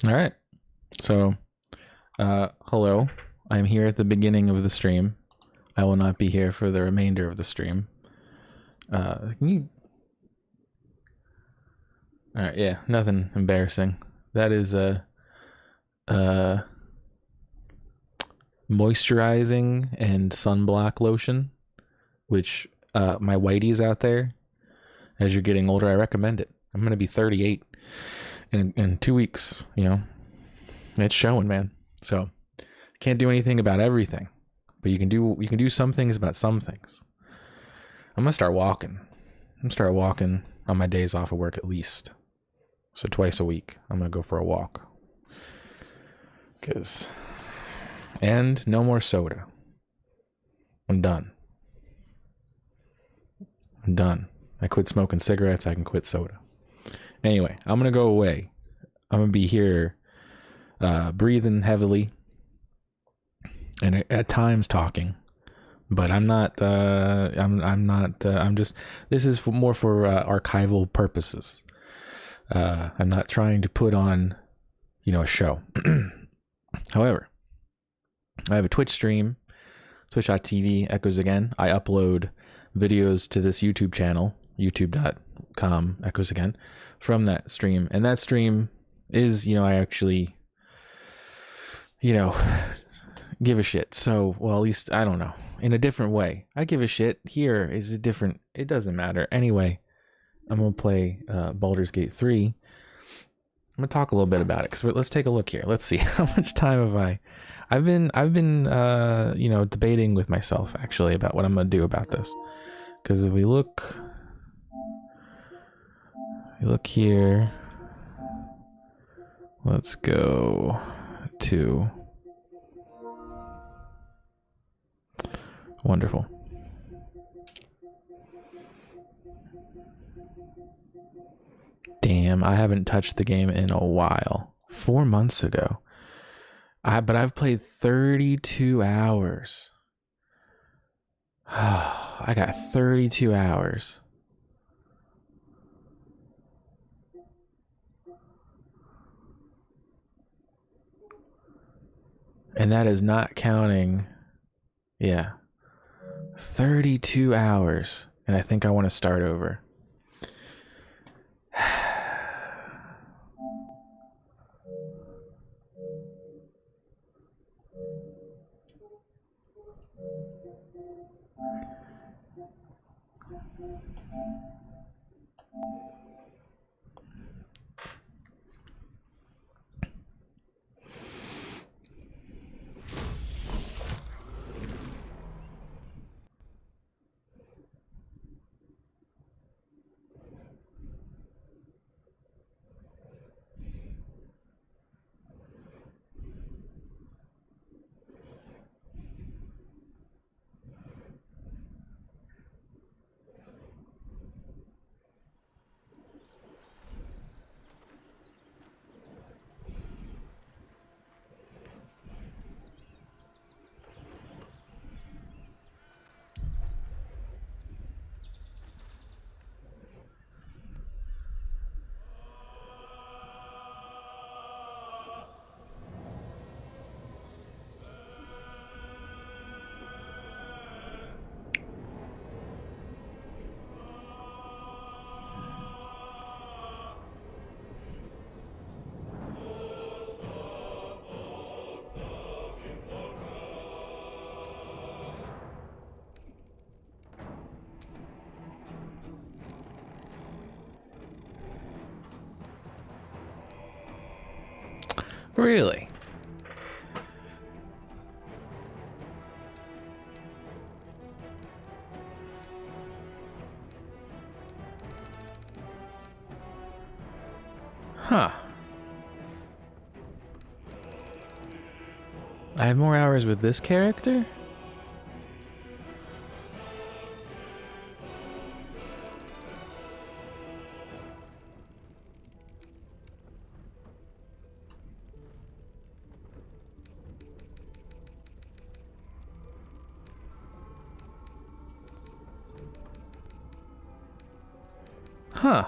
All right. So, hello. I'm here at the beginning of the stream. I will not be here for the remainder of the stream. Can you? All right. Yeah. Nothing embarrassing. That is a moisturizing and sunblock lotion, which my whiteies out there, as you're getting older, I recommend it. I'm gonna be 38 in 2 weeks. It's showing, man. So can't do anything about everything, but you can do some things about some things. I'm gonna start walking. On my days off of work at least. So twice a week, I'm gonna go for a walk. And no more soda. I'm done. I quit smoking cigarettes. I can quit soda. Anyway, I'm gonna go away. I'm gonna be here, breathing heavily, and at times talking. But I'm not. I'm not. I'm just. This is more for archival purposes. I'm not trying to put on, a show. However, I have a Twitch stream, twitch.tv, echoes again. I upload videos to this YouTube channel, youtube.com, echoes again, from that stream. And that stream is, I actually, give a shit. So, well, at least, I don't know, in a different way. I give a shit. Here is a different, it doesn't matter. Anyway, I'm going to play Baldur's Gate 3. I'm going to talk a little bit about it, because let's take a look here. Let's see, how much time have I've been debating with myself, actually, about what I'm going to do about this. Because if we look here, let's go to wonderful. Damn, I haven't touched the game in a while. 4 months ago. But I've played 32 hours. I got 32 hours. And that is not counting. Yeah. 32 hours. And I think I want to start over. Really? Huh. I have more hours with this character? Huh.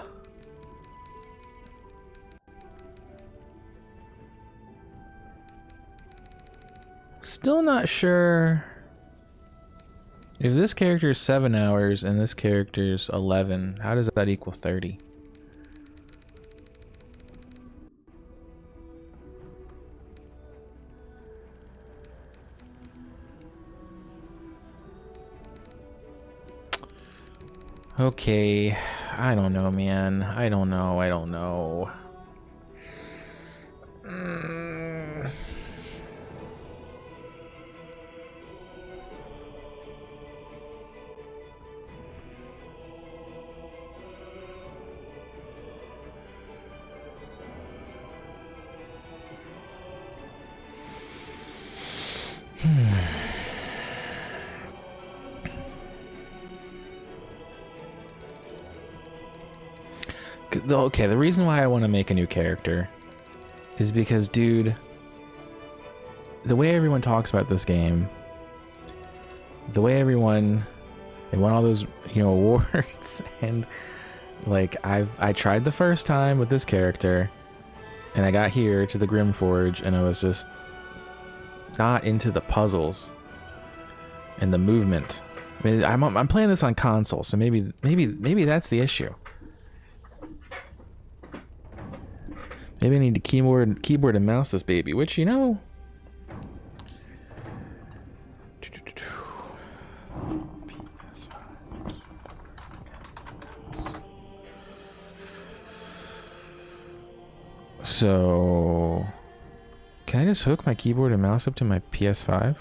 still not sure if this character is 7 hours and this character is 11. How does that equal 30? Okay, I don't know, man. I don't know. Okay, the reason why I want to make a new character is because, dude, the way everyone talks about this game, the way they won all those, you know, awards, and like I tried the first time with this character, and I got here to the Grimforge, and I was just not into the puzzles and the movement. I mean, I'm playing this on console, so maybe that's the issue. Maybe I need to keyboard and mouse this baby, which, you know, so can I just hook my keyboard and mouse up to my PS5?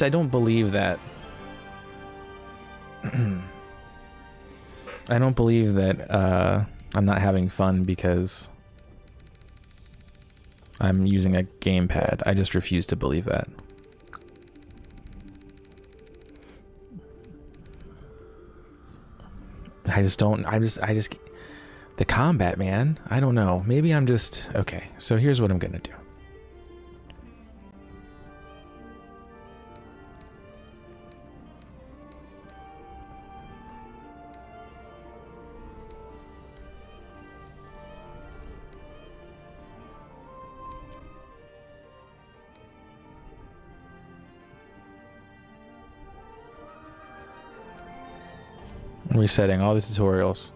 I don't believe that. I don't believe that I'm not having fun because I'm using a gamepad. I just refuse to believe that. The combat, man. I don't know. Maybe I'm just, okay, so here's what I'm gonna do. I'm resetting all the tutorials.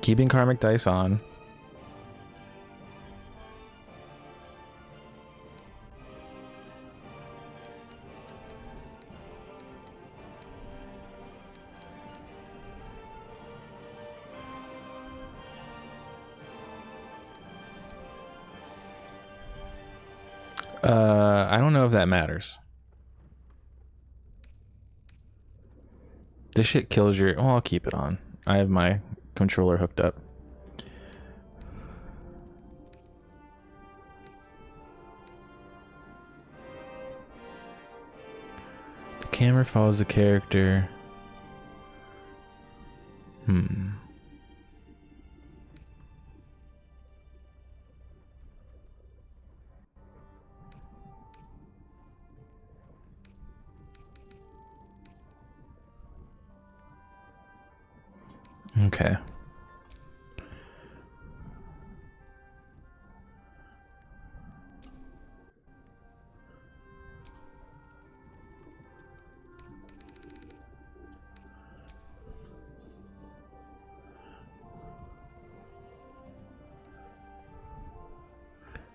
Keeping karmic dice on. I don't know if that matters. This shit kills your... Oh, I'll keep it on. I have my controller hooked up. The camera follows the character. Okay.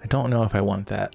I don't know if I want that.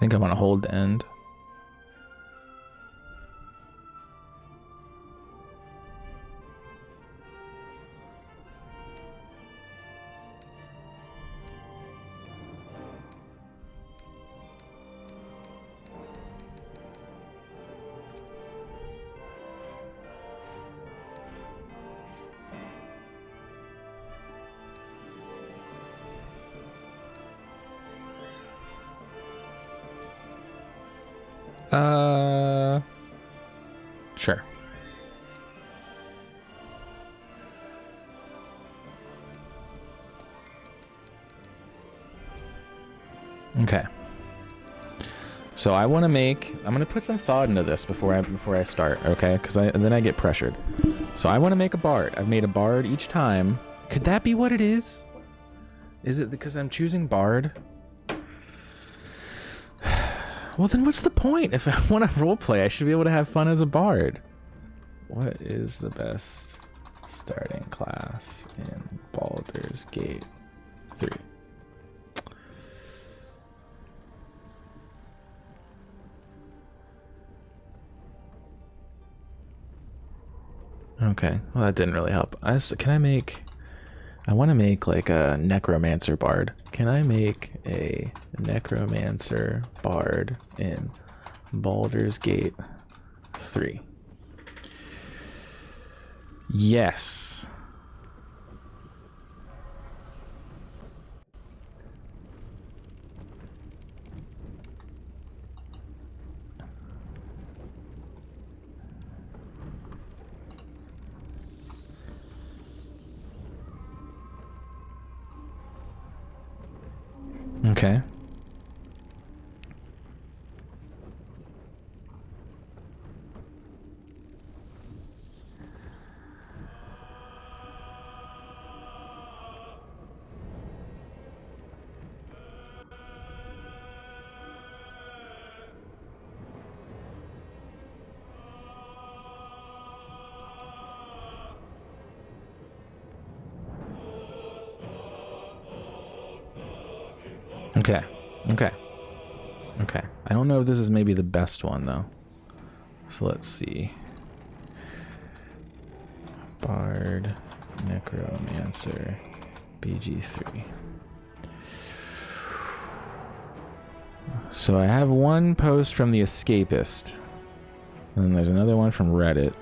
think I want to hold the end. Sure. Okay. So I want to make. I'm gonna put some thought into this before I start. Okay, because then I get pressured. So I want to make a bard. I've made a bard each time. Could that be what it is? Is it because I'm choosing bard? Well, then what's the point? If I want to roleplay, I should be able to have fun as a bard. What is the best starting class in Baldur's Gate 3? Okay, well that didn't really help. I want to make like a necromancer bard. Can I make a necromancer bard in Baldur's Gate 3? Yes. Okay. Okay. Okay. Okay. I don't know if this is maybe the best one though. So let's see. Bard, Necromancer, BG3. So I have one post from the Escapist. And then there's another one from Reddit.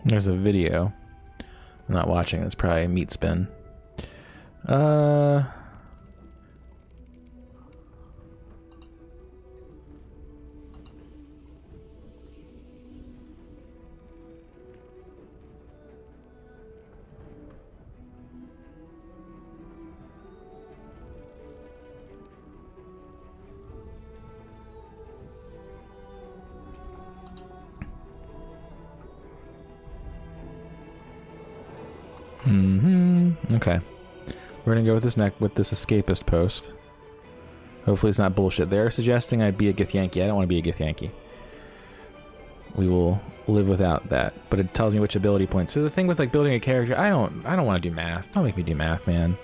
There's a video. I'm not watching. It's probably a meat spin. Okay. We're gonna go with this Escapist post. Hopefully it's not bullshit. They're suggesting I be a Githyanki. I don't want to be a Githyanki. We will live without that. But it tells me which ability points. So the thing with like building a character, I don't want to do math. Don't make me do math, man.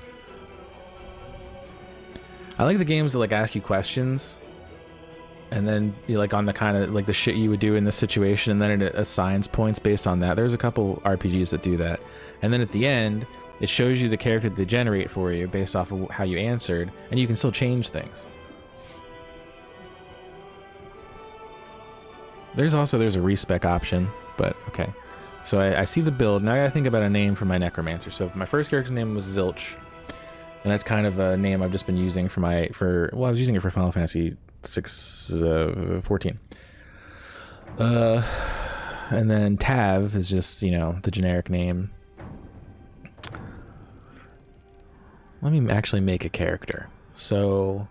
I like the games that like ask you questions and then you're like on the kind of like the shit you would do in this situation, and then it assigns points based on that. There's a couple RPGs that do that. And then at the end, it shows you the character that they generate for you based off of how you answered, and you can still change things. There's a respec option, but okay. So I see the build. Now I gotta think about a name for my Necromancer. So my first character name was Zilch, and that's kind of a name I've just been using for I was using it for Final Fantasy 14. And then Tav is just, you know, the generic name. Let me actually make a character. So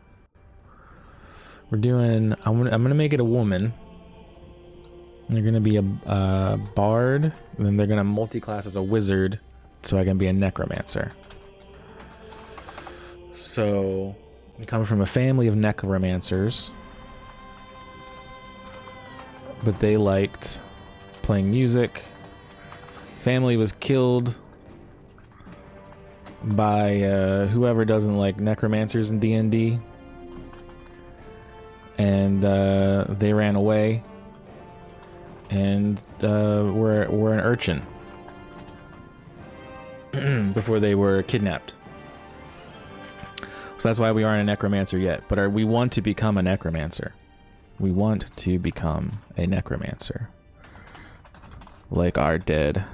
we're doing. I'm gonna make it a woman. They're gonna be a bard, and then they're gonna multi-class as a wizard, so I can be a necromancer. So I come from a family of necromancers, but they liked playing music. Family was killed by whoever doesn't like necromancers in D&D, and they ran away, and were an urchin before they were kidnapped. So that's why we aren't a necromancer yet, but we want to become a necromancer. We want to become a necromancer, like our dead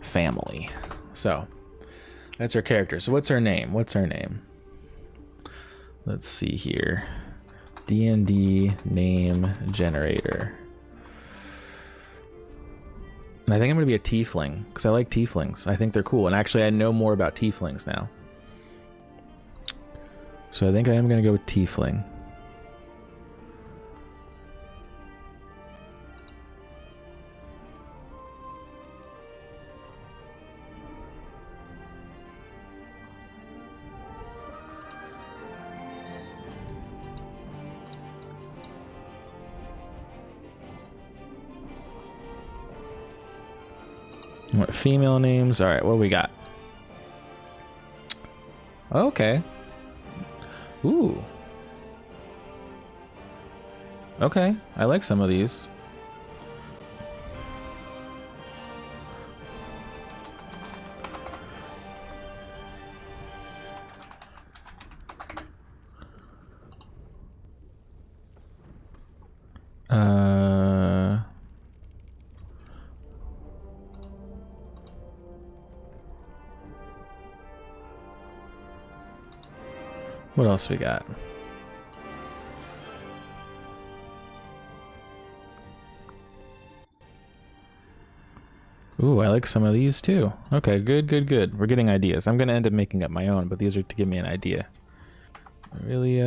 family. So that's our character. So what's her name? What's her name? Let's see here. D&D name generator. And I think I'm going to be a tiefling, because I like tieflings. I think they're cool. And actually, I know more about tieflings now. So I think I am going to go with tiefling. What female names? All right, what we got? Okay. Ooh. Okay, I like some of these. What else we got? Ooh, I like some of these too. Okay, good, good, good. We're getting ideas. I'm gonna end up making up my own, but these are to give me an idea. Really,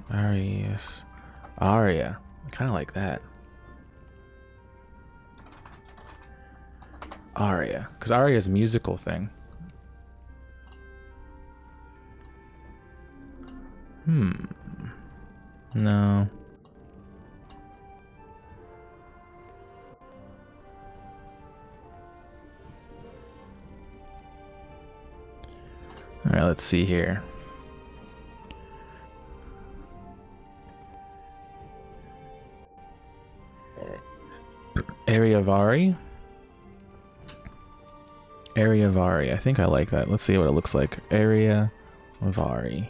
Arias. Aria. I kinda like that. Aria. Because Aria is a musical thing. No. Alright, let's see here. Ariavari? Ariavari. I think I like that. Let's see what it looks like. Ariavari.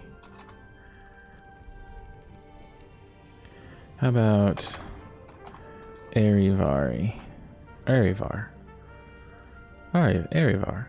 How about Arivari? Arivar. Alright, Arivar.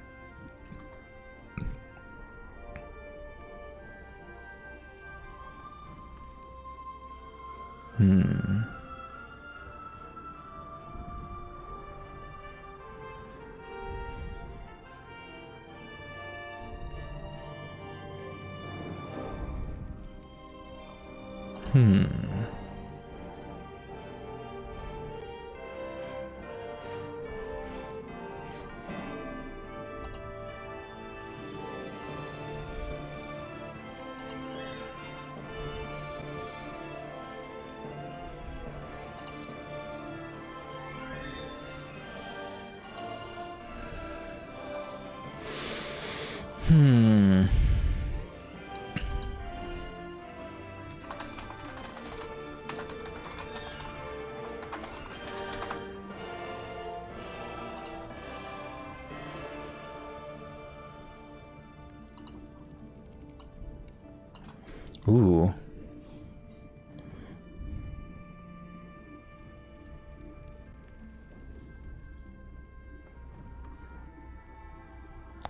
Ooh.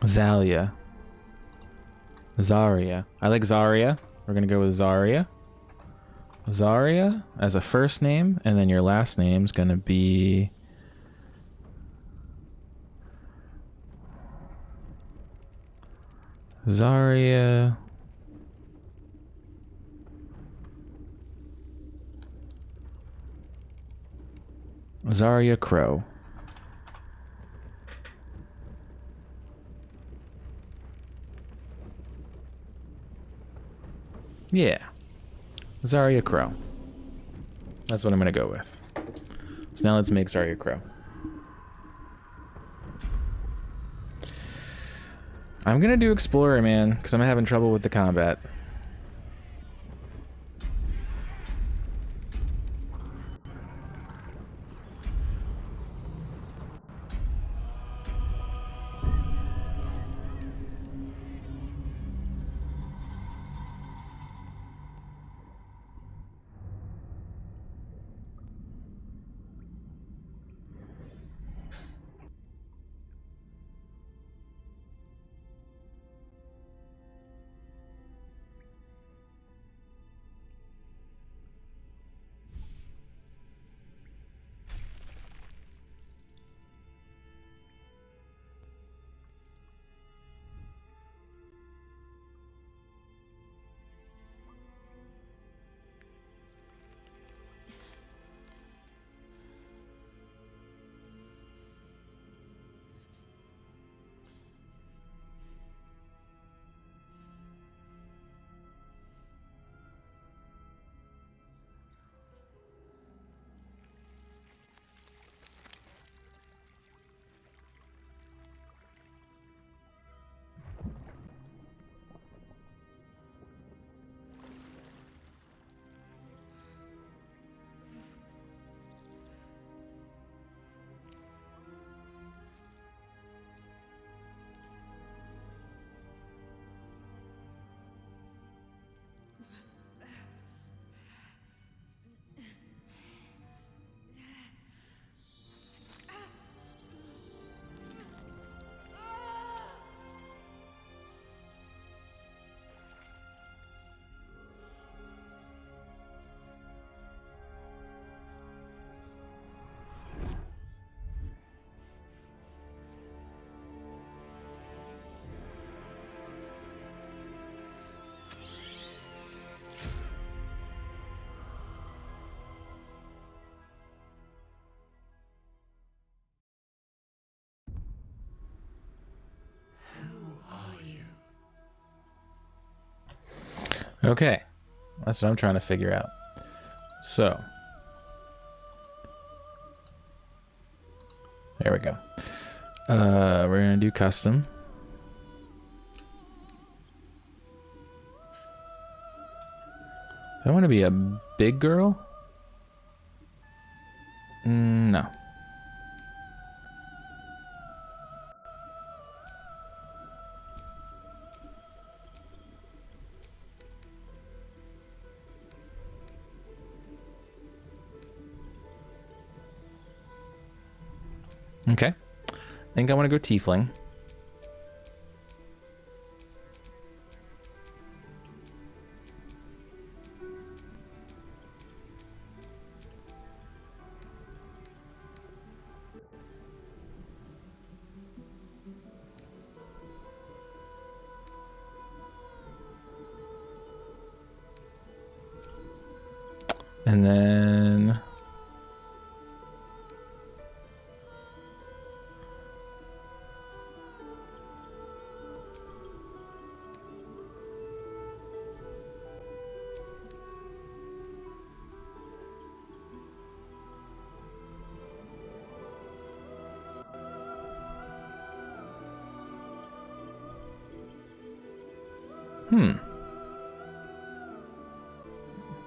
Zalia. Zarya. I like Zarya. We're gonna go with Zarya. Zarya as a first name, and then your last name's gonna be Zarya. Zarya Crow. Yeah. Zarya Crow. That's what I'm going to go with. So now let's make Zarya Crow. I'm going to do Explorer, man, because I'm having trouble with the combat. Okay, that's what I'm trying to figure out. So, there we go. We're gonna do custom. I want to be a big girl. No. Okay. I think I want to go tiefling. And then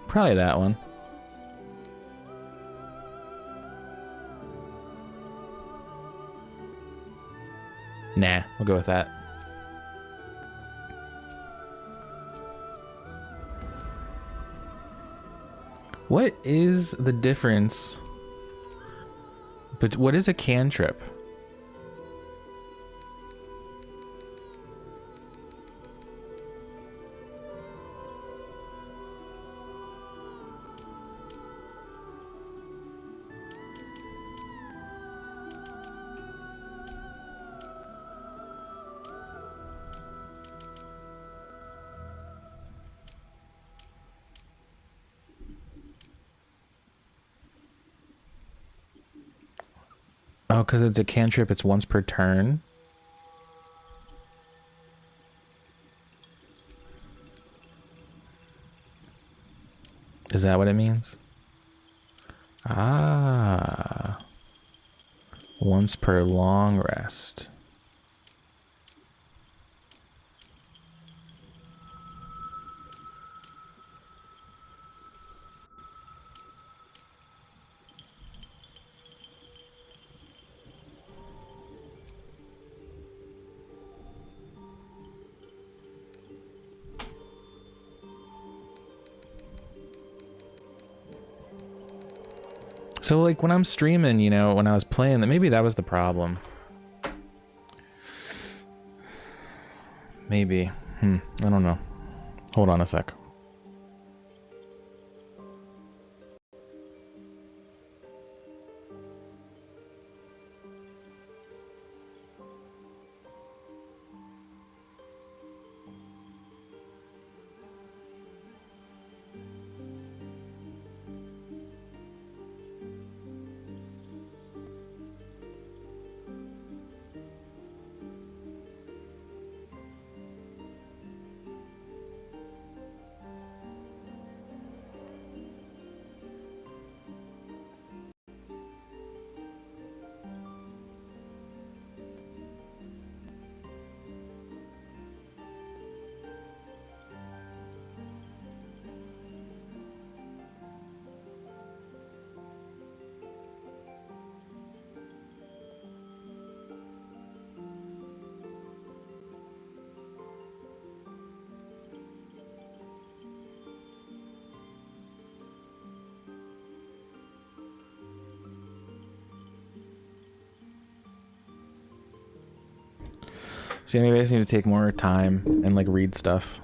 probably that one. Nah, we'll go with that. What is the difference? But what is a cantrip? Oh, because it's a cantrip, it's once per turn. Is that what it means? Ah. Once per long rest. So, like, when I'm streaming, you know, when I was playing, maybe that was the problem. Maybe. I don't know. Hold on a sec. See, maybe I just need to take more time and, like, read stuff.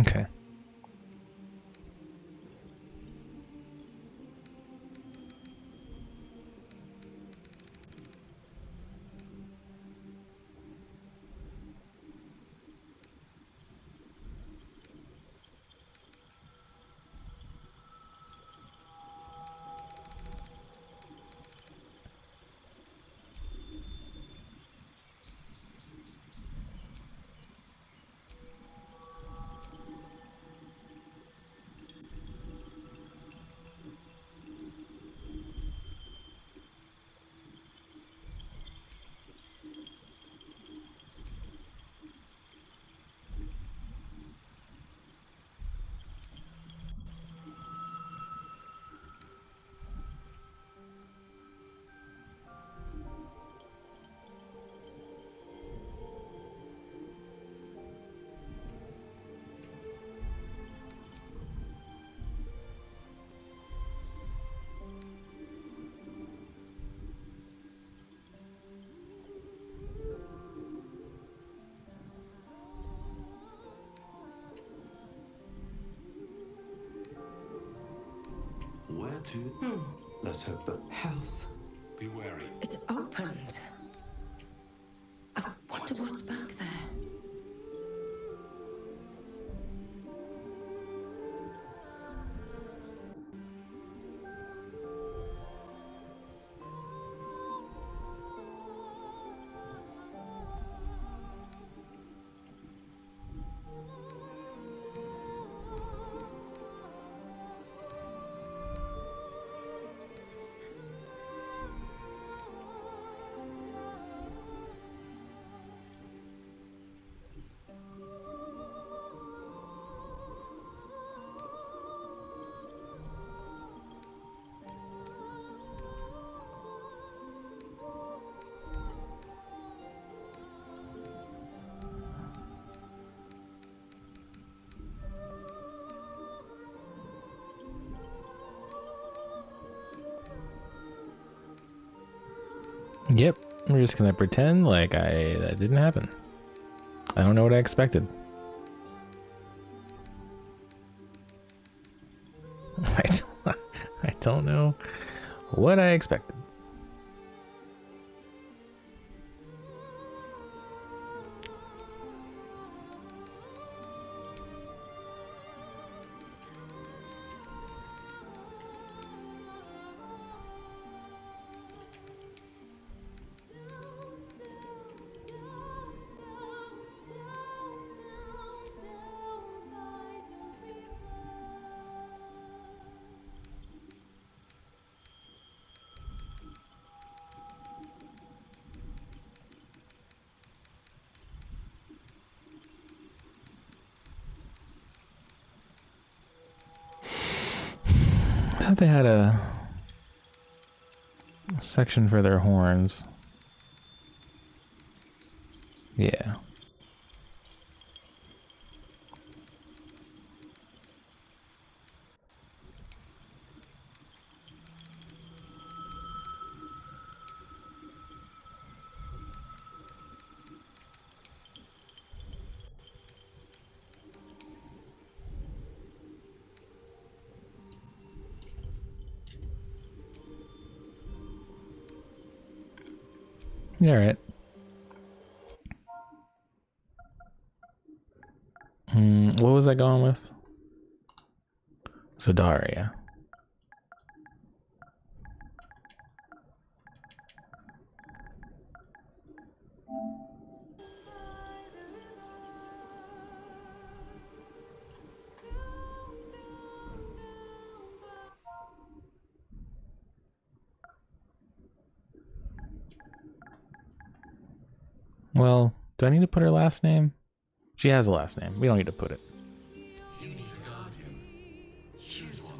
Okay. Where to? Let's hope that Health. be wary. It's opened. I wonder what's back there. Yep. We're just gonna pretend like that didn't happen. I don't know what I expected. I don't know what I expected. I thought they had a section for their horns. Yeah. All right. What was I going with? Zadaria. Well, do I need to put her last name? She has a last name. We don't need to put it. You need a guardian. Choose one.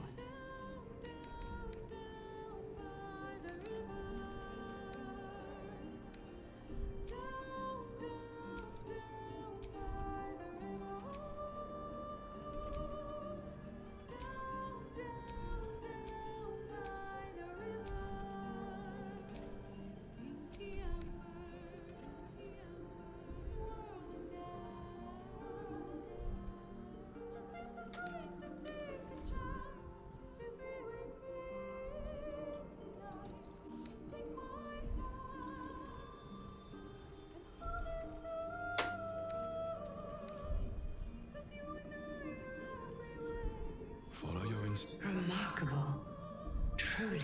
those. Remarkable. Truly.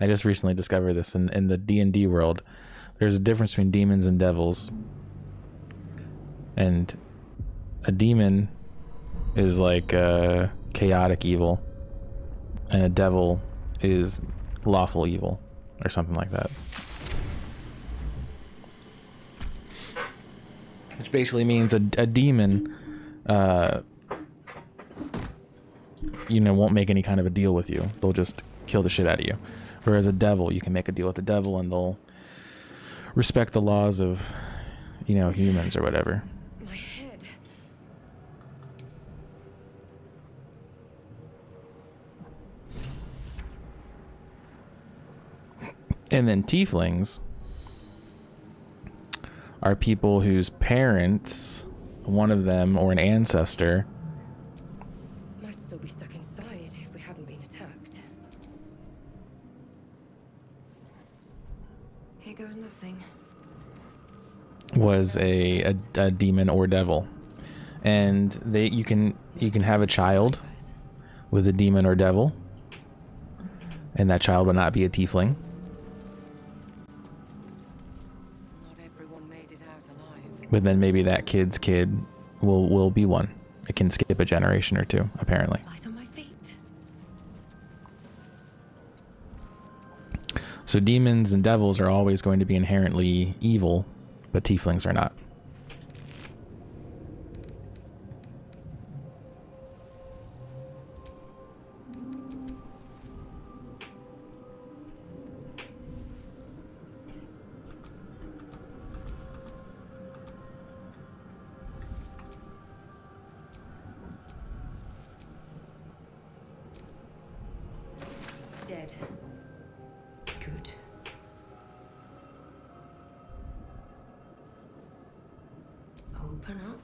I just recently discovered this in the D&D world. There's a difference between demons and devils. And a demon is like chaotic evil, and a devil is lawful evil, or something like that. Which basically means a demon, won't make any kind of a deal with you. They'll just kill the shit out of you. Whereas a devil, you can make a deal with the devil and they'll respect the laws of, humans or whatever. My head. And then tieflings are people whose parents, one of them or an ancestor, Might still be stuck inside if we hadn't been attacked. Here goes nothing. was a demon or devil, and you can have a child with a demon or devil, and that child will not be a tiefling. Not everyone made it out alive. But then maybe that kid's kid will be one. It can skip a generation or two, apparently. Light on my feet. So demons and devils are always going to be inherently evil, but tieflings are not. Dead. Good. Open up.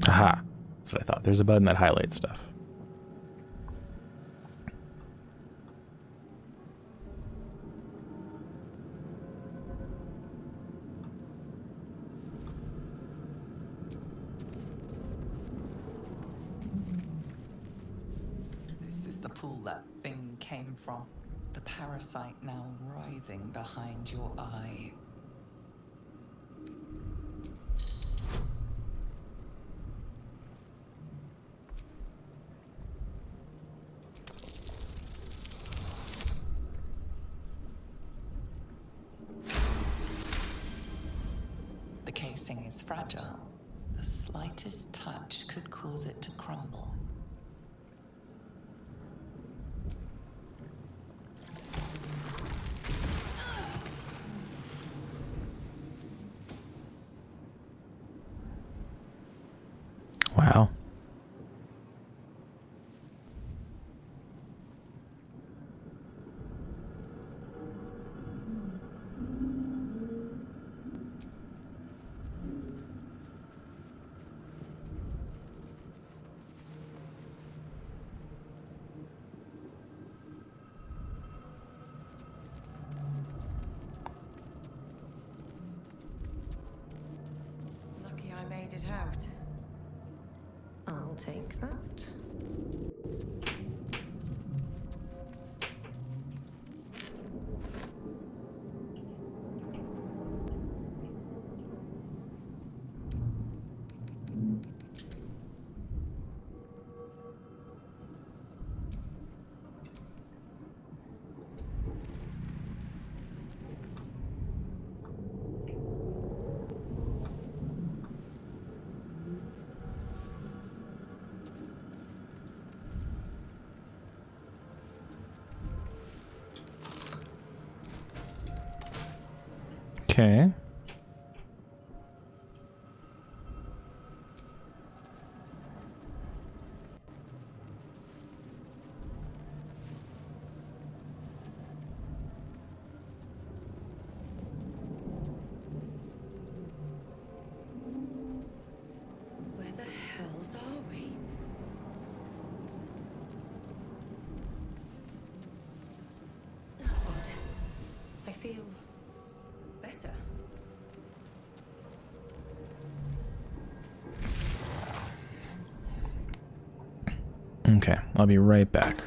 Aha. That's what I thought. There's a button that highlights stuff. This is the pool that thing came from. The parasite now writhing behind your eye. The casing is fragile. The slightest touch could cause it to crumble. Wow. Lucky I made it out. I'll take that. Okay. Where Okay, I'll be right back.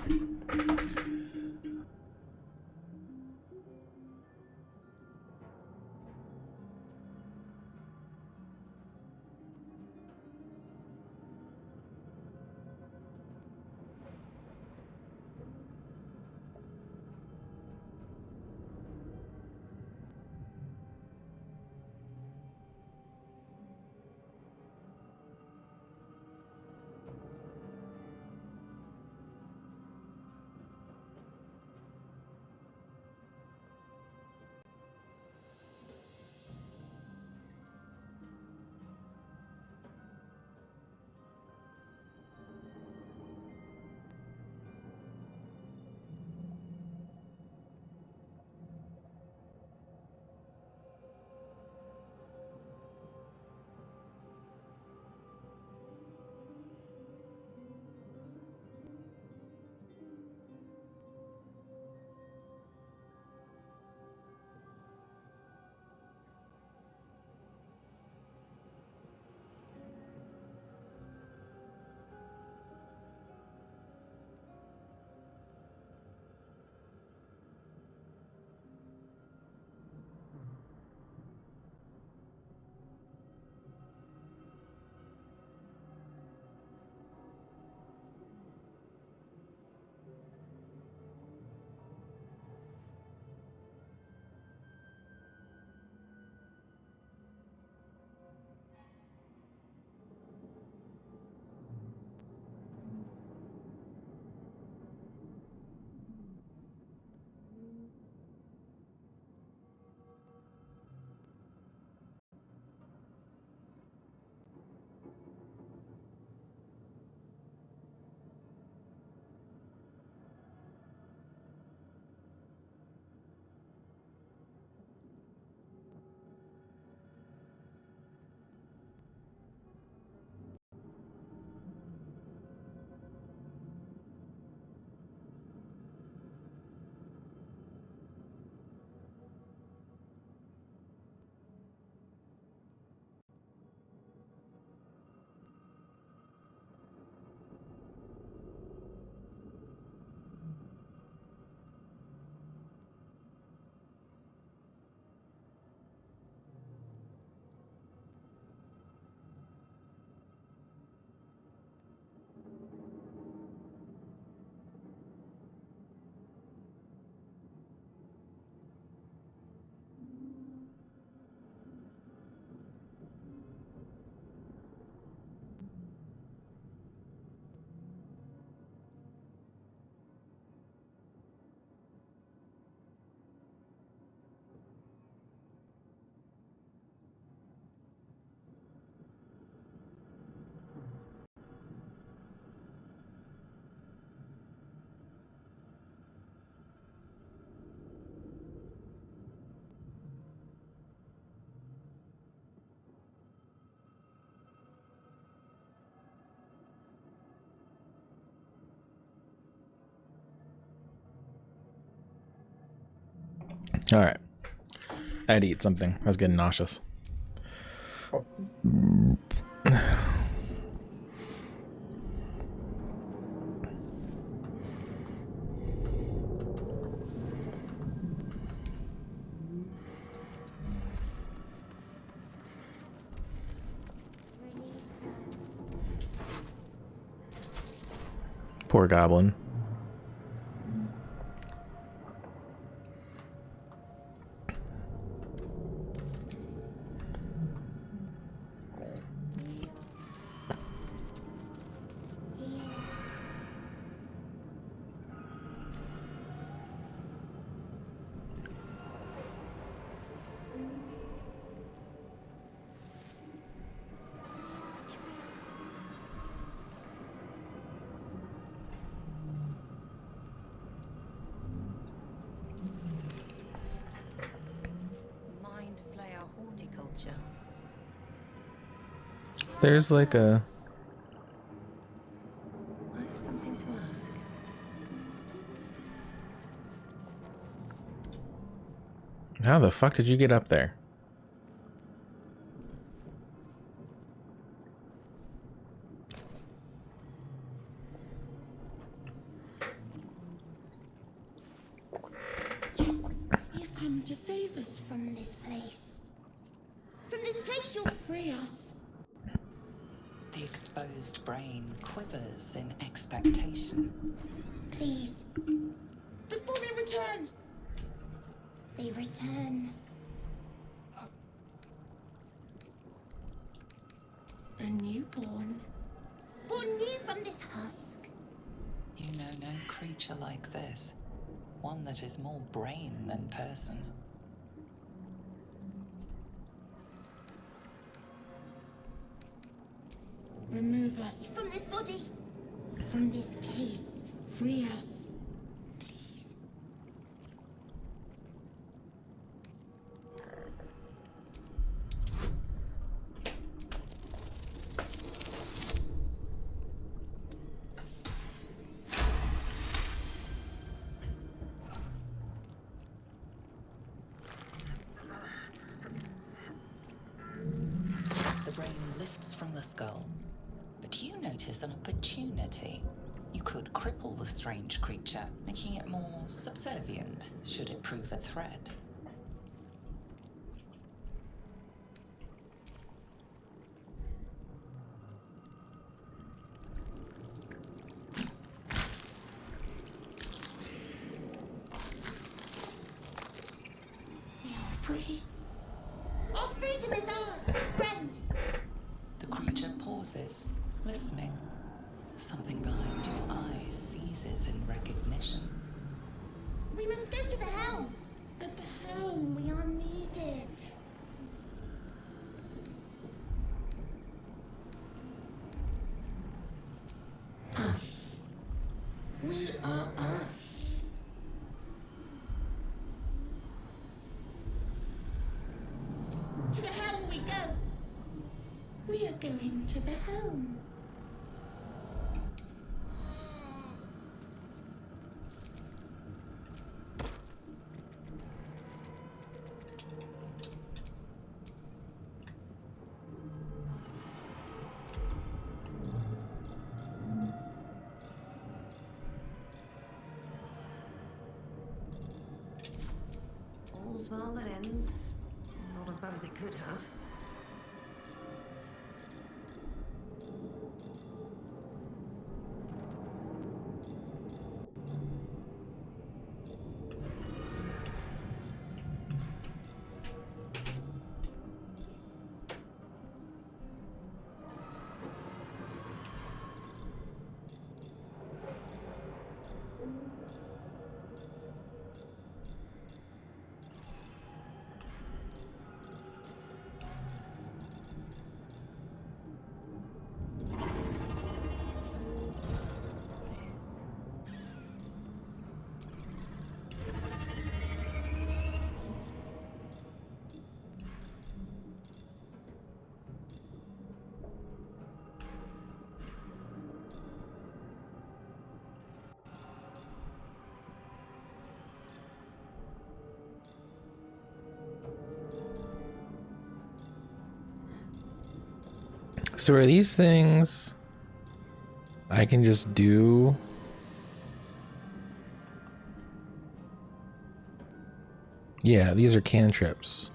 All right. I had to eat something. I was getting nauseous. Poor goblin. Mind flayer horticulture. There's like a... I have something to ask. How the fuck did you get up there? to save us from this place. From this place you'll free us. The exposed brain quivers in expectation. Please. Before they return. They return. A newborn. Born new from this husk. You know no creature like this. One that is more brain than person. Remove us from this body. From this case. Free us. Please. The brain lifts from the skull. But you notice an opportunity. You could cripple the strange creature, making it more subservient, should it prove a threat. We are free. Our freedom is ours, friend. The creature pauses, listening. Something behind your eyes seizes in recognition. We must go to the helm. At the helm, we are needed. Us. We are us. To the helm we go. We are going to the helm. All's well that ends. Not as bad as it could have. So are these things I can just do? Yeah, these are cantrips.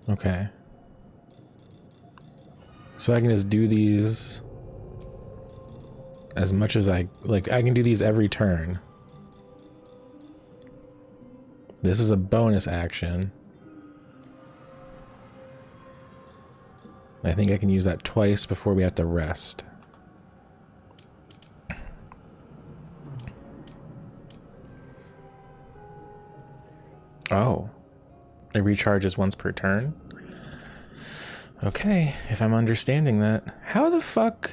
Okay. So I can just do these as much as I can do these every turn. This is a bonus action. I think I can use that twice before we have to rest. Oh. It recharges once per turn? Okay, if I'm understanding that. How the fuck?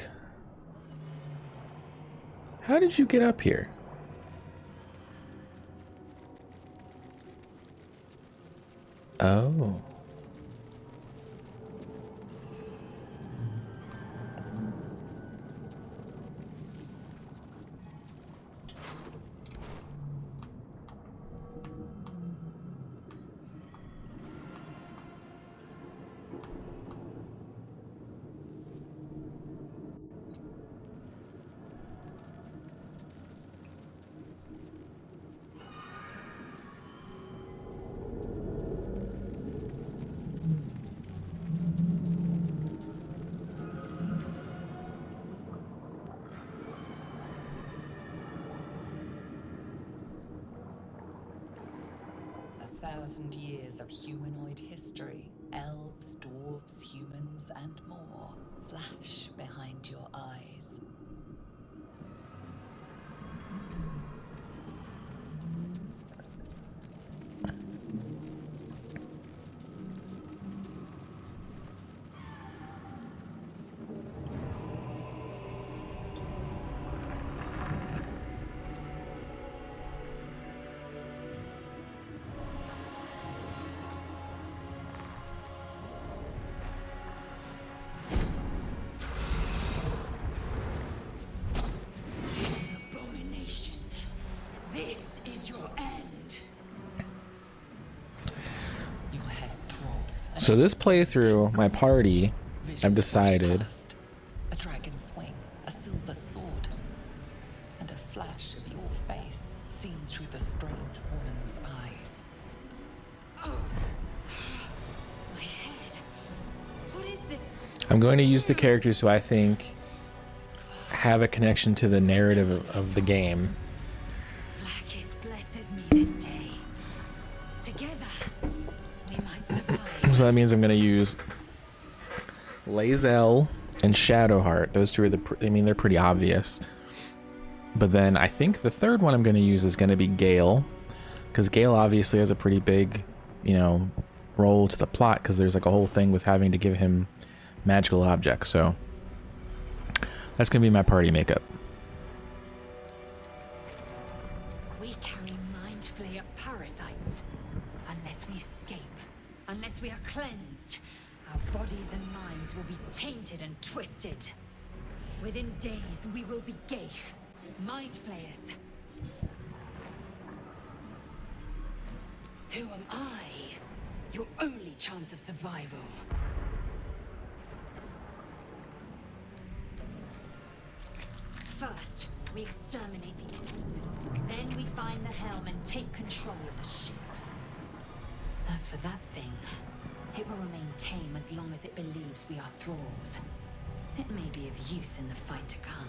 How did you get up here? Oh. 4,000 years of humanoid history, elves, dwarves, humans, and more, flash behind your eyes. This is your end. Your head throbs. So this playthrough, my party, I've decided, A dragon's wing, a silver sword, and a flash of your face seen through the strange woman's eyes. My head. What is this? I'm going to use the characters who I think have a connection to the narrative of the game. Blackith blesses me this day. Together, we might survive. So that means I'm going to use Lae'zel and Shadowheart. Those two are they're pretty obvious. But then I think the third one I'm going to use is going to be Gale, because Gale obviously has a pretty big, role to the plot, because there's like a whole thing with having to give him magical objects. So that's going to be my party makeup. We carry mind flayer parasites. Unless we escape, unless we are cleansed, our bodies and minds will be tainted and twisted. Within days, we will be Geich, mind flayers. Who am I? Your only chance of survival. First, we exterminate the imps. Then we find the helm and take control of the ship. As for that thing, it will remain tame as long as it believes we are thralls. It may be of use in the fight to come.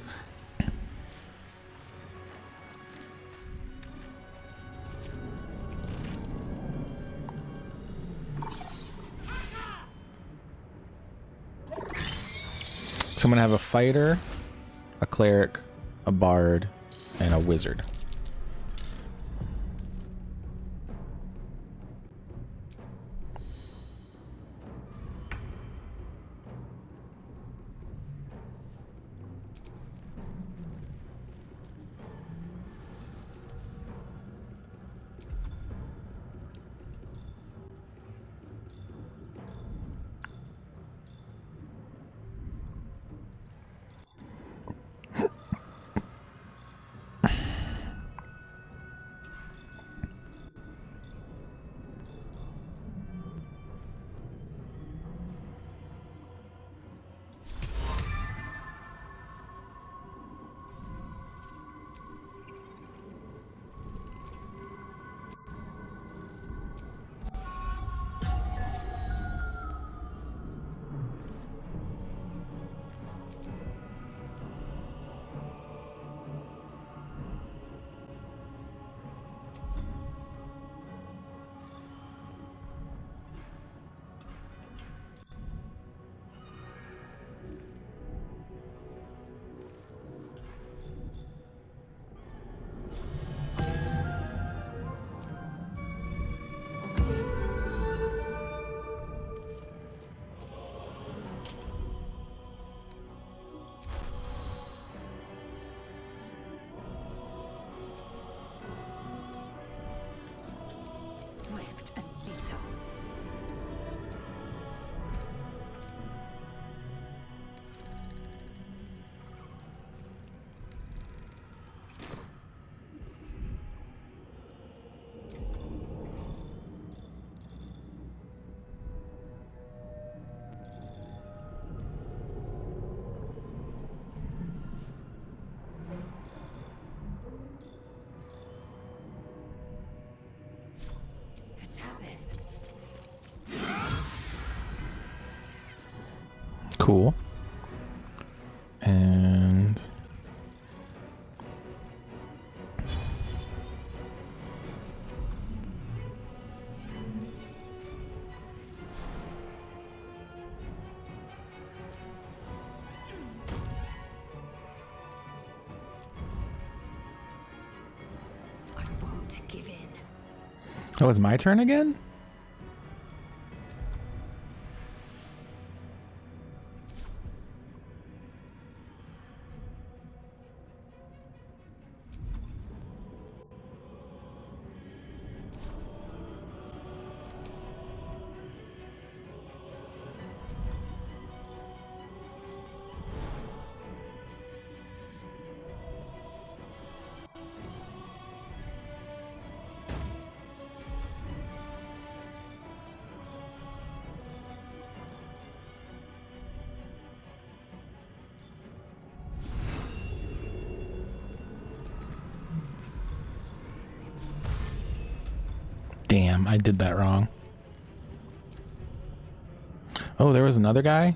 So I'm going to have a fighter, a cleric, a bard, and a wizard. Swift and lethal. Cool. And Oh, it's my turn again? Damn, I did that wrong. Oh, there was another guy?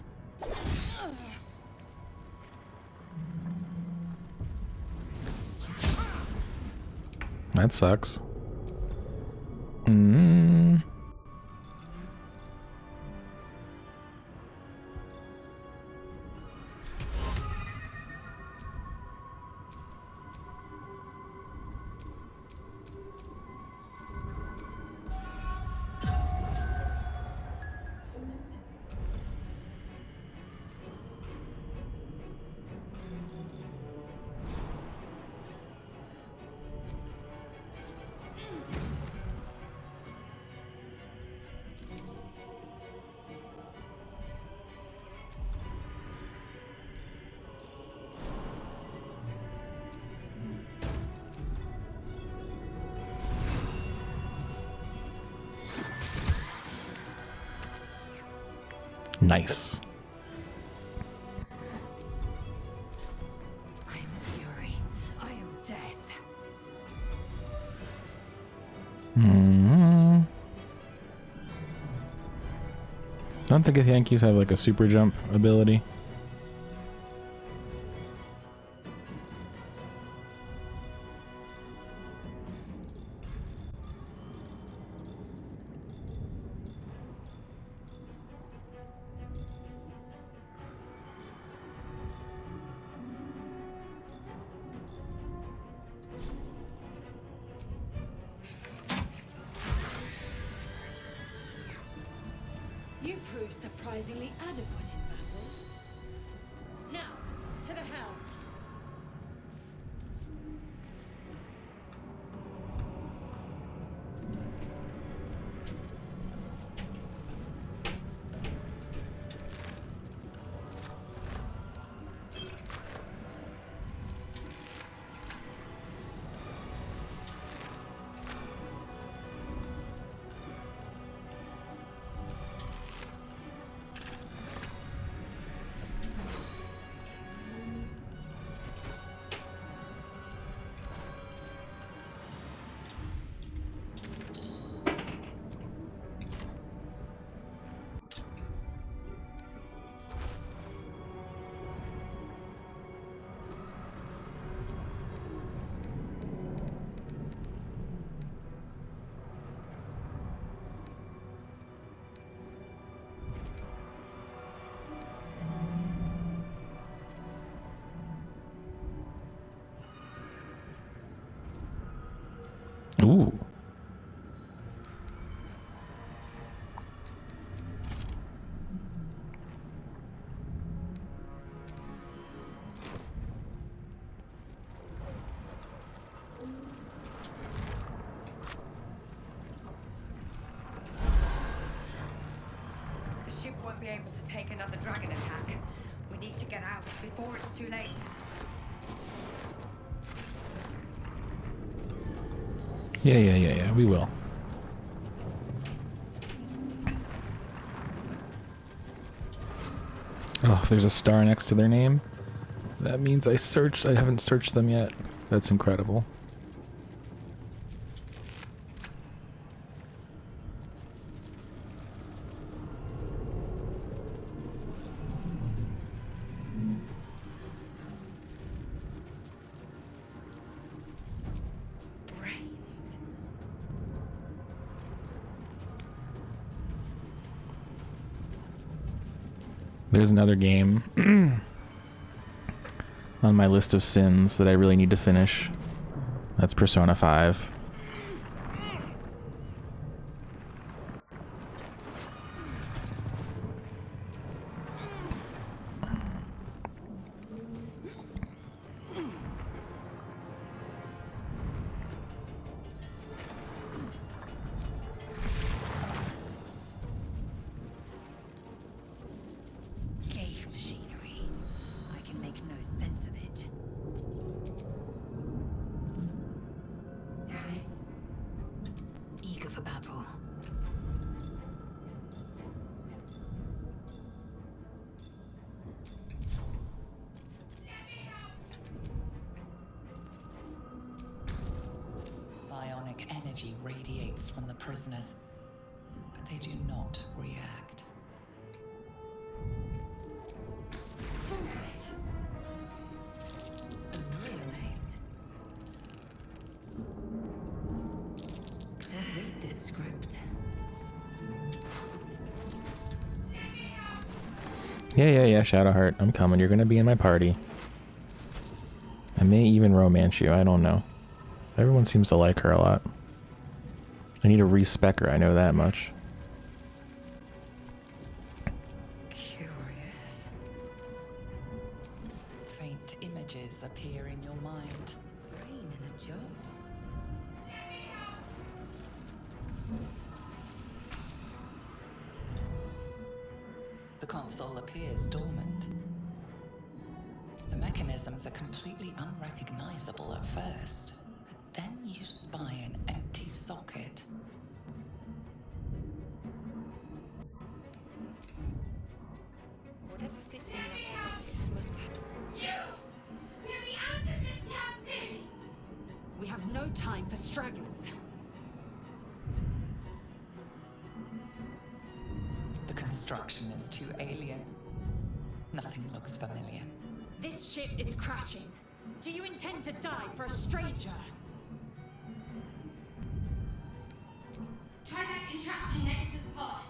That sucks. Nice. I am fury. I am death. I don't think the Yankees have like a super jump ability. You proved surprisingly adequate in battle. Now, to the helm. Ooh. The ship won't be able to take another dragon attack. We need to get out before it's too late. Yeah, we will. Oh, if there's a star next to their name, that means I haven't searched them yet. That's incredible. There's another game on my list of sins that I really need to finish. That's Persona 5. energy radiates from the prisoners, but they do not react. Annihilate. Read this script. Yeah, Shadowheart. I'm coming. You're gonna be in my party. I may even romance you. I don't know. Everyone seems to like her a lot. I need to respec her. I know that much. Curious. Faint images appear in your mind. Brain in a jar. The console appears dormant. The mechanisms are completely unrecognizable at first, but then you spy an empty socket. Whatever fits in that socket must be. We have no time for stragglers. The construction is too alien. Nothing looks familiar. This ship is crashing. Do you intend to die for a stranger? Try that contraption next to the pod.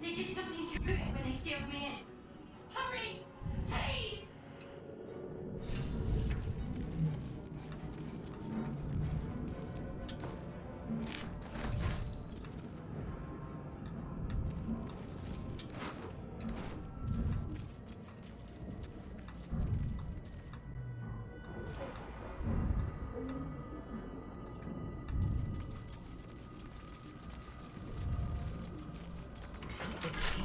They did something to it when they sealed me in. Hurry! Please! It's a key.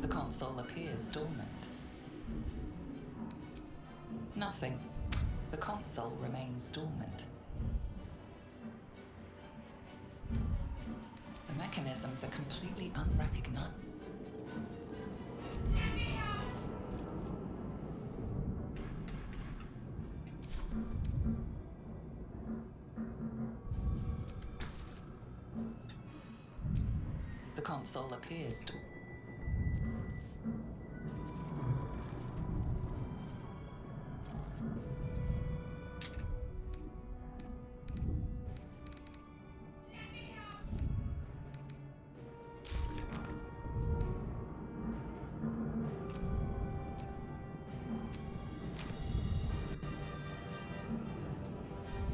The console appears dormant. Nothing. The console remains dormant. The mechanisms are completely unrecognizable. The console appears dormant.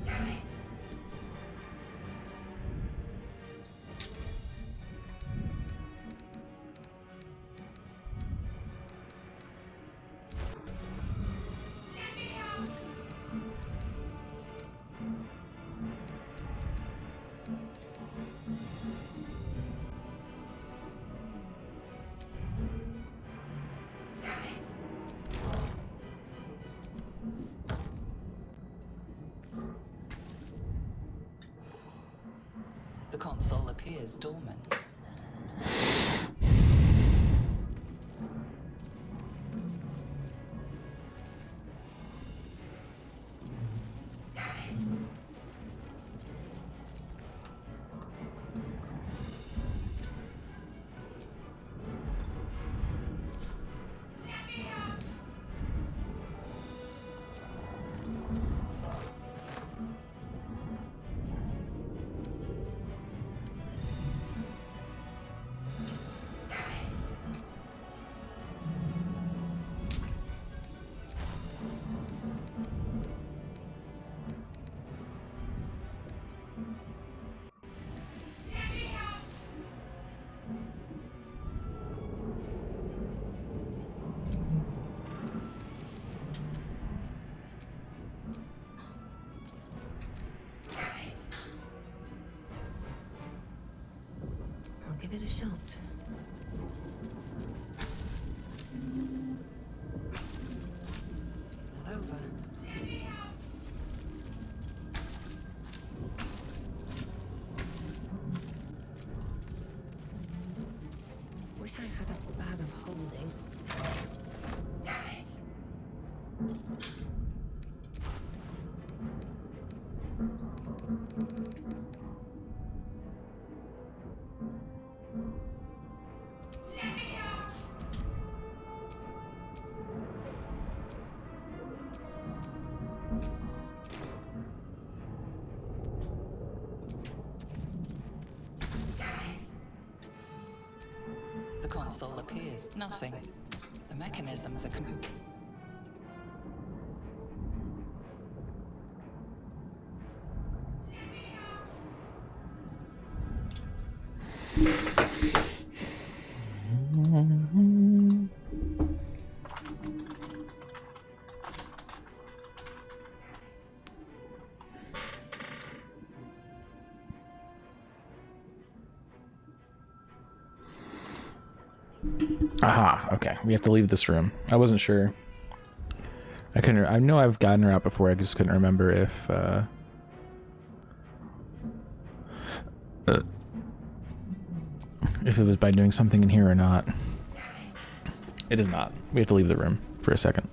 Damn it! Let me out! Damn it! The console appears dormant. Damn it! Let me out! it a shot. Not over. Wish I had a bag of holding. Damn it! Let me out! Damn it! The console appears nothing. The mechanisms are Aha, okay. We have to leave this room. I wasn't sure. I couldn't. I know I've gotten her out before. I just couldn't remember if it was by doing something in here or not. It is not. We have to leave the room for a second.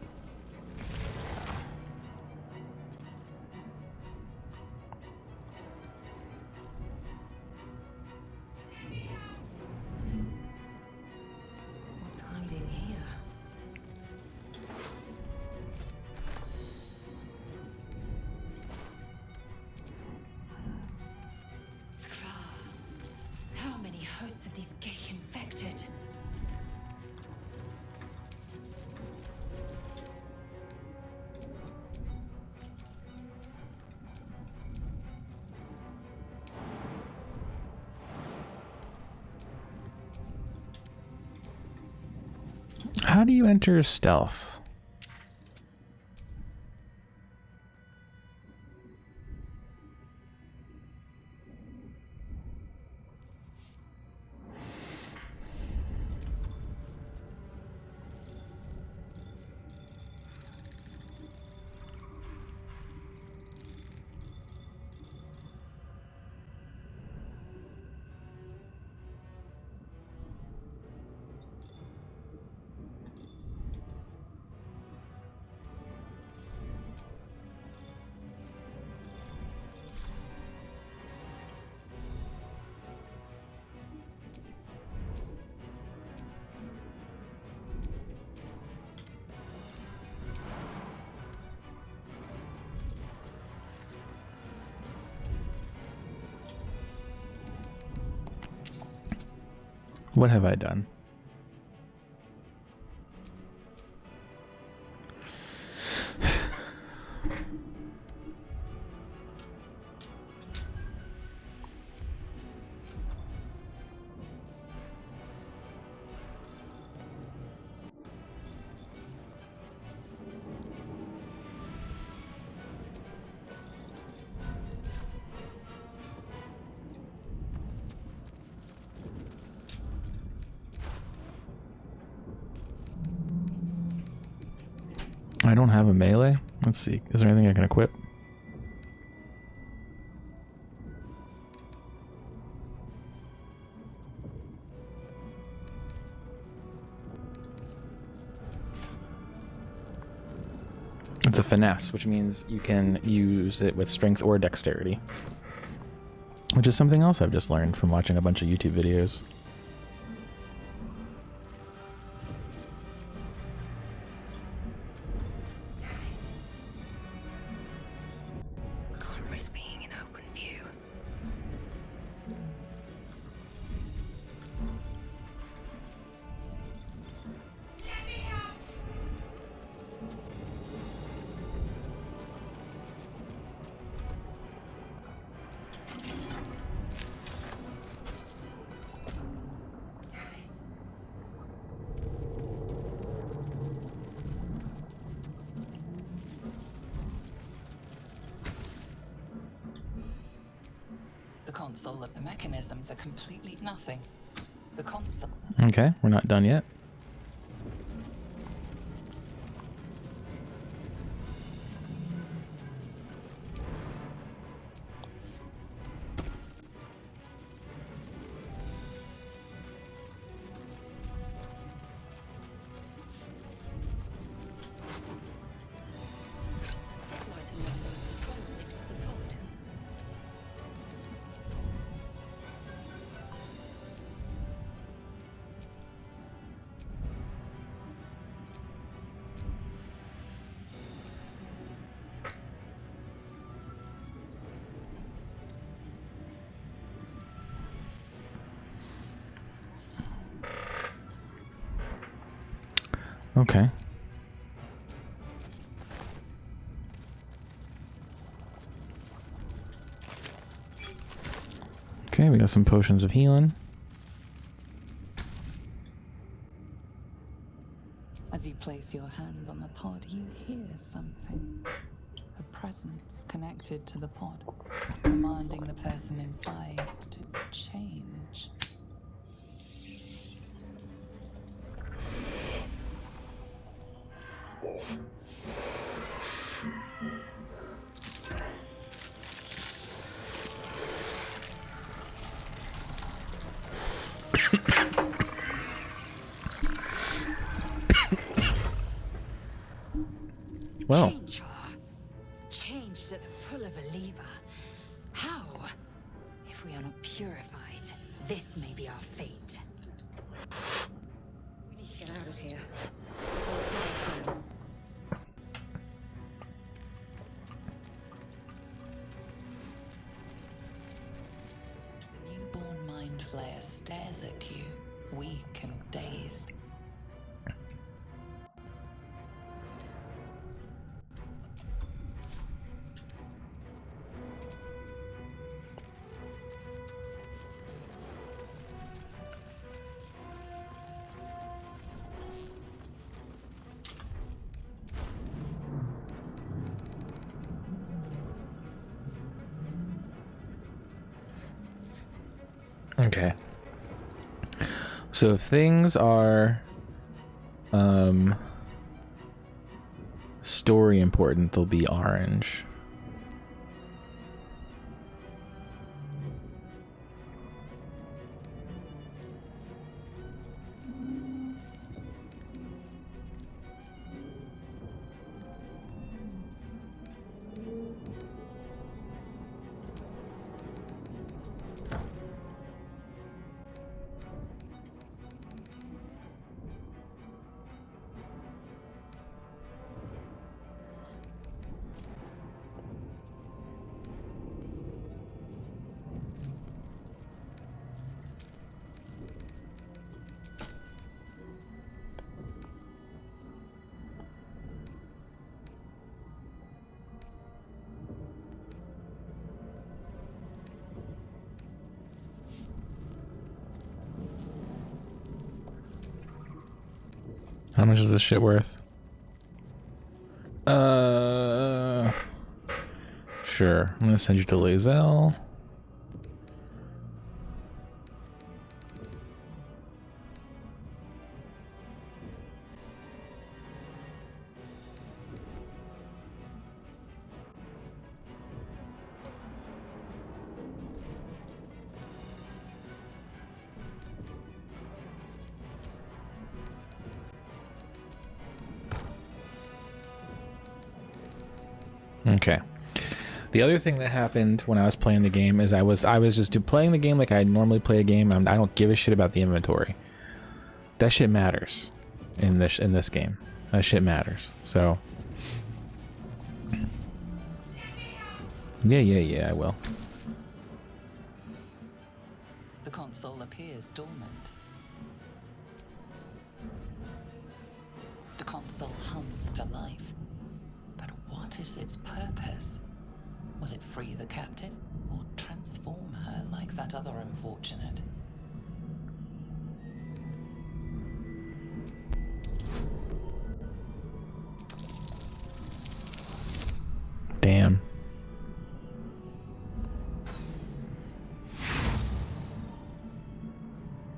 What's hiding here? Skvar. How many hosts of these gay infected? How do you enter stealth? What have I done? I don't have a melee. Let's see. Is there anything I can equip? It's a finesse, which means you can use it with strength or dexterity. Which is something else I've just learned from watching a bunch of YouTube videos. Can't risk being in open view. Let me out! the console. The mechanisms are completely nothing. The console. Okay, we're not done yet. This might unlock those controls next to the pod. Okay. Okay, we got some potions of healing. As you place your hand on the pod, you hear something. A presence connected to the pod, commanding the person inside to change. Well, Change her. Changed at the pull of a lever. How? If we are not purified, this may be our fate. We need to get out of here. The newborn mind flayer stares at you, weak and dazed. okay. So if things are story important, they'll be orange. How much is this shit worth? Sure. I'm gonna send you to Lazelle. Okay. The other thing that happened when I was playing the game is I was just playing the game like I normally play a game. I don't give a shit about the inventory. That shit matters in this game. That shit matters. So yeah, I will. The console appears dormant. The console hums to life. But what is its purpose? Will it free the captive or transform her like that other unfortunate? Damn.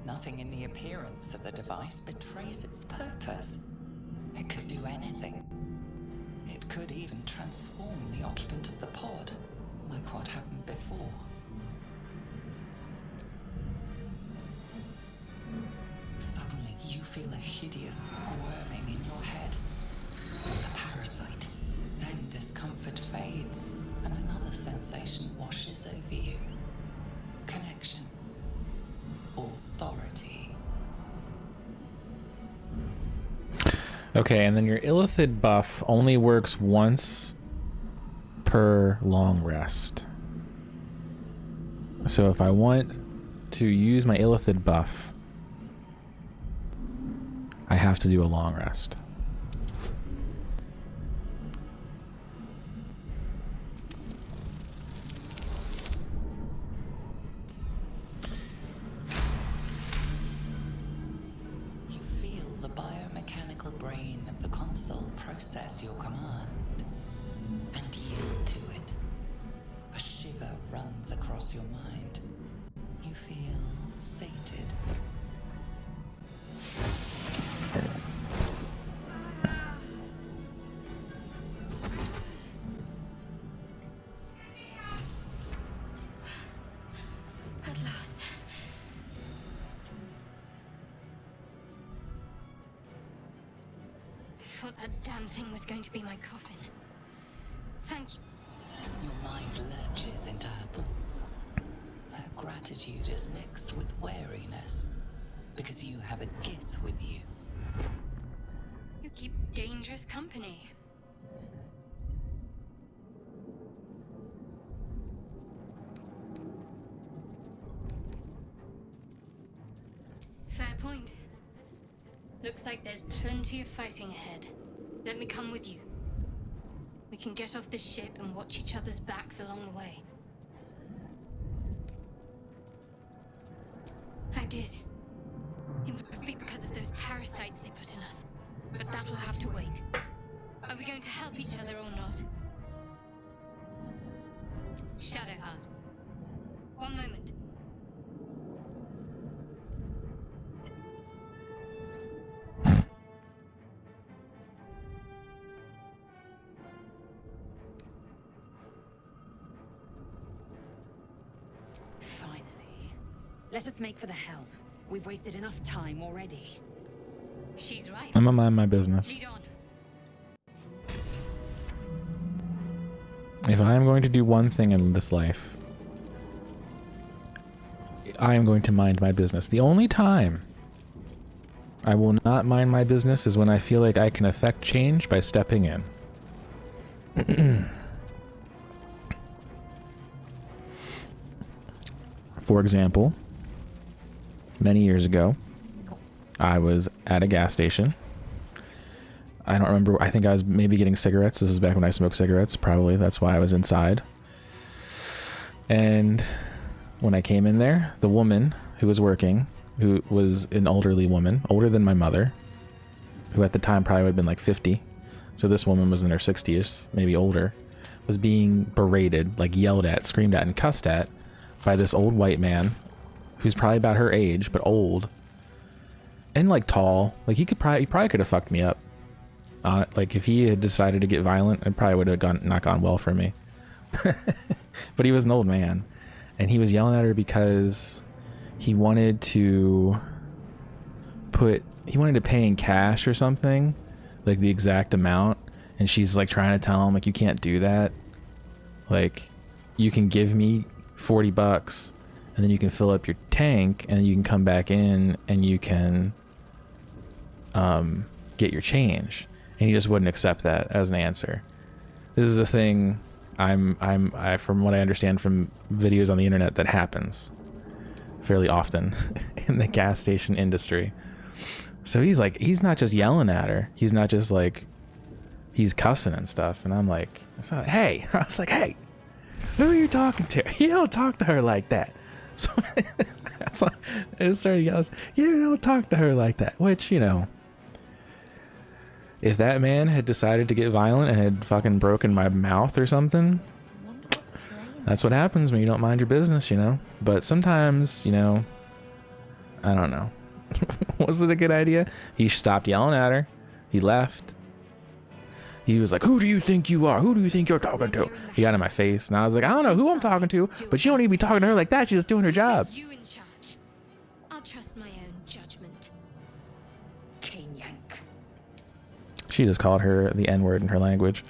Nothing in appearance of the device betrays its purpose. It could do anything. It could even transform the occupant of the pod, like what happened before. Suddenly, you feel a hideous squirming in your head. The parasite. Then discomfort fades, and another sensation washes over you. Connection. Authority. Okay, and then your illithid buff only works once per long rest. So if I want to use my illithid buff, I have to do a long rest. You feel the biomechanical brain of the console process your command and yield to it. A shiver runs across your mind. You feel sated. At last. I thought that damn thing was going to be my coffin. Thank you. Your mind lurches into her thoughts. Her gratitude is mixed with wariness, because you have a Gith with you. You keep dangerous company. Fair point. Looks like there's plenty of fighting ahead. Let me come with you. We can get off this ship and watch each other's backs along the way. I did. It must be because of those parasites they put in us. But that'll have to wait. Are we going to help each other or not? Shadowheart. One moment. Finally. Let us make for the helm. We've wasted enough time already. She's right. I'm gonna mind my business. Lead on. If I am going to do one thing in this life, I am going to mind my business. The only time I will not mind my business is when I feel like I can affect change by stepping in. For example, many years ago, I was at a gas station. I don't remember. I think I was maybe getting cigarettes. This is back when I smoked cigarettes. Probably that's why I was inside. And when I came in there, the woman who was working, who was an elderly woman, older than my mother, who at the time probably would have been like 50. So this woman was in her 60s, maybe older, was being berated, like yelled at, screamed at, and cussed at by this old white man who's probably about her age, but old and like tall. Like he probably could have fucked me up. Like if he had decided to get violent, it probably would have not gone well for me. But he was an old man, and he was yelling at her because he wanted to pay in cash or something, like the exact amount, and she's like trying to tell him like, you can't do that. Like, you can give me $40 and then you can fill up your tank and you can come back in and you can get your change. And he just wouldn't accept that as an answer. This is a thing I from what I understand from videos on the internet, that happens fairly often in the gas station industry. So he's not just yelling at her. He's not just like, he's cussing and stuff. And I'm like, hey, I was like, hey, who are you talking to? You don't talk to her like that. So that's why I just started yelling, you don't talk to her like that. Which, you know, if that man had decided to get violent and had fucking broken my mouth or something, that's what happens when you don't mind your business, you know? But sometimes, you know, I don't know. Was it a good idea? He stopped yelling at her. He left. He was like, who do you think you are? Who do you think you're talking to? He got in my face, and I was like, I don't know who I'm talking to, but you don't need to be talking to her like that. She's just doing her job. You in charge. I'll trust my own judgment. Cane yank. She just called her the N-word in her language.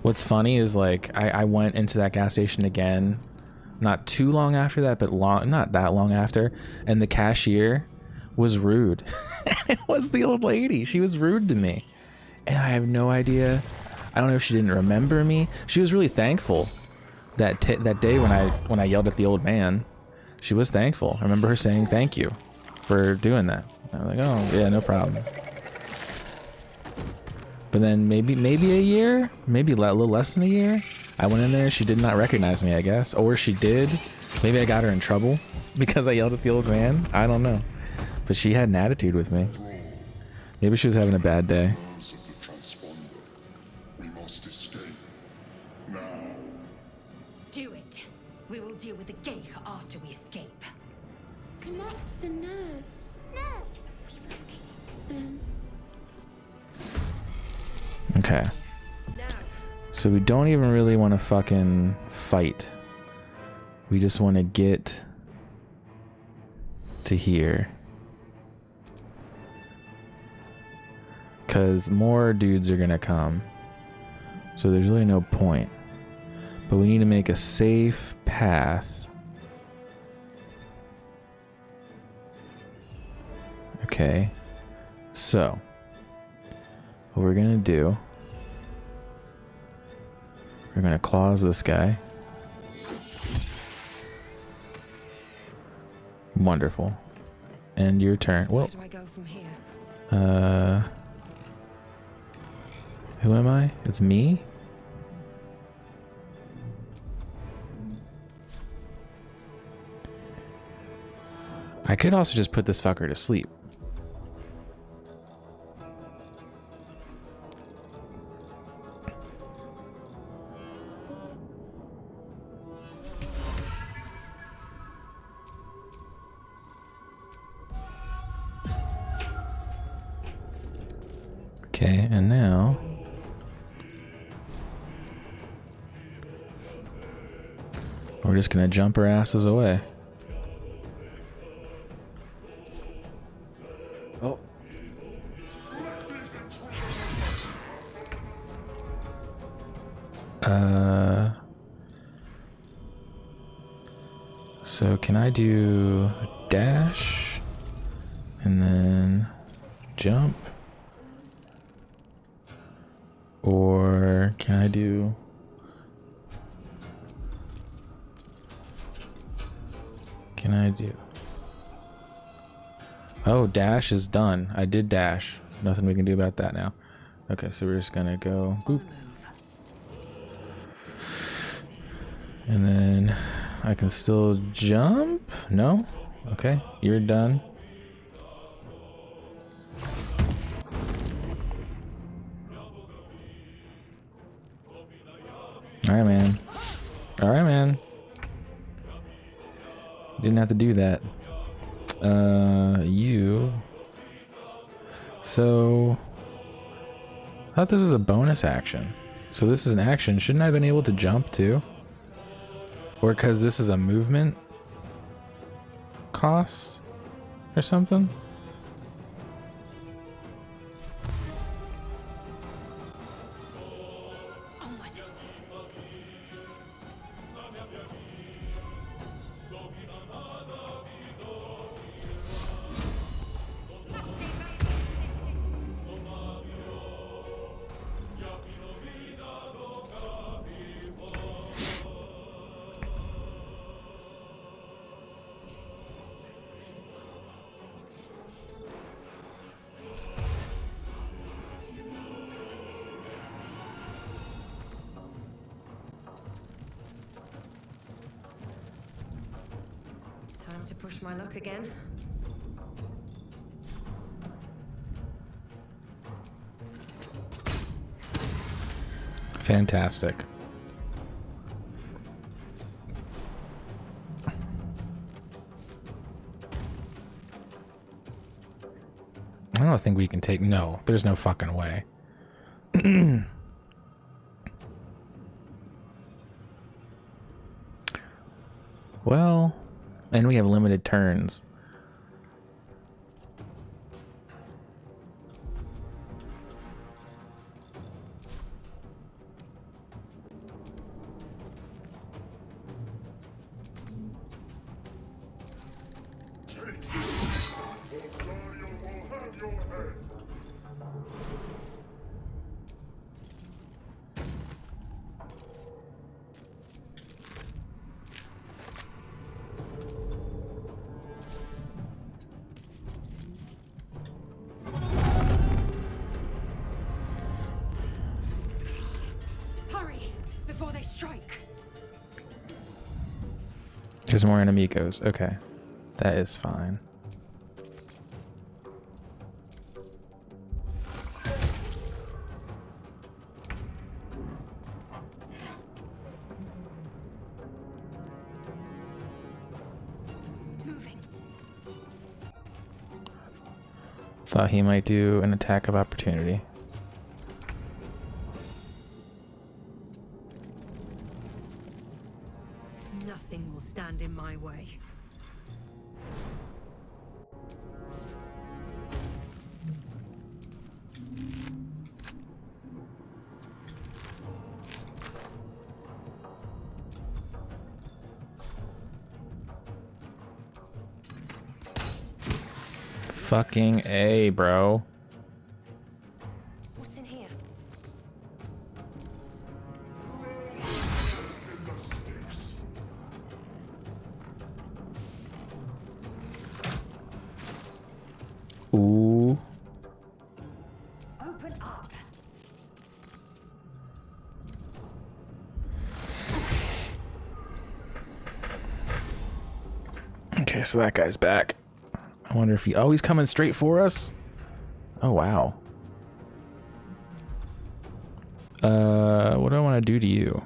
What's funny is, like, I went into that gas station again, not too long after that, but not that long after, and the cashier was rude. It was the old lady. She was rude to me, and I have no idea. I don't know if she didn't remember me. She was really thankful that day when I yelled at the old man. She was thankful. I remember her saying thank you for doing that. I'm like, oh yeah, no problem. But then maybe a year, maybe a little less than a year, I went in there. She did not recognize me, I guess, or she did. Maybe I got her in trouble because I yelled at the old man. I don't know. But she had an attitude with me. Maybe she was having a bad day. We must escape. Now. Do it. We will deal with the gate after we escape. Connect the nerves. Nerves. We will connect them. Okay. So we don't even really want to fucking fight. We just want to get to here. Because more dudes are going to come. So there's really no point. But we need to make a safe path. Okay. So what we're going to do, we're going to claws this guy. Wonderful. And your turn. Well, Where do I go from here? Who am I? It's me? I could also just put this fucker to sleep. Okay, and now we're just gonna jump our asses away. Oh. So can I do dash and then jump? Or can I do... Can I do... Oh, dash is done. I did dash. Nothing we can do about that now. Okay, so we're just gonna go boop. And then I can still jump? No? Okay, you're done. Alright, man. Alright, man. Didn't have to do that. You. So, I thought this was a bonus action. So this is an action. Shouldn't I have been able to jump too? Or because this is a movement cost or something? Time to push my luck again. Fantastic. nothing we can take. No, there's no fucking way. Well, and we have limited turns. Hurry before they strike. There's more enemigos. Okay. That is fine. Moving. Thought he might do an attack of opportunity. Nothing will stand in my way. Fucking A, bro. What's in here? Ooh. Open up. Okay, so that guy's back. I wonder if he... Oh, he's coming straight for us? Oh, wow. What do I want to do to you?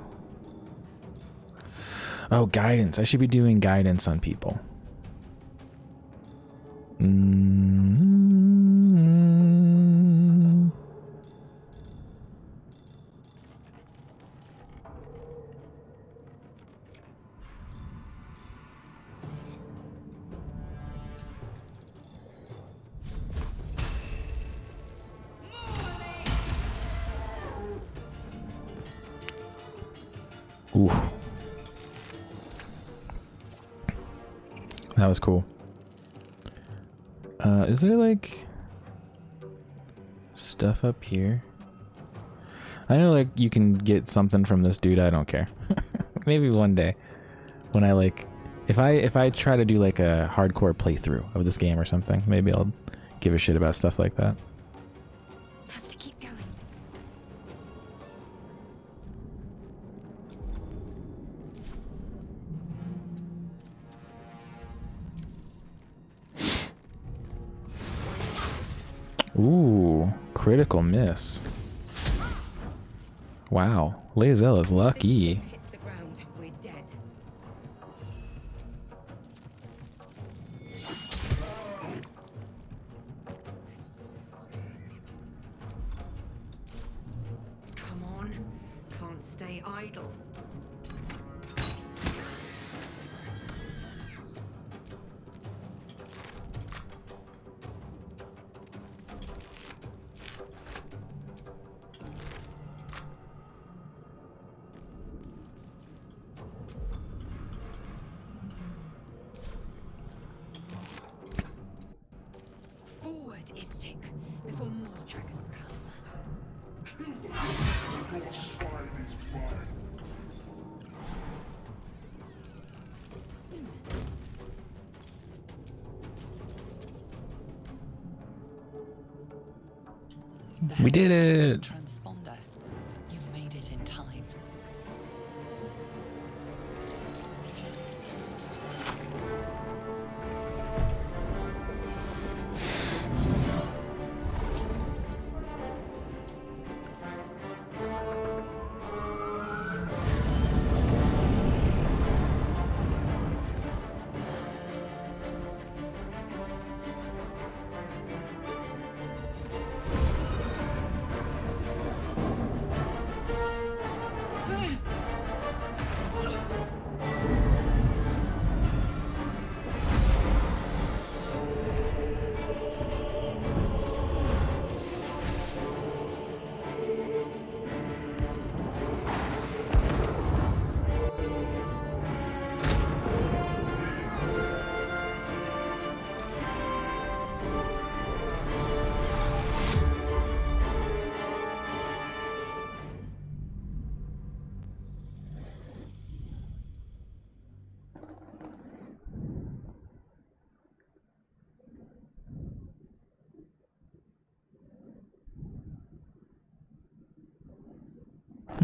Oh, guidance. I should be doing guidance on people. Oof. That was cool. Is there like stuff up here? I know like you can get something from this dude. I don't care. Maybe one day when I like, if I try to do like a hardcore playthrough of this game or something, maybe I'll give a shit about stuff like that. Have to keep going. Ooh, critical miss. Wow, Lae'zel lucky. Hit the ground. We're dead. Come on. Can't stay idle. Forward, Istik, before more dragons come. Your spine is mine. We did it. Transponder. You made it in time.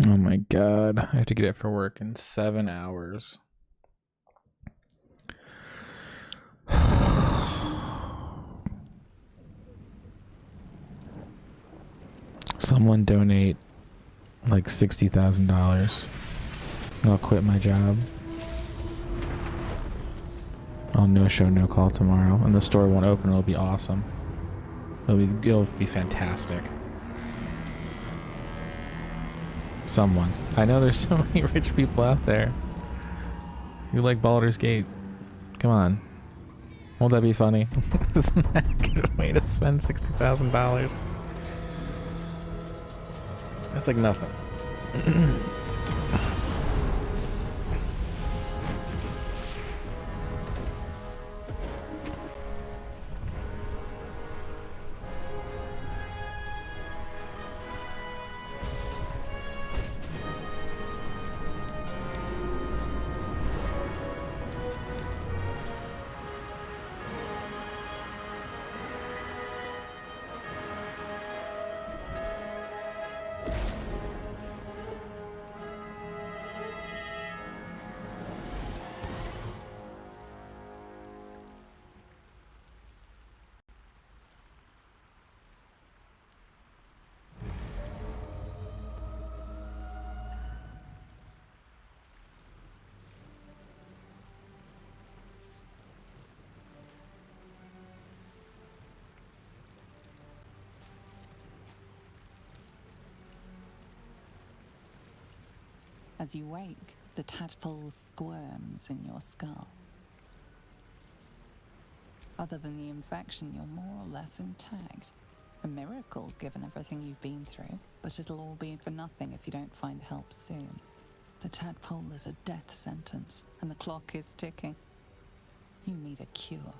Oh my god. I have to get up for work in 7 hours. Someone donate like $60,000. I'll quit my job. I'll no show, no call tomorrow, and the store won't open. It'll be awesome. It'll be fantastic. Someone. I know there's so many rich people out there who like Baldur's Gate. Come on. Won't that be funny? Isn't that a good way to spend $60,000? That's like nothing. As you wake, the tadpole squirms in your skull. Other than the infection, you're more or less intact. A miracle, given everything you've been through, but it'll all be for nothing if you don't find help soon. The tadpole is a death sentence, and the clock is ticking. You need a cure.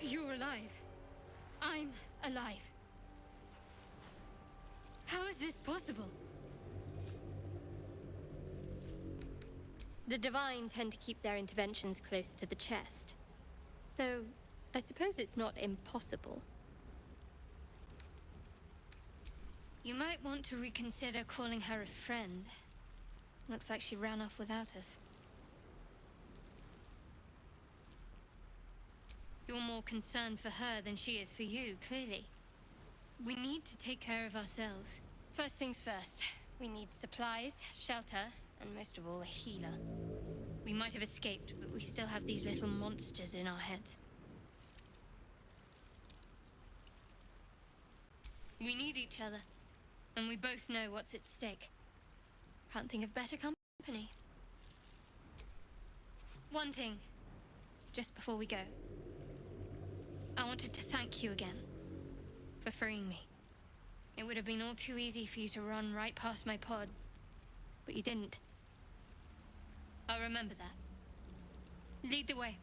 You're alive. I'm alive. How is this possible? The Divine tend to keep their interventions close to the chest. Though, I suppose it's not impossible. You might want to reconsider calling her a friend. Looks like she ran off without us. You're more concerned for her than she is for you, clearly. We need to take care of ourselves. First things first, we need supplies, shelter, and most of all, a healer. We might have escaped, but we still have these little monsters in our heads. We need each other, and we both know what's at stake. Can't think of better company. One thing, just before we go. I wanted to thank you again for freeing me. It would have been all too easy for you to run right past my pod, but you didn't. I'll remember that. Lead the way.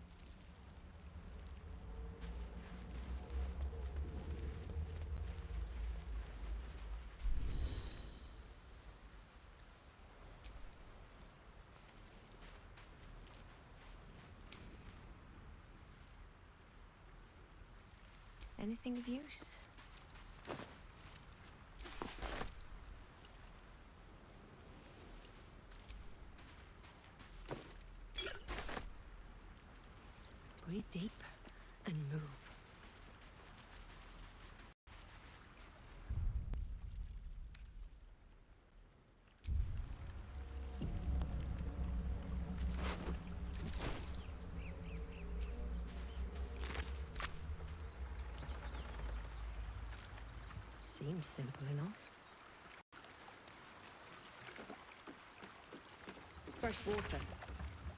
Anything of use? Breathe deep and move. Seems simple enough. Fresh water.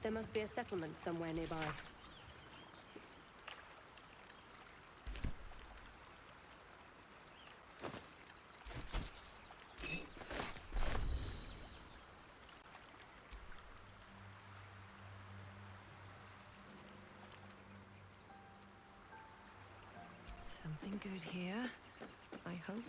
There must be a settlement somewhere nearby. Something good here, I hope.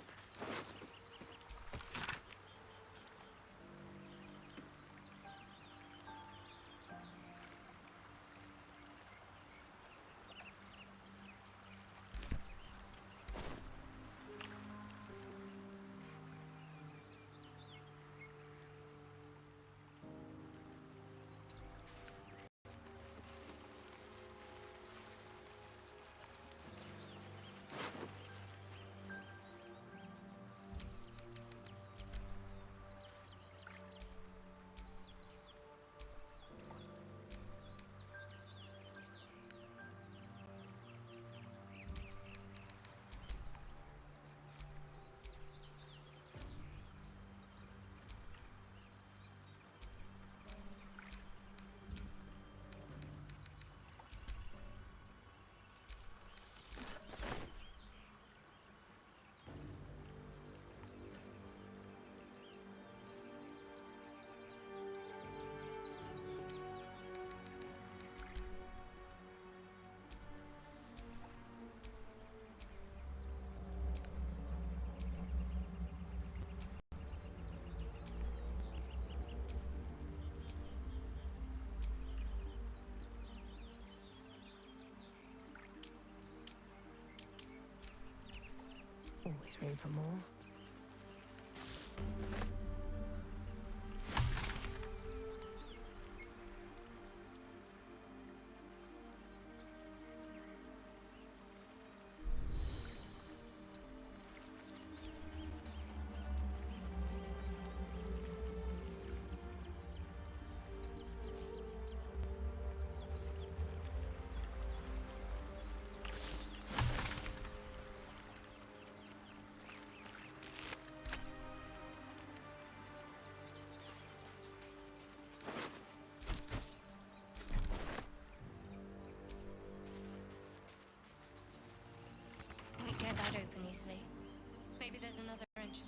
Always room for more. Won't get that open easily. Maybe there's another entrance.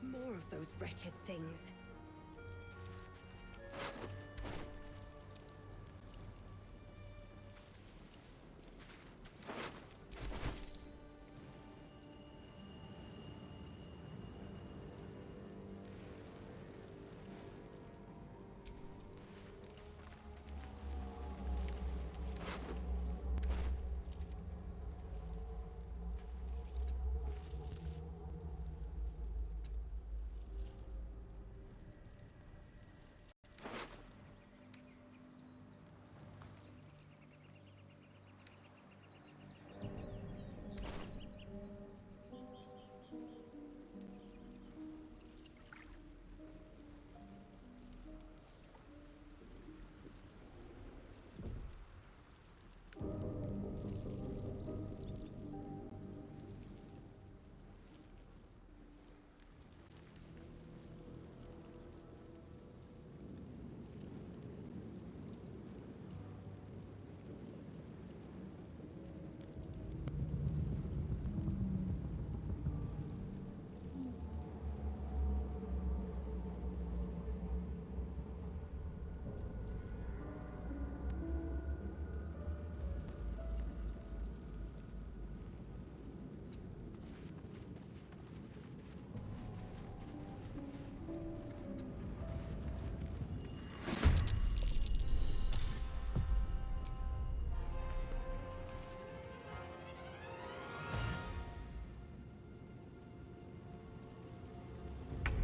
More of those wretched things.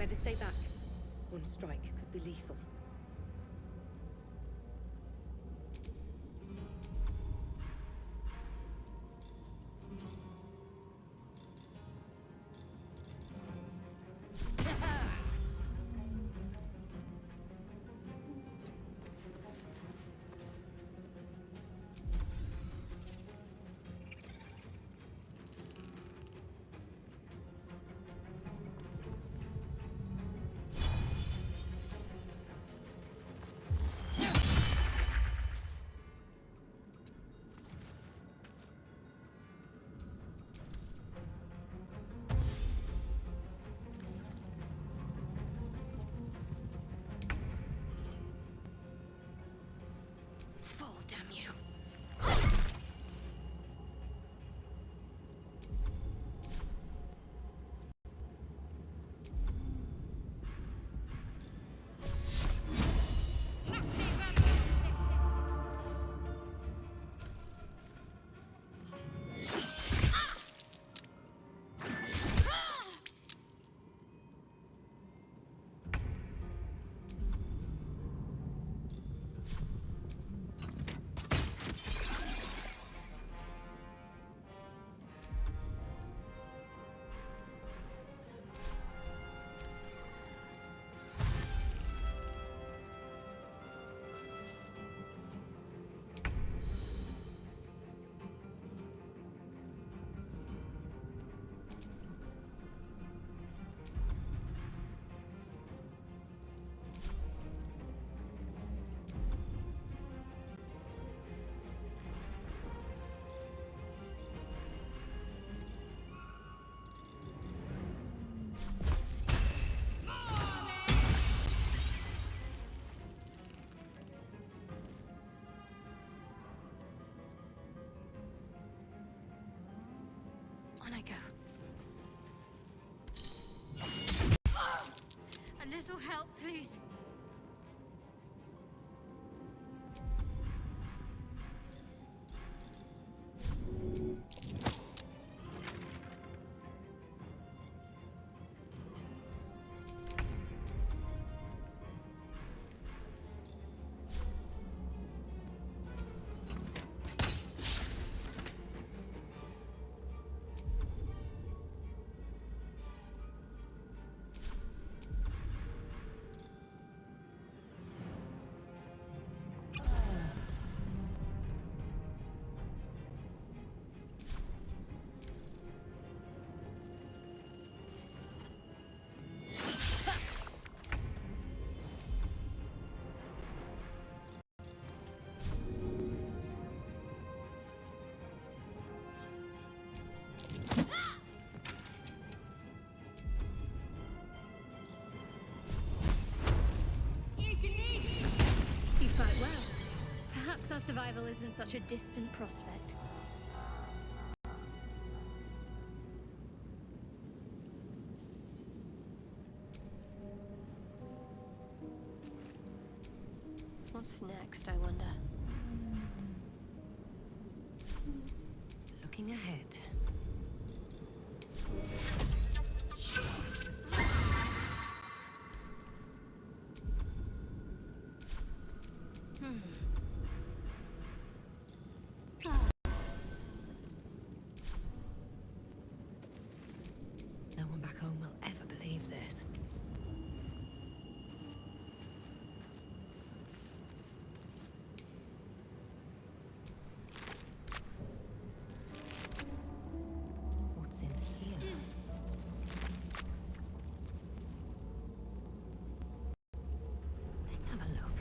Better stay back. One strike could be lethal. Fall, damn you. On I go. A little help, please. You fight well. Perhaps our survival isn't such a distant prospect. What's next, I wonder? Looking ahead. No one back home will ever believe this. What's in here? Let's have a look.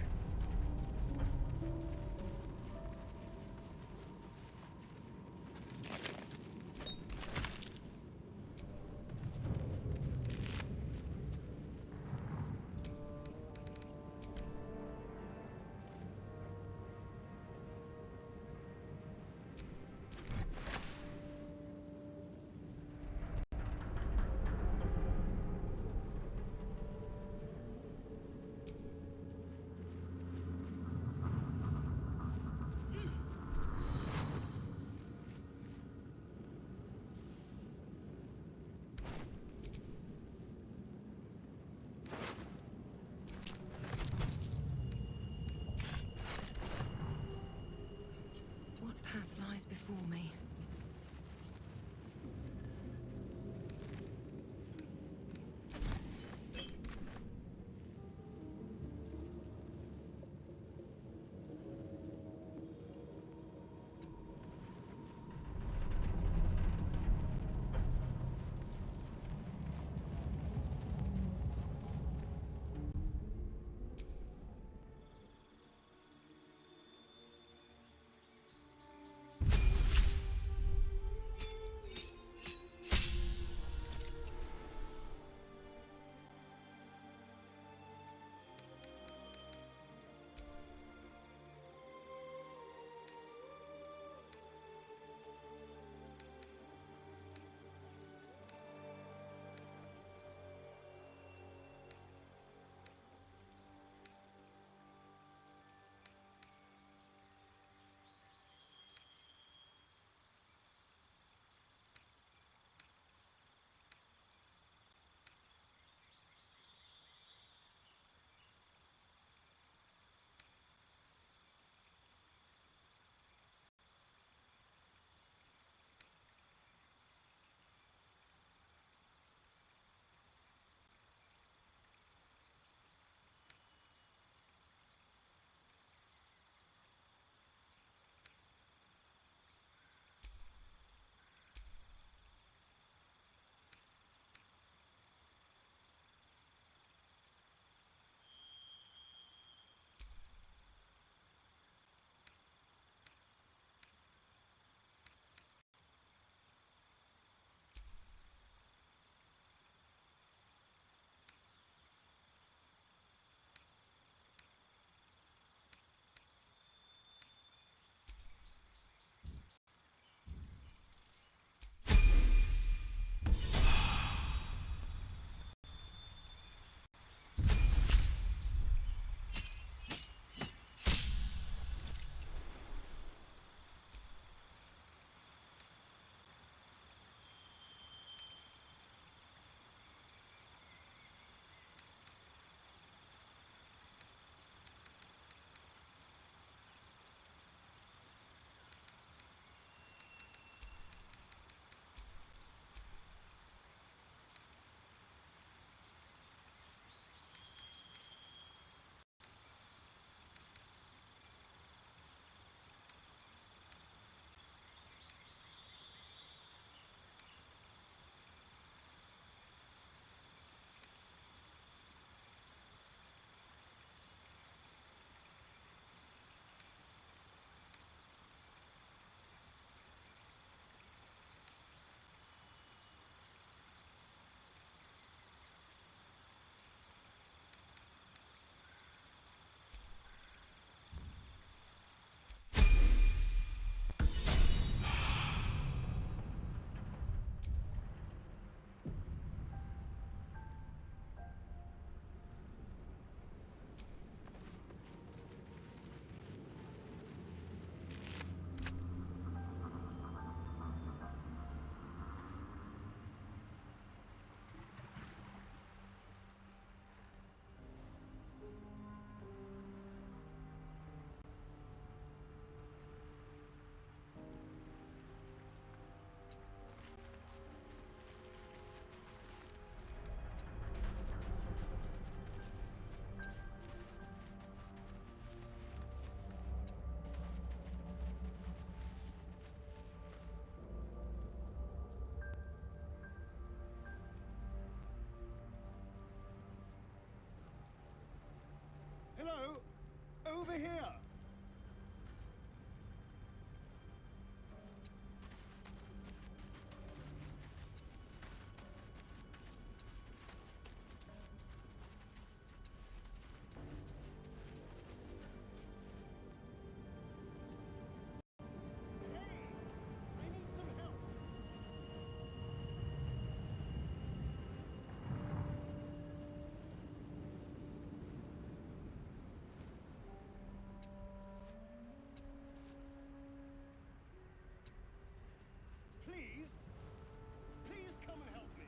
here! Please? Please come and help me.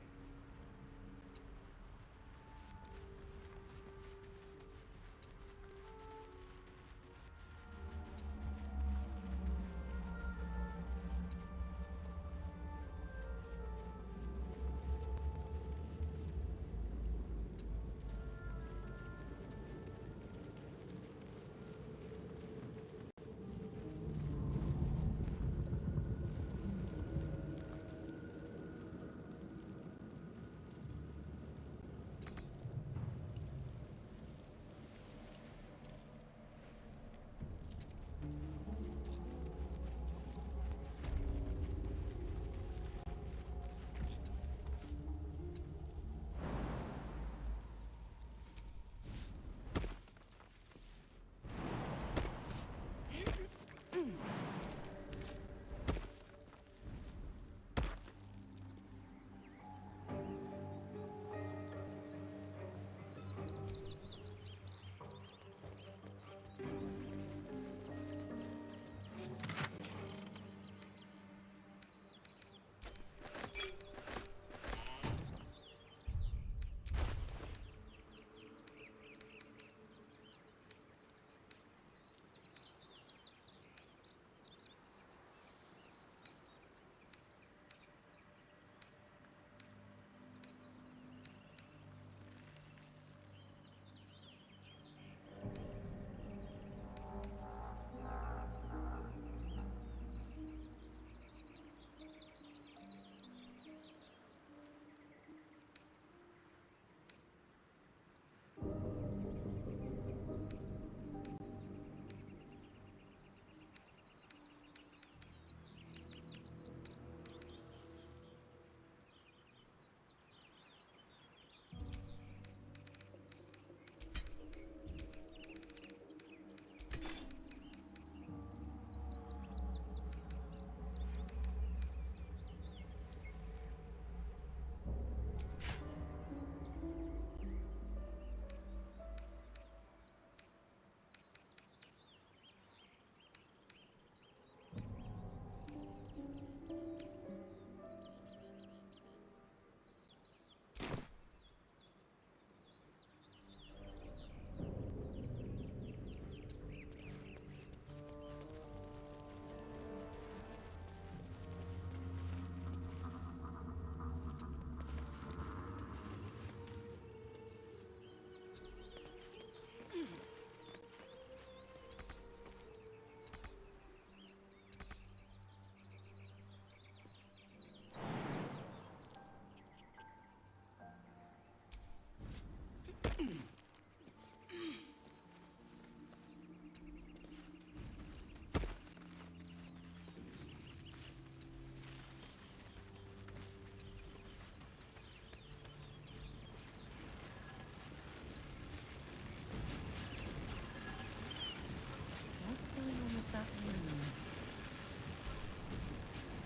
that room.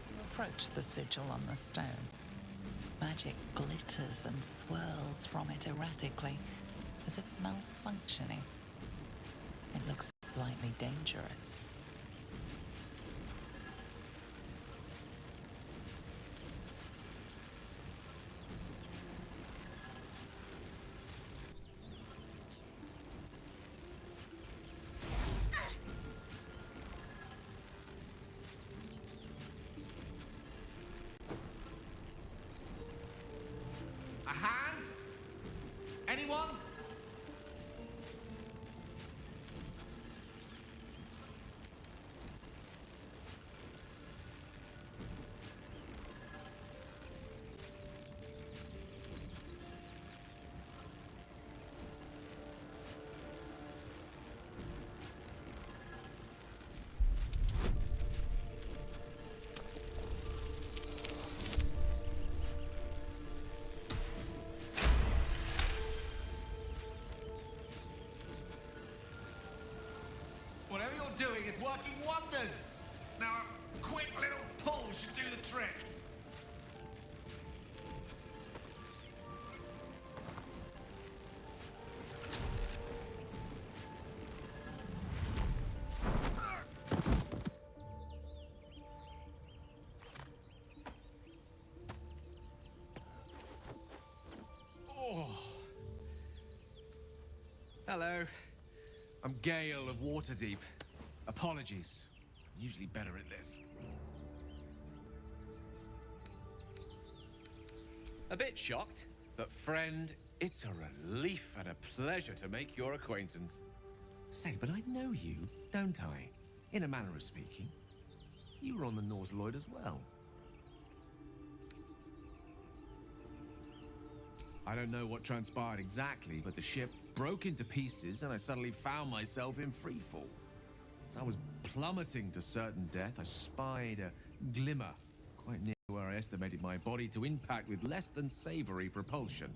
You approach the sigil on the stone. Magic glitters and swirls from it erratically, as if malfunctioning. It looks slightly dangerous. A hand? Anyone? you're doing is working wonders. Now, a quick little pull should do the trick. Hello. I'm Gale of Waterdeep. Apologies. I'm usually better at this. A bit shocked, but friend, it's a relief and a pleasure to make your acquaintance. Say, but I know you, don't I? In a manner of speaking. You were on the Norse Lloyd as well. I don't know what transpired exactly, but the ship broke into pieces and I suddenly found myself in freefall. As I was plummeting to certain death, I spied a glimmer quite near where I estimated my body to impact with less than savory propulsion.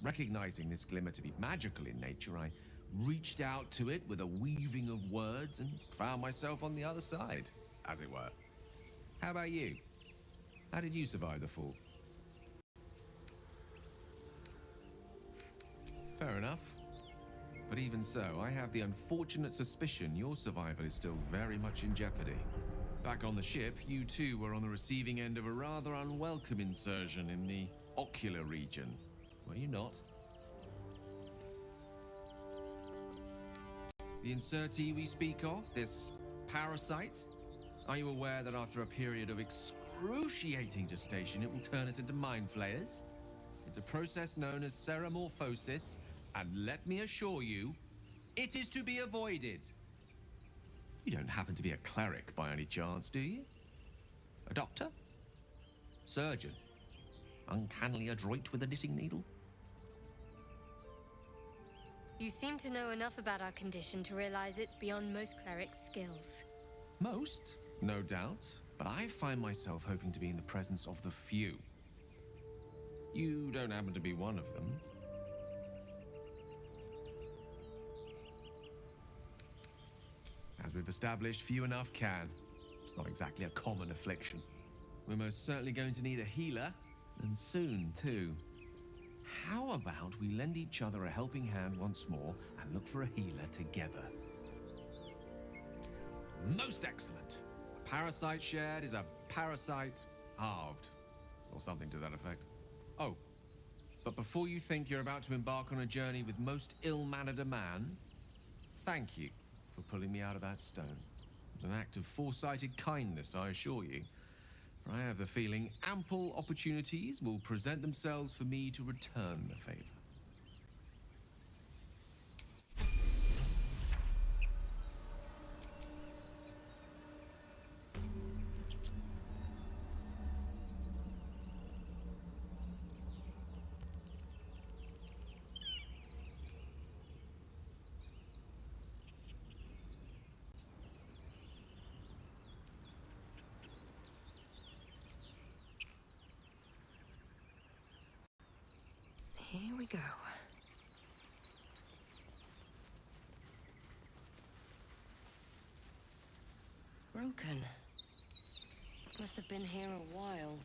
Recognizing this glimmer to be magical in nature, I reached out to it with a weaving of words and found myself on the other side, as it were. How about you? How did you survive the fall? Fair enough. But even so, I have the unfortunate suspicion your survival is still very much in jeopardy. Back on the ship, you too were on the receiving end of a rather unwelcome insertion in the ocular region, were you not? The insertee we speak of, this parasite? Are you aware that after a period of excruciating gestation, it will turn us into mind flayers? It's a process known as ceramorphosis, and let me assure you, it is to be avoided. You don't happen to be a cleric by any chance, do you? A doctor? Surgeon? Uncannily adroit with a knitting needle? You seem to know enough about our condition to realize it's beyond most clerics' skills. Most, no doubt, but I find myself hoping to be in the presence of the few. You don't happen to be one of them. As we've established, few enough can. It's not exactly a common affliction. We're most certainly going to need a healer, and soon, too. How about we lend each other a helping hand once more and look for a healer together? Most excellent. A parasite shared is a parasite halved, or something to that effect. Oh, but before you think you're about to embark on a journey with most ill-mannered a man, thank you for pulling me out of that stone. It was an act of foresighted kindness, I assure you. For I have the feeling ample opportunities will present themselves for me to return the favor. Here we go. Broken. Must have been here a while.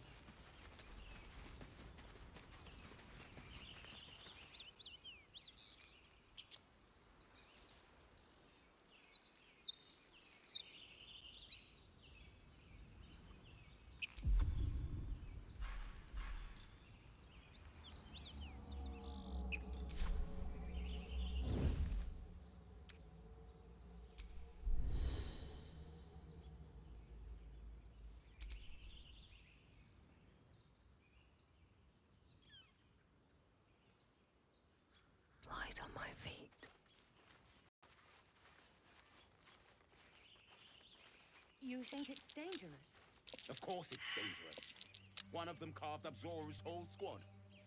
Light on my feet. You think it's dangerous? Of course it's dangerous. One of them carved up Zoru's whole squad.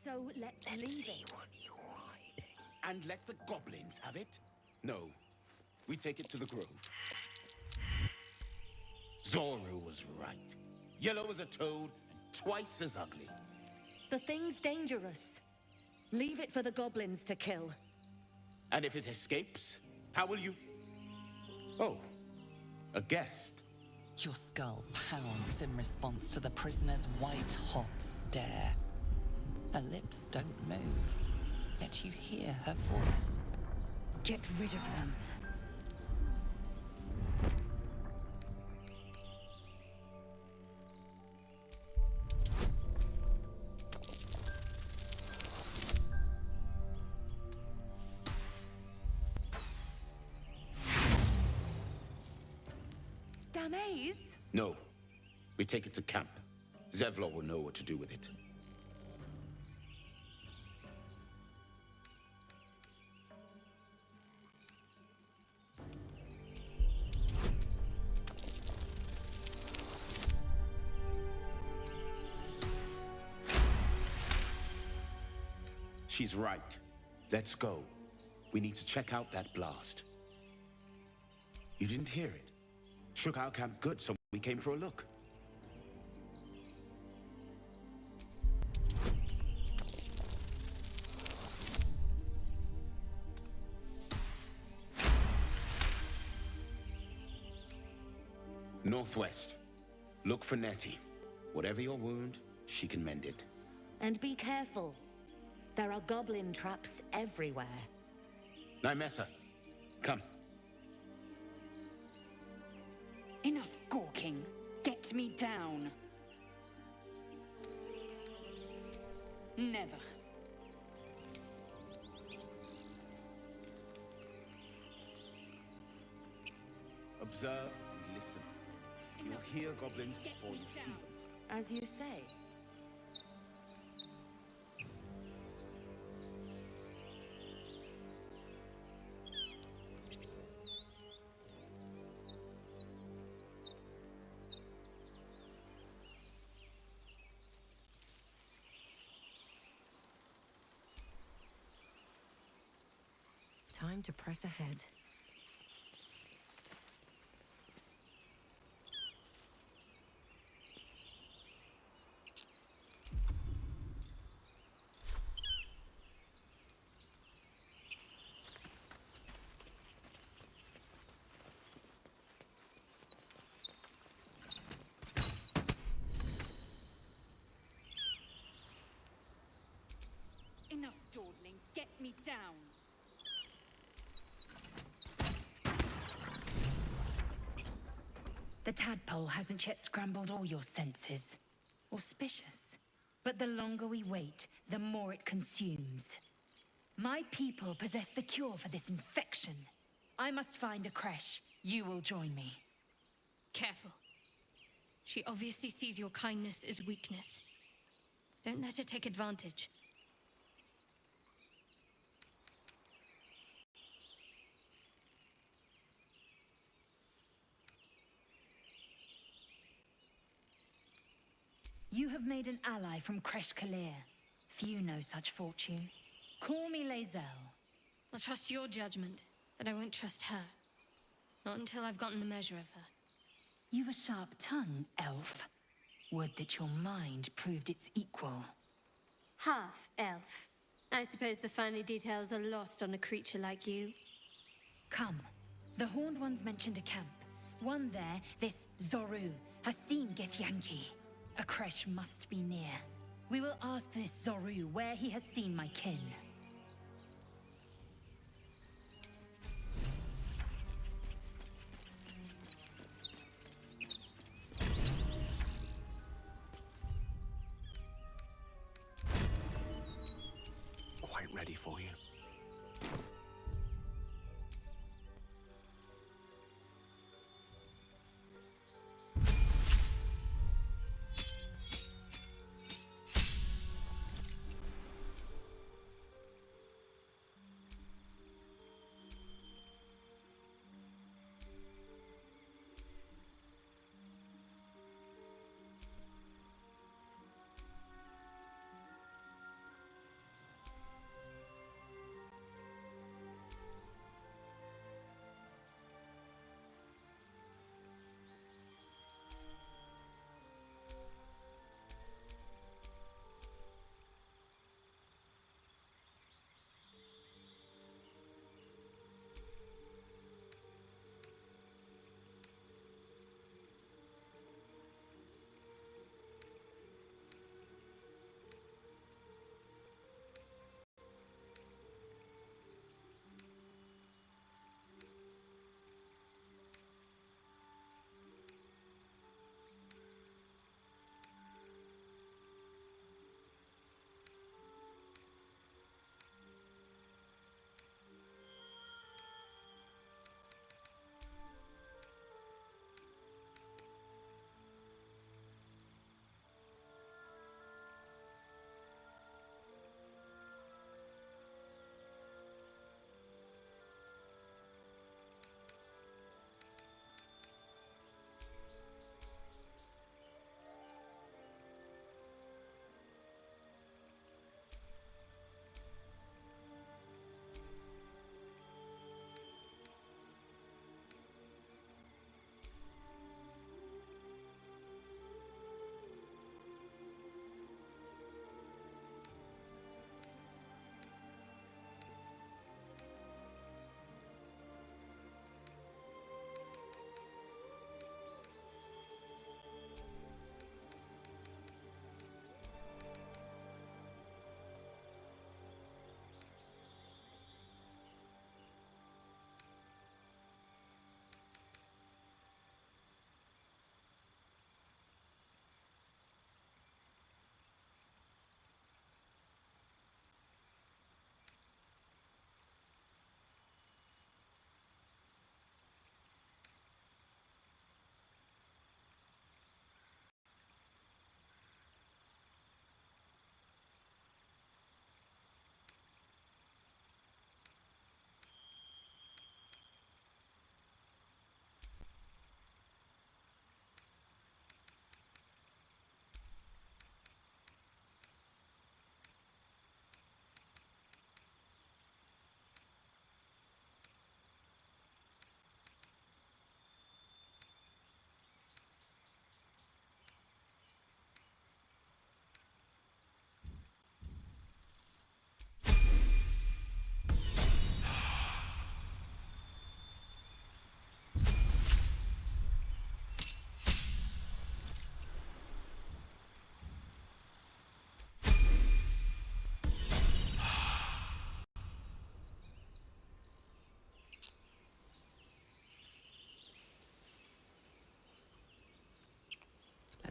So let's leave it. What you're hiding. And let the goblins have it? No. We take it to the grove. Zoru was right. Yellow as a toad and twice as ugly. The thing's dangerous. Leave it for the goblins to kill. And if it escapes, how will you... Oh, A guest? Your skull pounds in response to the prisoner's white-hot stare. Her lips don't move, yet you hear her voice. Get rid of them. Damaze? No. We take it to camp. Zevlor will know what to do with it. She's right. Let's go. We need to check out that blast. You didn't hear it? Shook our camp good, so we came for a look. Northwest. Look for Nettie. Whatever your wound, she can mend it. And be careful. There are goblin traps everywhere. Nymessa, come. Enough gawking. Get me down. Never. Observe and listen. You'll hear goblins before you see them. As you say. Time to press ahead. Enough dawdling. Get me down. The tadpole hasn't yet scrambled all your senses. Auspicious. But the longer we wait, the more it consumes. My people possess the cure for this infection. I must find a creche. You will join me. Careful. She obviously sees your kindness as weakness. Don't let her take advantage. You have made an ally from Kresh Kalir. Few know such fortune. Call me Lae'zel. I'll trust your judgment, but I won't trust her. Not until I've gotten the measure of her. You've a sharp tongue, elf. Would that your mind proved its equal. Half-elf. I suppose the finer details are lost on a creature like you. Come. The Horned Ones mentioned a camp. One there, this Zoru, has seen Githyanki. A creche must be near. We will ask this Zoru where he has seen my kin. Quite ready for you.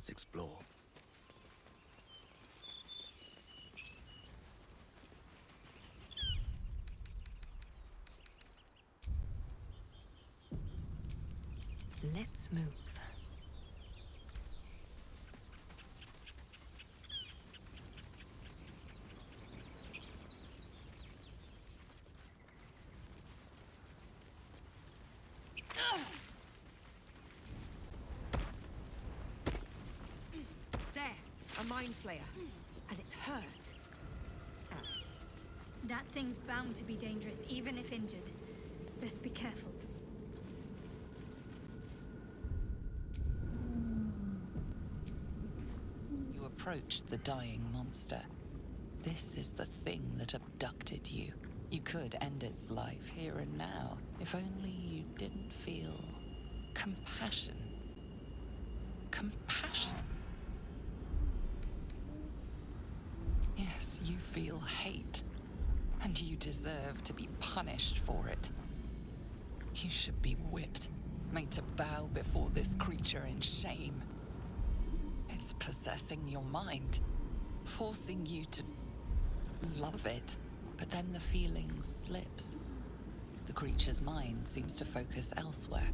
Let's explore. Let's move. There, a mind flayer. And it's hurt. That thing's bound to be dangerous, even if injured. Best be careful. You approach the dying monster. This is the thing that abducted you. You could end its life here and now, if only you didn't feel compassion. Compassion? Yes, you feel hate, and you deserve to be punished for it. You should be whipped, made to bow before this creature in shame. It's possessing your mind, forcing you to love it, but then the feeling slips. The creature's mind seems to focus elsewhere.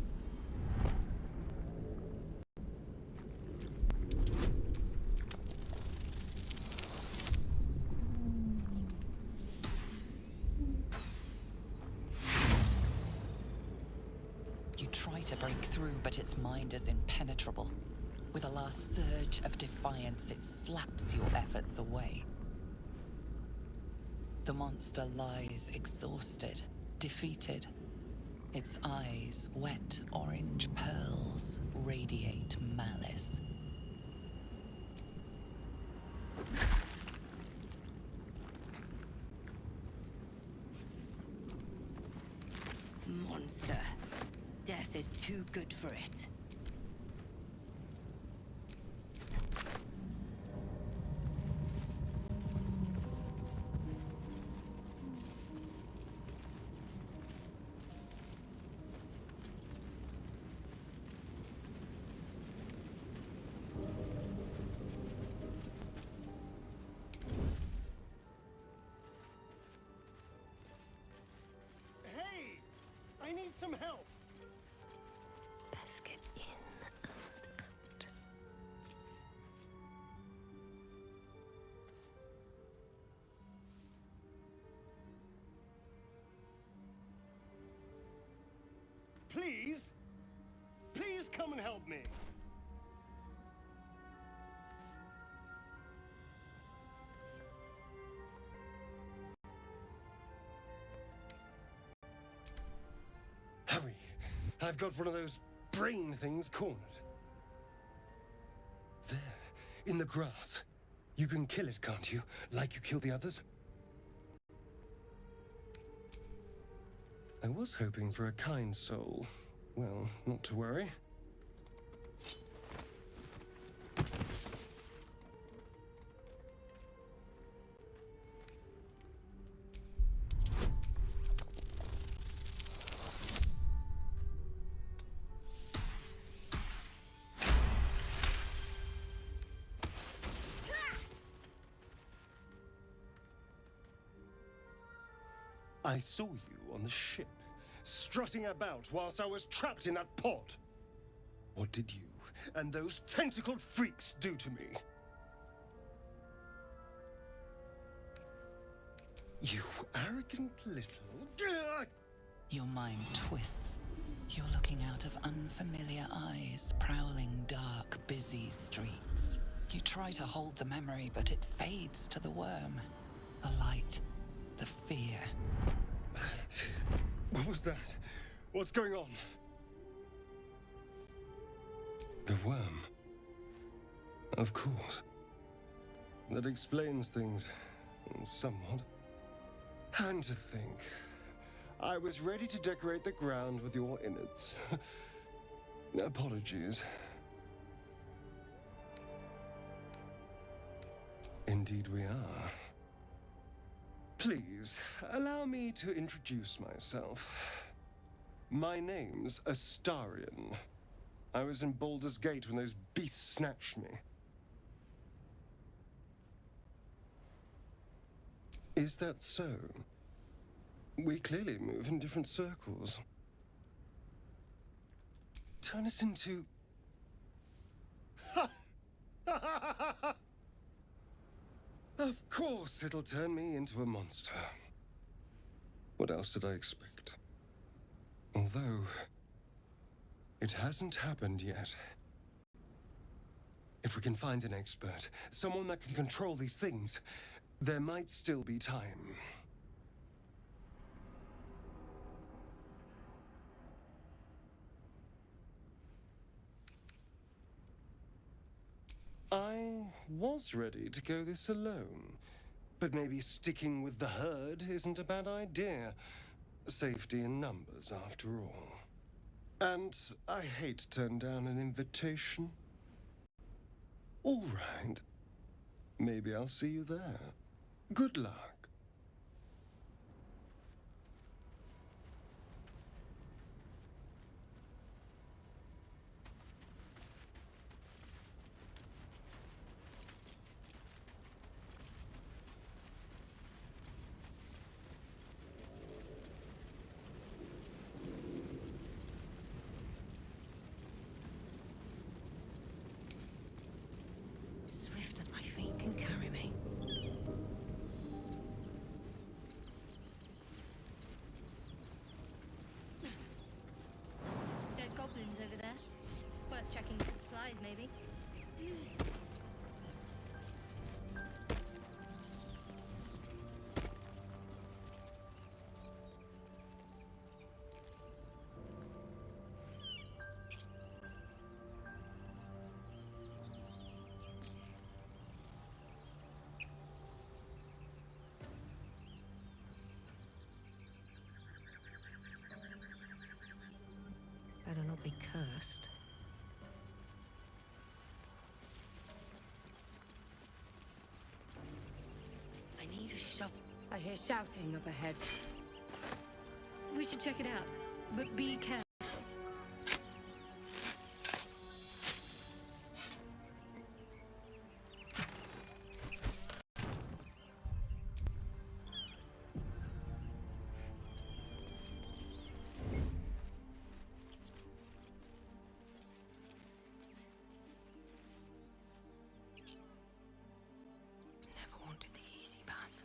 You try to break through, but its mind is impenetrable. With a last surge of defiance, it slaps your efforts away. The monster lies exhausted, defeated. Its eyes, wet orange pearls, radiate malice. Monster. Death is too good for it. Hey! I need some help! Best get in and out. Please? Please come and help me! Hurry! I've got one of those brain things cornered. There, in the grass. You can kill it, can't you? Like you killed the others? I was hoping for a kind soul. Well, not to worry. I saw you on the ship, strutting about whilst I was trapped in that pod. What did you and those tentacled freaks do to me? You arrogant little... Your mind twists. You're looking out of unfamiliar eyes, prowling dark, busy streets. You try to hold the memory, but it fades to the worm. The light, the fear. What was that? What's going on? The worm. Of course. That explains things, somewhat. And to think, I was ready to decorate the ground with your innards. Apologies. Indeed we are. Please, allow me to introduce myself. My name's Astarion. I was in Baldur's Gate when those beasts snatched me. Is that so? We clearly move in different circles. Turn us into... Of course it'll turn me into a monster. What else did I expect? Although, it hasn't happened yet. If we can find an expert, someone that can control these things, there might still be time. I was ready to go this alone, but maybe sticking with the herd isn't a bad idea. Safety in numbers, after all. And I hate to turn down an invitation. All right. Maybe I'll see you there. Good luck. Swift as my feet can carry me. Dead goblins over there. Worth checking for supplies, maybe. Better not be cursed. I need a shovel. I hear shouting up ahead. We should check it out, but be careful. Never wanted the easy path.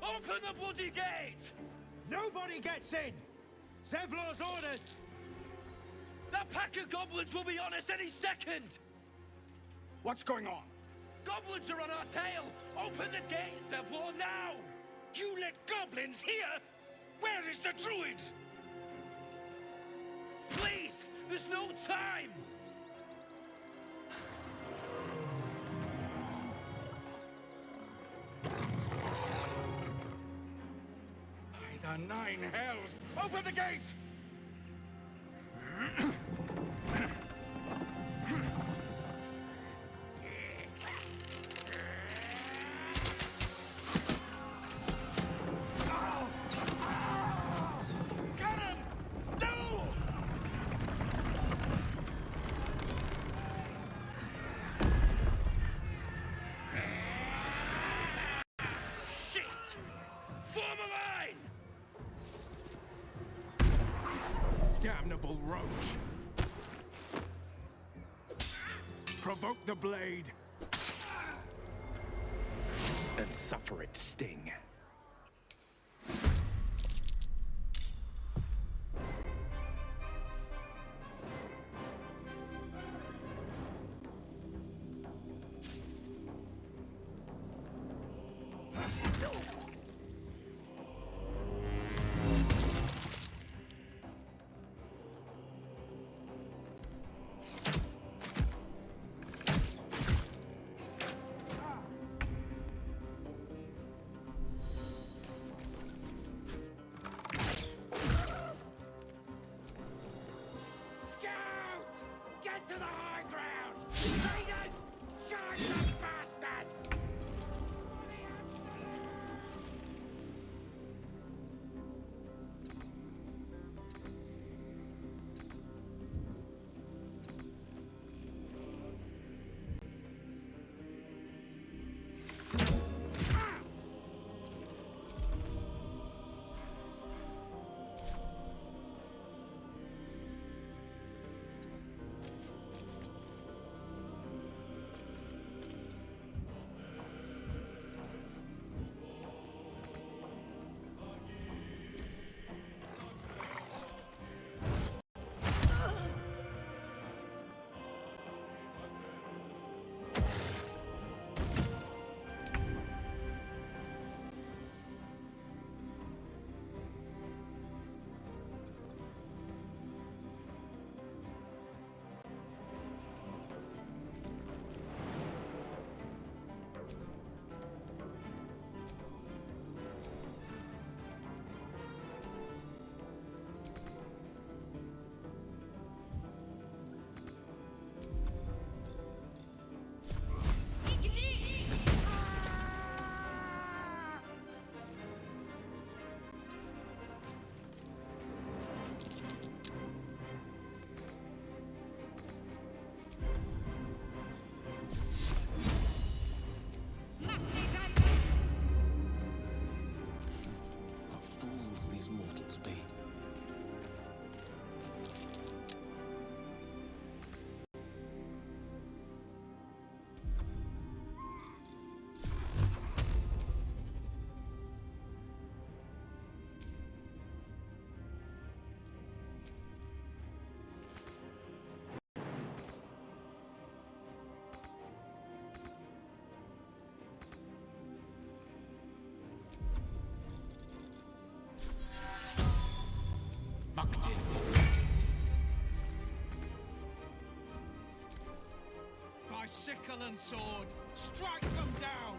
Open the bloody gate! Nobody gets in! Zevlor's orders! That pack of goblins will be on us any second! What's going on? Goblins are on our tail! Open the gate, Zevlor, now! You let goblins here? Where is the druid? Please! There's no time! By the nine hells! Open the gate! Cannon! No! Shit! Form a line! Damnable roach! Provoke the blade! And suffer its sting. my sickle and sword. Strike them down!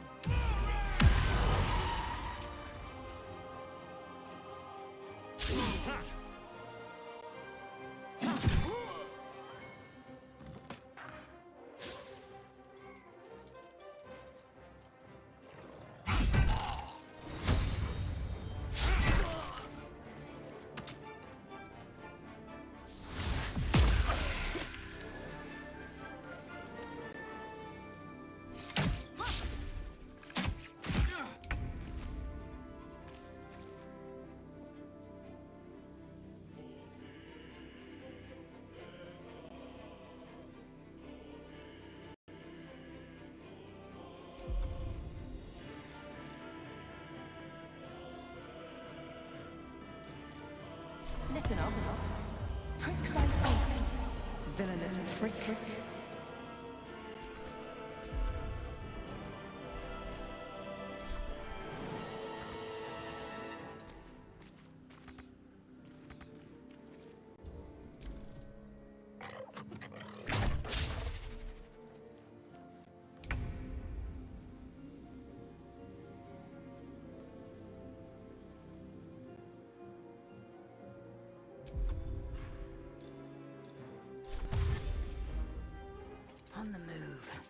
Listen up. Prick thy face, villainous prick. On the move.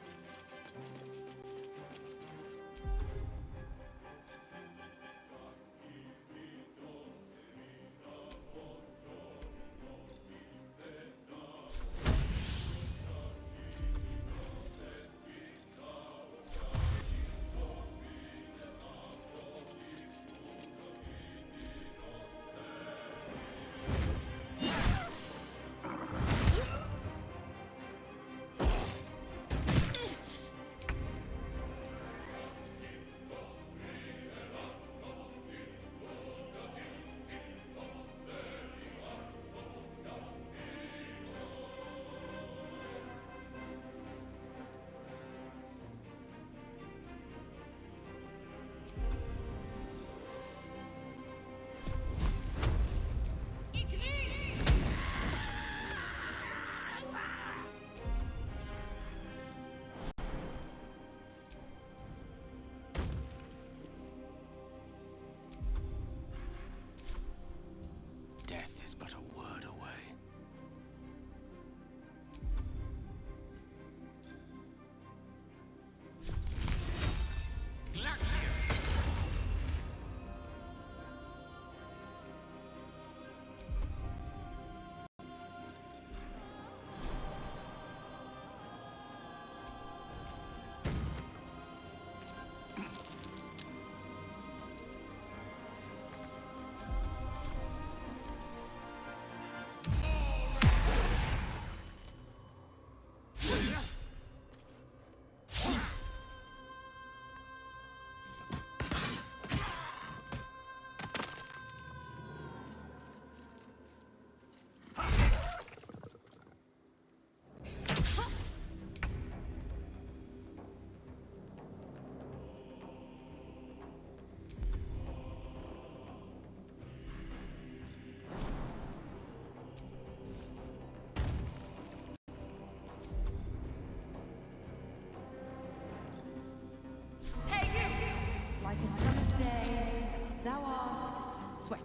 Death is but a word away. Like a summer's day, thou art sweaty.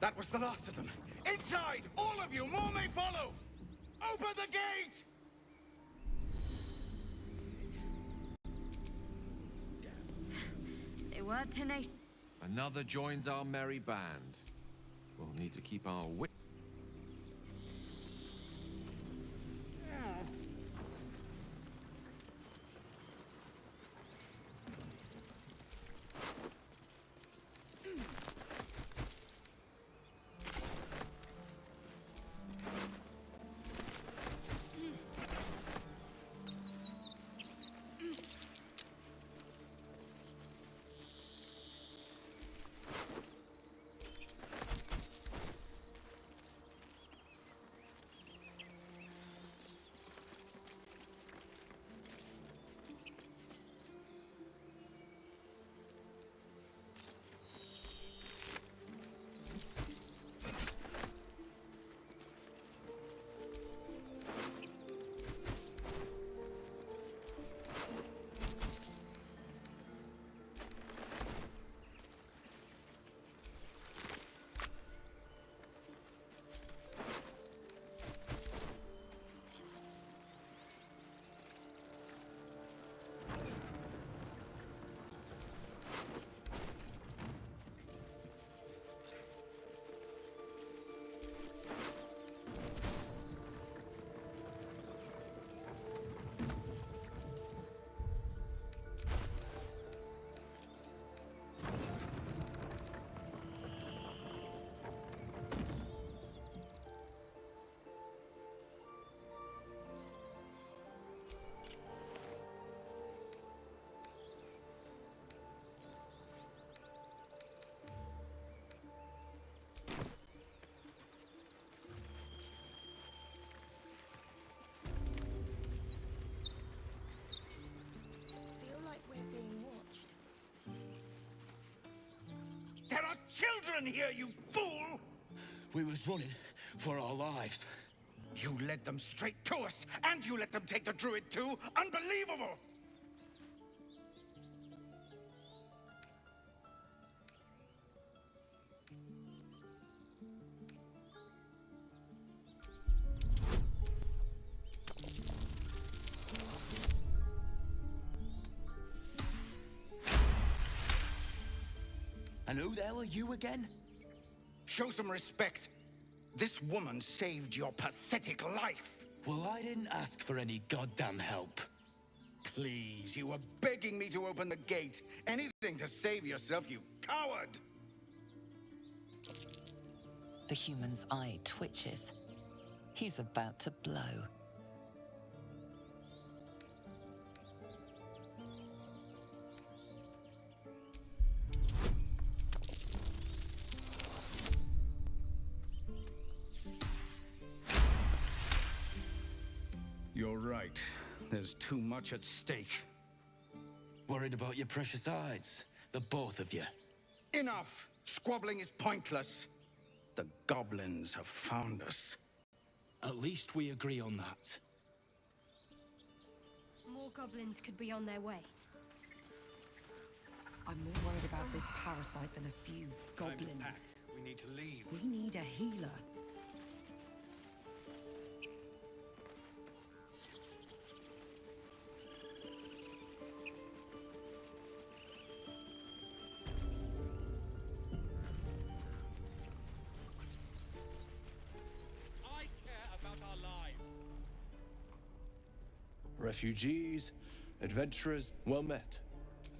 That was the last of them. Inside! All of you! More may follow! Open the gate! They were tenacious. Another joins our merry band. We'll need to keep our wit. There are children here, you fool! We was running for our lives. You led them straight to us, and you let them take the druid too? Unbelievable! And who the hell are you again? Show some respect. This woman saved your pathetic life. Well, I didn't ask for any goddamn help. Please, you were begging me to open the gate. Anything to save yourself, you coward! The human's eye twitches. He's about to blow. You're right. There's too much at stake. Worried about your precious hides, the both of you. Enough! Squabbling is pointless. The goblins have found us. At least we agree on that. More goblins could be on their way. I'm more worried about this parasite than a few goblins. We need to leave. We need a healer. Refugees, adventurers, well met.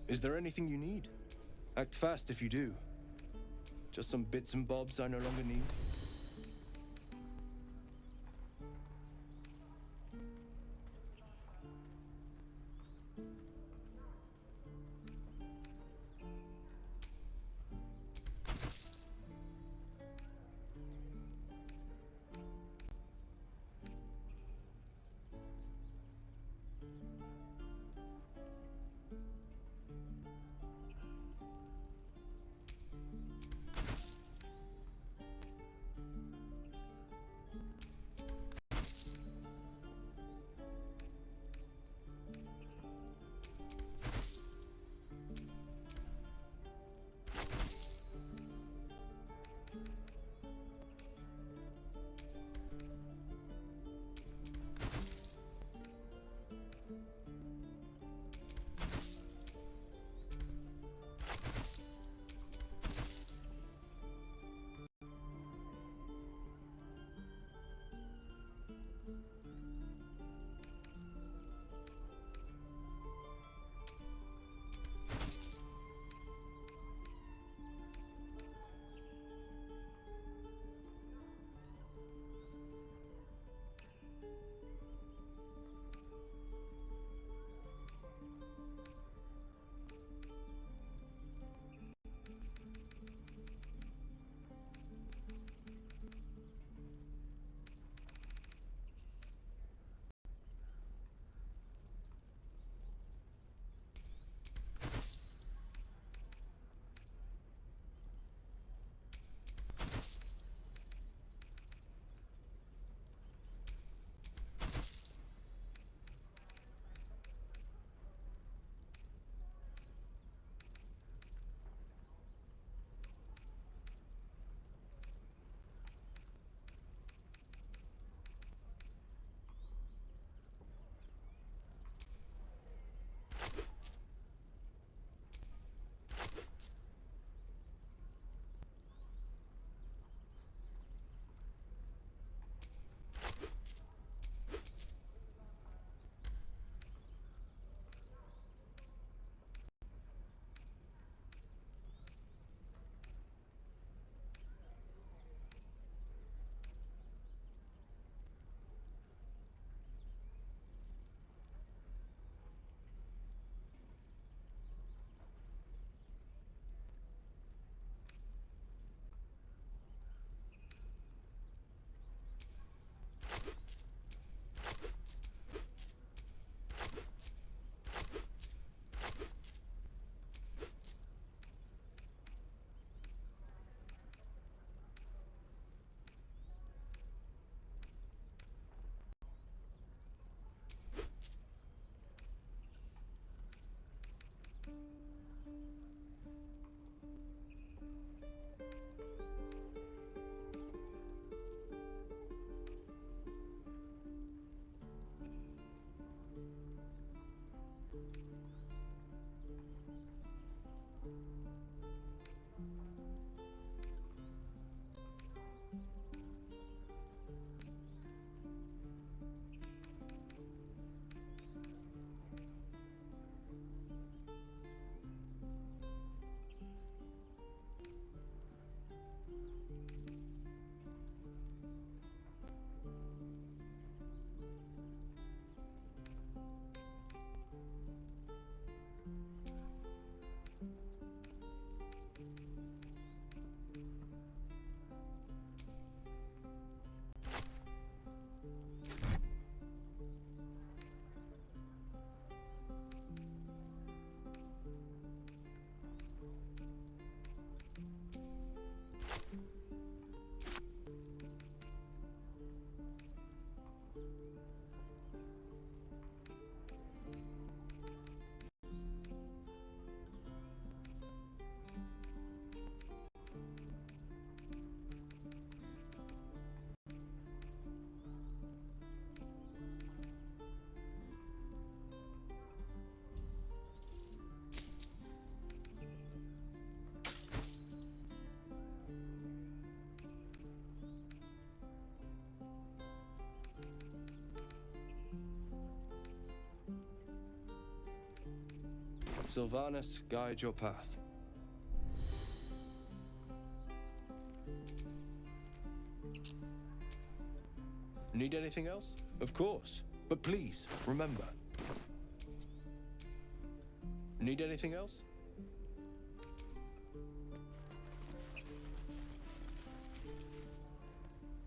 Is there anything you need? Act fast if you do. Just some bits and bobs I no longer need. Sylvanas guide your path. Need anything else? Of course. But please, remember. Need anything else?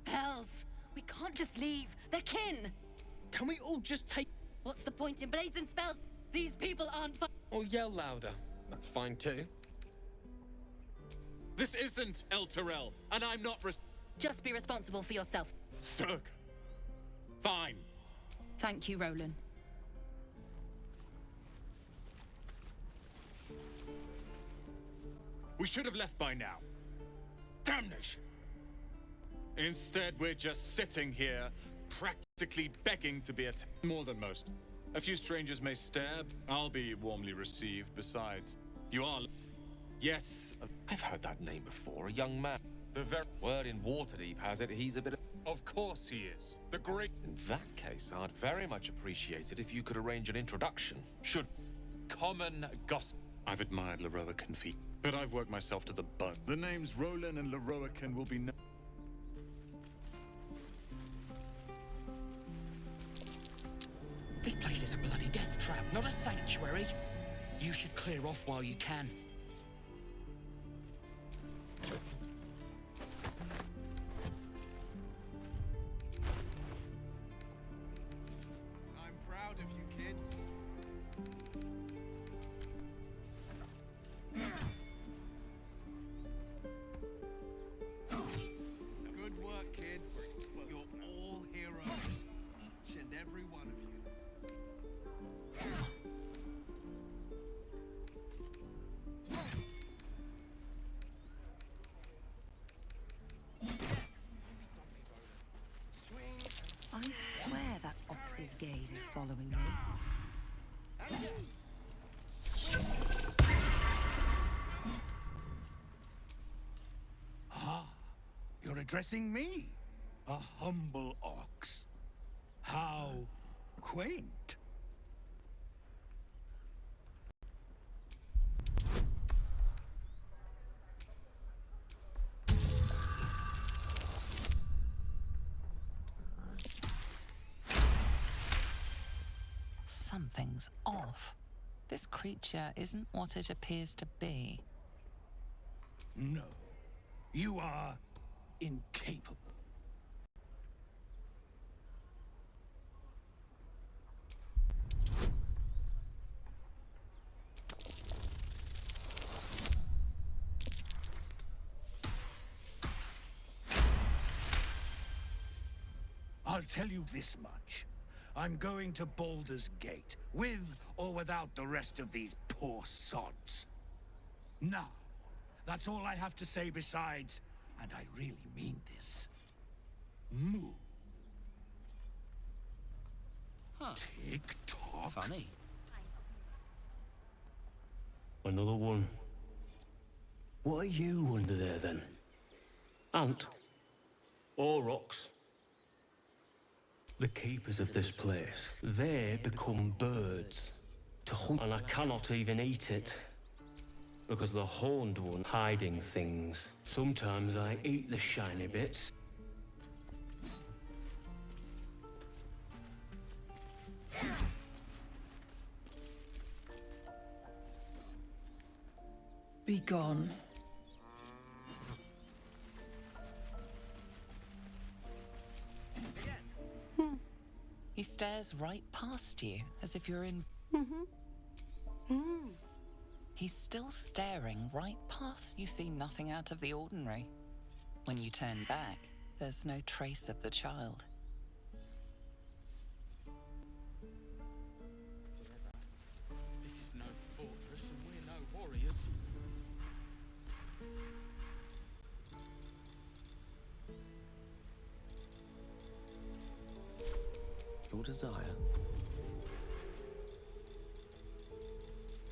Hells! We can't just leave. They're kin! Can we all just take... What's the point in blades and spells? These people aren't Or yell louder. That's fine too. This isn't El Terrell, and I'm not Just be responsible for yourself. Zerg. Fine. Thank you, Roland. We should have left by now. Damnation! Instead, we're just sitting here, practically begging to be more than most. A few strangers may stare. I'll be warmly received. Besides, you are... Yes, I've heard that name before. A young man. the very... Word in Waterdeep has it he's a bit of... Of course he is. The great... In that case, I'd very much appreciate it if you could arrange an introduction. Should... Common gossip. I've admired Leroican feet, but I've worked myself to the bone. The names Roland and Leroican will be known. This place is a bloody death trap, not a sanctuary. You should clear off while you can. I'm proud of you, kids. Good work, kids. You're all heroes. Each and every one of you. I swear that ox's gaze is following me. Ah, you're addressing me, a humble ox. How quaint. Something's off. This creature isn't what it appears to be. No, you are incapable. I'll tell you this much. I'm going to Baldur's Gate, with or without the rest of these poor sods. Now, that's all I have to say besides, and I really mean this. Move. Tick-tock. Funny. Another one. What are you under there, then? Ant? Or ox? The keepers of this place, they become birds to hunt, and I cannot even eat it. Because the horned one hiding things. Sometimes I eat the shiny bits. Be gone. He stares right past you, as if you're in... He's still staring right past. You see nothing out of the ordinary. When you turn back, there's no trace of the child. This is no fortress, and we're no warriors. Your desire.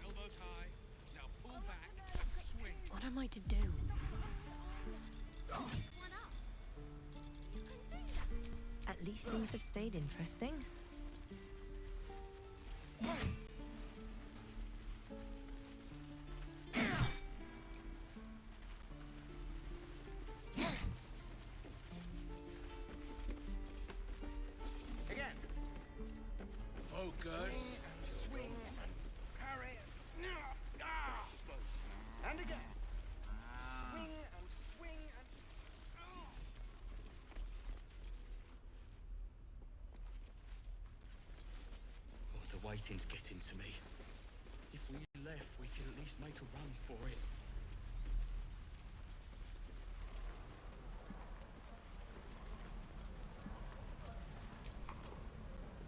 Elbows high. Now pull back and swing. What am I to do? At least things have stayed interesting. waiting's getting to me. If we left, we could at least make a run for it.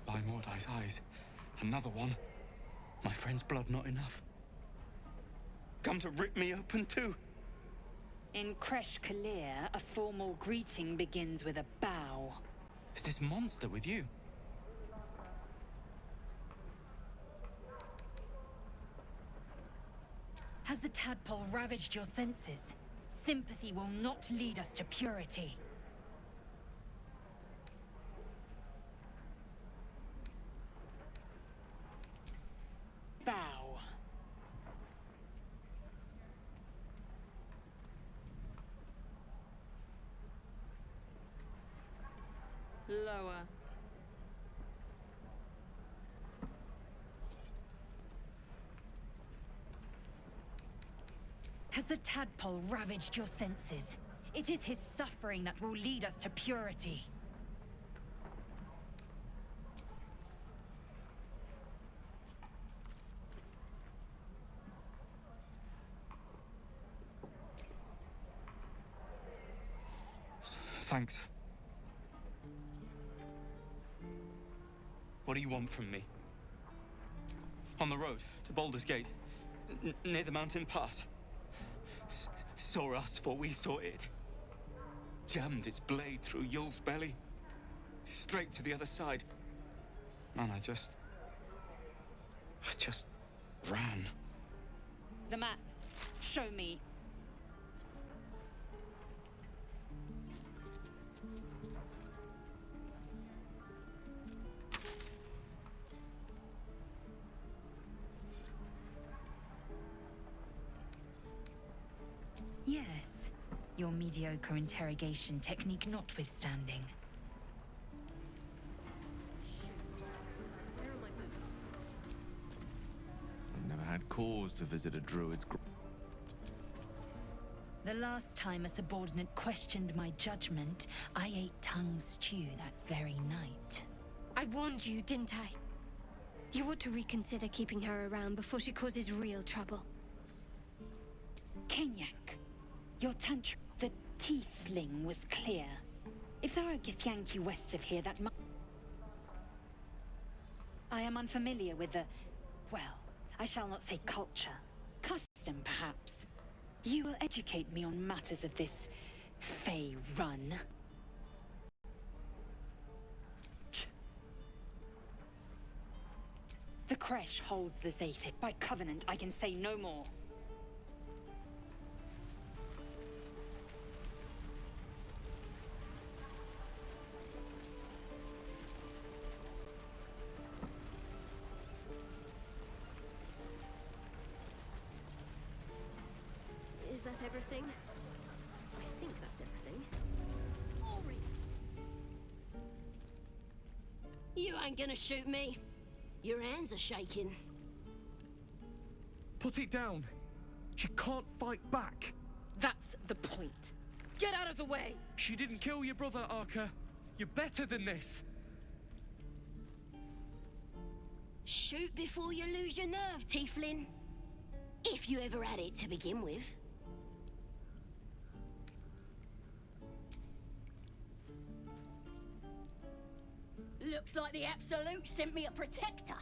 By Mordai's eyes, another one. My friend's blood not enough. Come to rip me open too. In Kresh Kalir, a formal greeting begins with a bow. Is this monster with you? Has the tadpole ravaged your senses? Sympathy will not lead us to purity. Bow. Lower. Has the tadpole ravaged your senses? It is his suffering that will lead us to purity. Thanks. What do you want from me? On the road to Baldur's Gate, near the mountain pass. Saw us, for we saw it. Jammed its blade through Yul's belly. Straight to the other side. And I just ran. The map. Show me. Yes, your mediocre interrogation technique notwithstanding. I've never had cause to visit a druid's The last time a subordinate questioned my judgment, I ate tongue stew that very night. I warned you, didn't I? You ought to reconsider keeping her around before she causes real trouble. Kenyak, your tantrum. The tiefling was clear. If there are Githyanki west of here, that might... I am unfamiliar with the... well, I shall not say culture. Custom, perhaps. You will educate me on matters of this... Fey run. The Kresh holds the Zaithid. By covenant, I can say no more. Is that everything? I think that's everything. Ori! You ain't gonna shoot me. Your hands are shaking. Put it down. She can't fight back. That's the point. Get out of the way! She didn't kill your brother, Arka. You're better than this. Shoot before you lose your nerve, Tiefling. If you ever had it to begin with. Looks like the Absolute sent me a protector.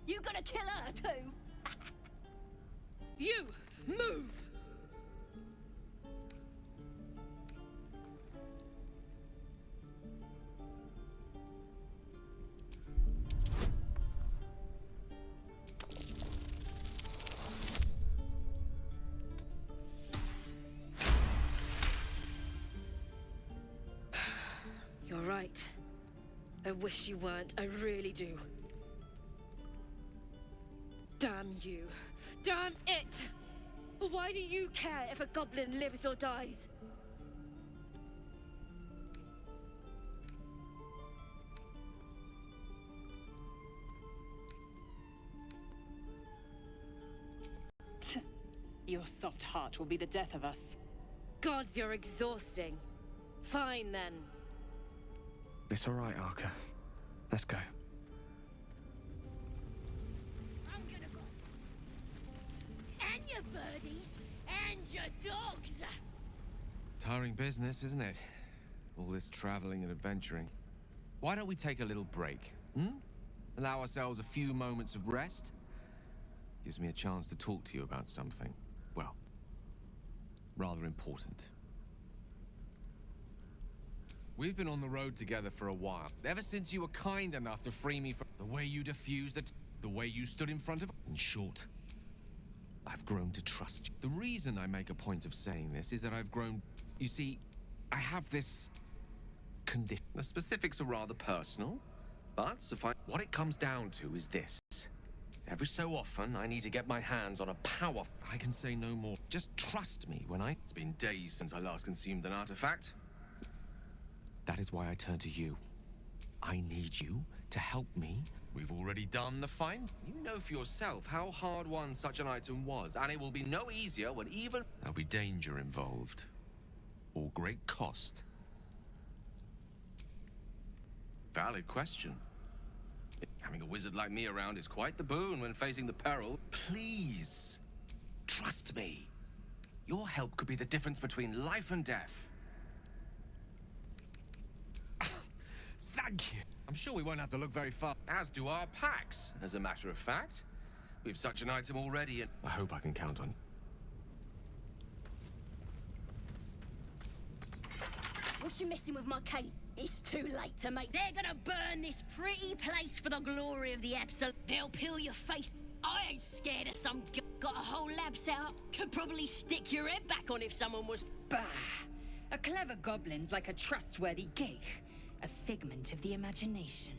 You gonna kill her too? You, move! You're right. I wish you weren't, I really do. Damn you. Damn it! Why do you care if a goblin lives or dies? Your soft heart will be the death of us. Gods, you're exhausting. Fine then. It's all right, Arka. Let's go. your birdies and your dogs. Tiring business, isn't it? All this traveling and adventuring. Why don't we take a little break? Allow ourselves a few moments of rest? Gives me a chance to talk to you about something, well, rather important. We've been on the road together for a while. Ever since you were kind enough to free me from the way you diffused the way you stood in front of... In short, I've grown to trust you. The reason I make a point of saying this is that I've grown... You see, I have this condition. The specifics are rather personal, but what it comes down to is this. Every so often, I need to get my hands on a power... I can say no more. Just trust me when I... It's been days since I last consumed an artifact. That is why I turn to you. I need you to help me. We've already done the find. You know for yourself how hard-won such an item was, and it will be no easier when even... There'll be danger involved. Or great cost. Valid question. Having a wizard like me around is quite the boon when facing the peril. Please, trust me. Your help could be the difference between life and death. Thank you. I'm sure we won't have to look very far, as do our packs, as a matter of fact. We've such an item already, and I hope I can count on you. What you messing with my cape? It's too late to make. They're gonna burn this pretty place for the glory of the Absolute. They'll peel your face. I ain't scared of some got a whole lab set up. Could probably stick your head back on if someone was... Bah! A clever goblin's like a trustworthy gig. A figment of the imagination.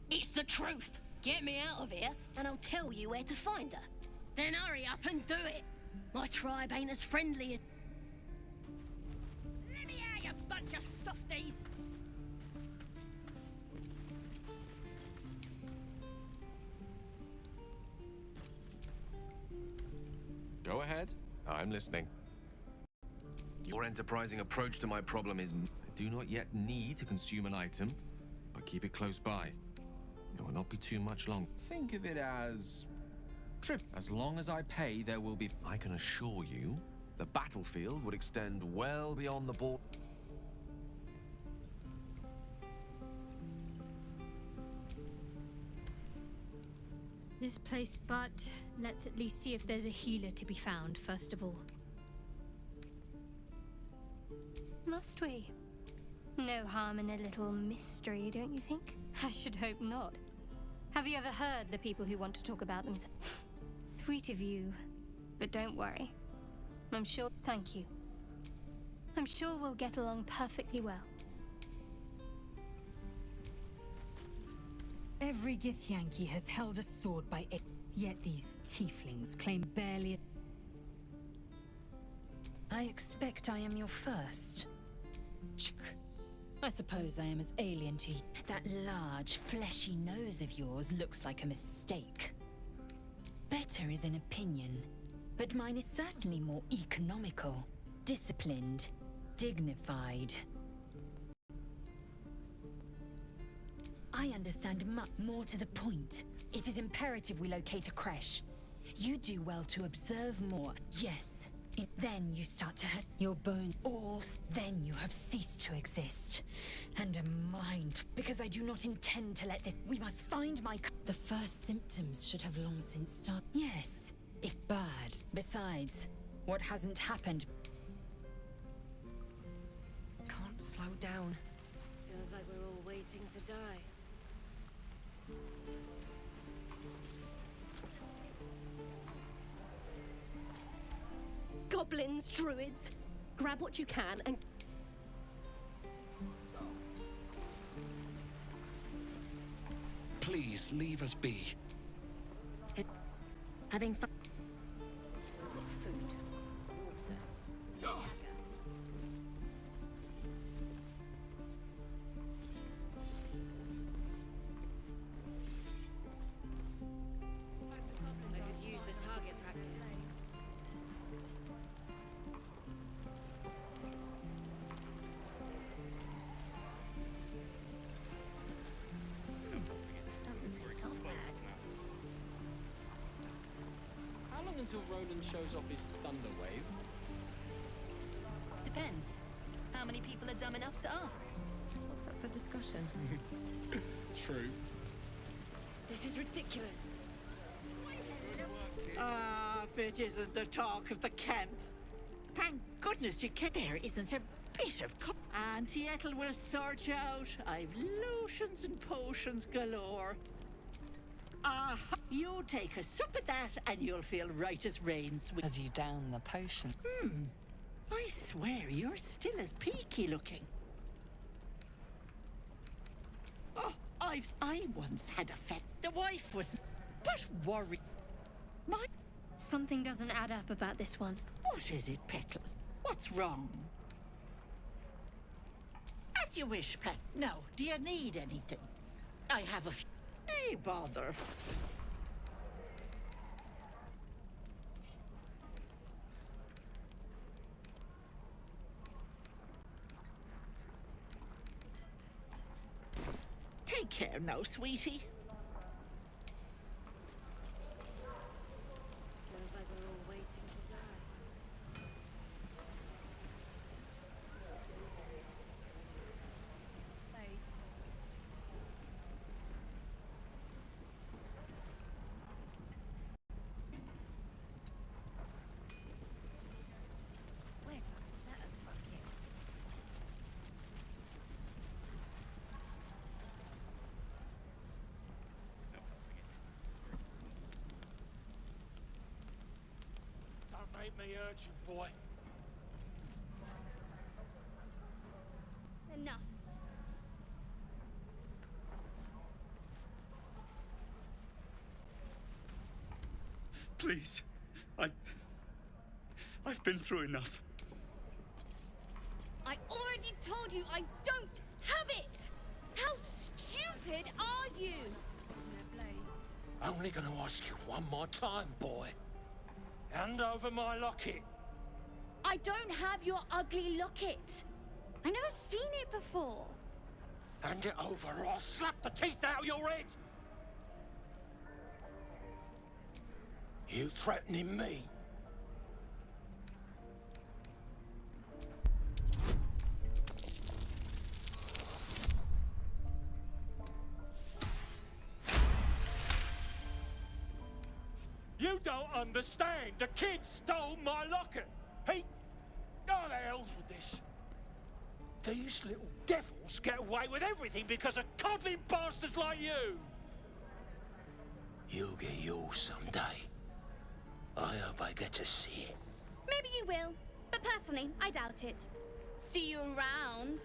It's the truth. Get me out of here, and I'll tell you where to find her. Then hurry up and do it. My tribe ain't as friendly as... Let me out, you bunch of softies! Go ahead. I'm listening. Your enterprising approach to my problem is... I do not yet need to consume an item, but keep it close by. It will not be too much long. Think of it as... trip. As long as I pay, there will be... I can assure you, the battlefield would extend well beyond the border. This place, but let's at least see if there's a healer to be found, first of all. Must we? No harm in a little mystery, don't you think? I should hope not. Have you ever heard the people who want to talk about themselves? Sweet of you, but don't worry. I'm sure... Thank you. I'm sure we'll get along perfectly well. Every Githyanki has held a sword by it, yet these tieflings claim barely... I expect I am your first. I suppose I am as alien to you. That large, fleshy nose of yours looks like a mistake. Better is an opinion, but mine is certainly more economical, disciplined, dignified. I understand much more to the point. It is imperative we locate a creche. You do well to observe more. Yes. Then you start to hurt your bone, or then you have ceased to exist. And a mind, because I do not intend to let this... We must find my... The first symptoms should have long since started. Yes, if bad. Besides, what hasn't happened... Can't slow down. Feels like we're all waiting to die. Goblins, druids, grab what you can and... Please, leave us be. Having fun. I could use the target practice. until Roland shows off his thunder wave? Depends. How many people are dumb enough to ask? What's up for discussion? True. This is ridiculous. Ah, if it isn't the talk of the camp. Thank goodness you came. There isn't a bit of... Auntie Ethel will sort you out. I've lotions and potions galore. You take a sup at that and you'll feel right as rain. As you down the potion. I swear you're still as peaky looking. Oh, I once had a fet. The wife was... But worry... Something doesn't add up about this one. What is it, Petal? What's wrong? As you wish, Pet. No, do you need anything? I have a few... Hey, bother. Take care now, sweetie. Feels like we're all waiting to die. Where did I put that other bucket? Don't make me urge you, boy. Enough. Please. I've been through enough. I already told you I don't have it! How stupid are you? Only gonna ask you one more time, boy. Hand over my locket. I don't have your ugly locket. I never seen it before. Hand it over or I'll slap the teeth out of your head. You threatening me? You don't understand. The kid stole my locket. He... Oh, the hell's with this? These little devils get away with everything because of coddling bastards like you. You'll get yours someday. I hope I get to see it. Maybe you will, but personally, I doubt it. See you around.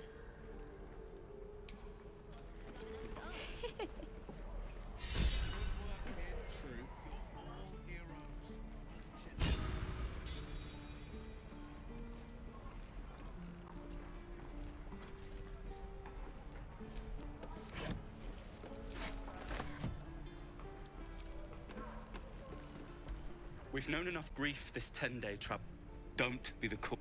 We've known enough grief this 10-day trap. Don't be the cause.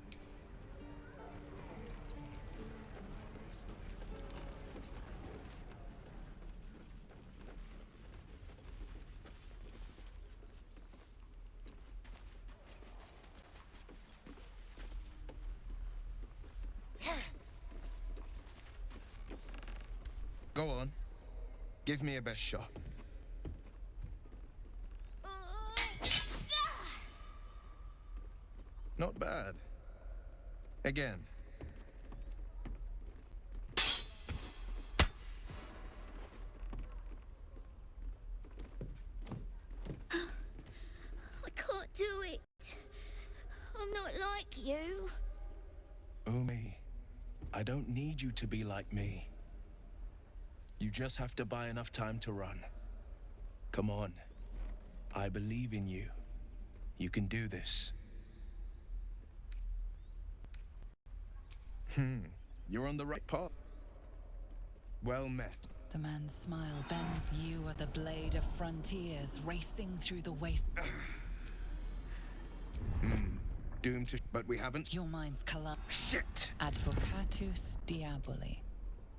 Go on. Give me a best shot. Not bad. Again. I can't do it. I'm not like you. Umi, I don't need you to be like me. You just have to buy enough time to run. Come on. I believe in you. You can do this. You're on the right path. Well met. The man's smile bends. You are the blade of frontiers racing through the waste. Doomed to... But we haven't... Your mind's Shit! Advocatus Diaboli.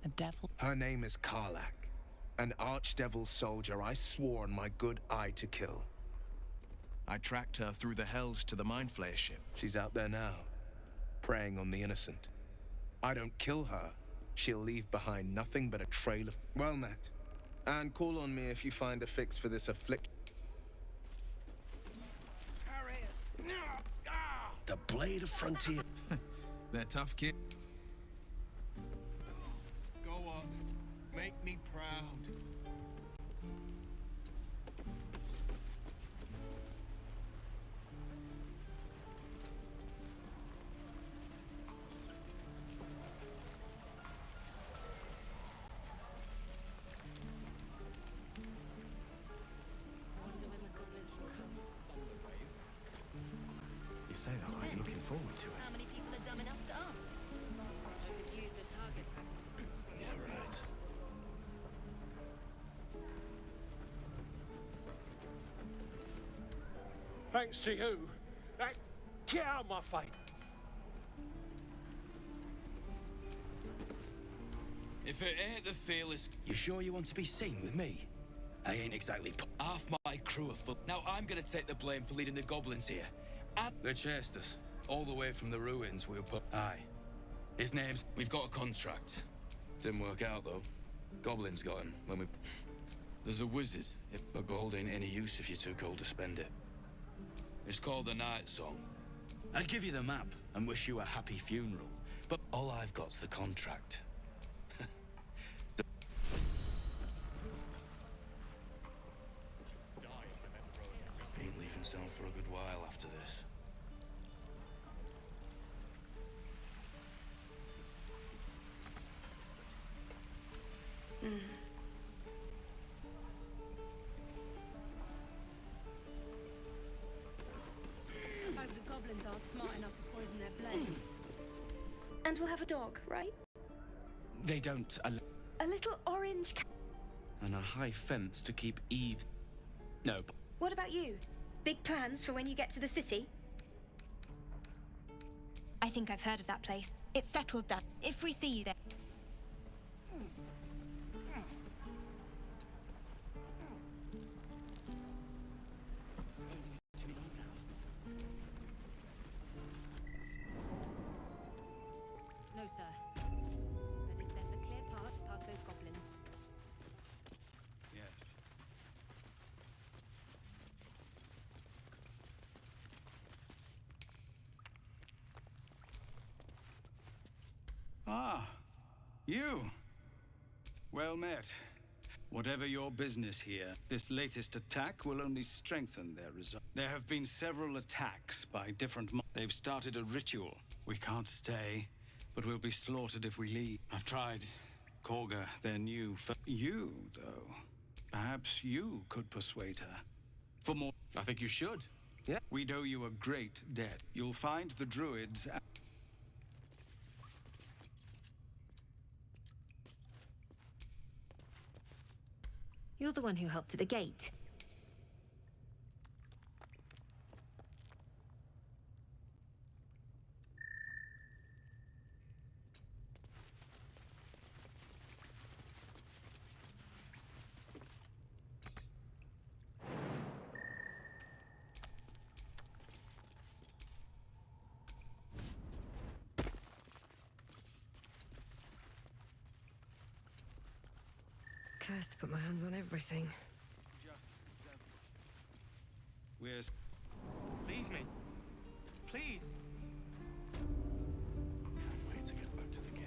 A devil... Her name is Karlak. An archdevil soldier I swore on my good eye to kill. I tracked her through the hells to the Mind Flayer ship. She's out there now, preying on the innocent. I don't kill her, she'll leave behind nothing but a trail of... Well met. And call on me if you find a fix for this afflict... The Blade of Frontier. They're tough kids. Go on, make me proud. You say that like you're looking forward to it. How many people are dumb enough to ask? Should use the target practice. Yeah, right. Thanks to you. Get out of my face. If it ain't the fearless... You sure you want to be seen with me? I ain't exactly... Half my crew are full. Now I'm gonna take the blame for leading the goblins here. And... They chased us. All the way from the ruins we were put... Aye. His name's... We've got a contract. Didn't work out, though. Goblins got him when we... There's a wizard. But gold ain't any use if you're too cold to spend it. It's called the Night Song. I'd give you the map and wish you a happy funeral, but all I've got's the contract. Ain't leaving town for a good while after this. Hope the goblins aren't smart enough to poison their blade. And we'll have a dog, right? They don't A little orange and a high fence to keep Eve... Nope. What about you? Big plans for when you get to the city? I think I've heard of that place. It's settled down. If we see you there... No, sir. But if there's a clear path past those goblins... Yes. Ah, you. Well met. Whatever your business here, this latest attack will only strengthen their resolve. There have been several attacks by different they've started a ritual. We can't stay, but we'll be slaughtered if we leave. I've tried. Korga, their new you, though. Perhaps you could persuade her. For more... I think you should. Yeah. We'd owe you a great debt. You'll find the druids... You're the one who helped at the gate. Cursed to put my hands on everything. Where's... Leave me. Please. Can't wait to get back to the gate.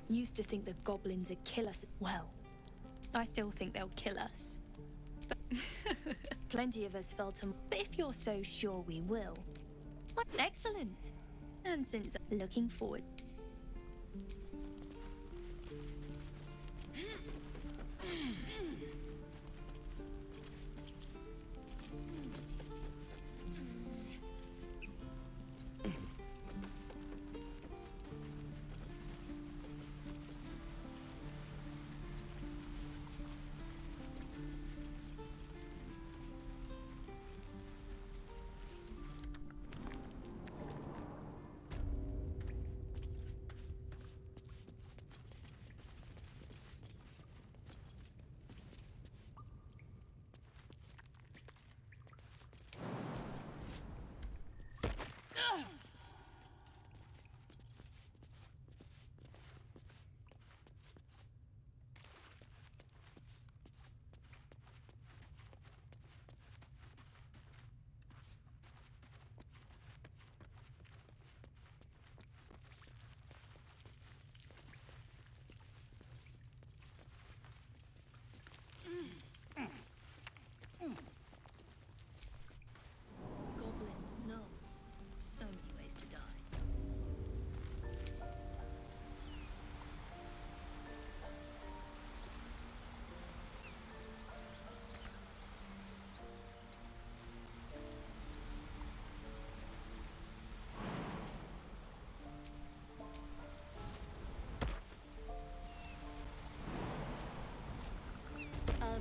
Used to think the goblins would kill us. Well, I still think they'll kill us. But plenty of us fell to... But if you're so sure we will... Excellent. And since looking forward...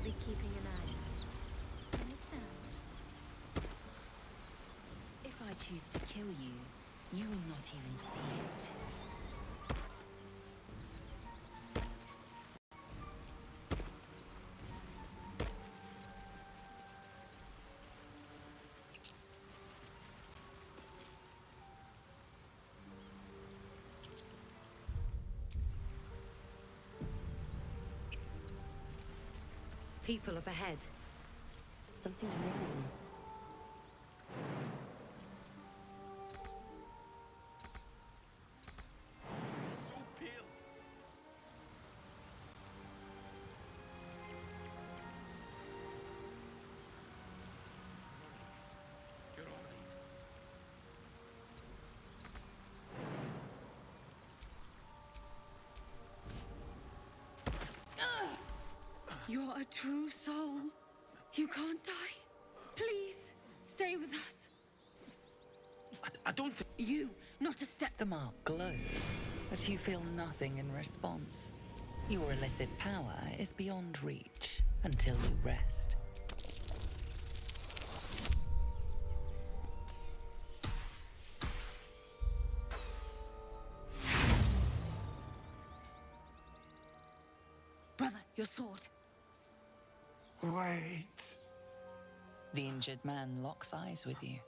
be keeping an eye. Understand? If I choose to kill you, you will not even see it. People up ahead. Something's wrong. So pale. You're all right. You're a true soul. You can't die. Please, stay with us. I don't think... You, not a step. The mark glows, but you feel nothing in response. Your illithid power is beyond reach until you rest. Brother, your sword. Wait. The injured man locks eyes with you.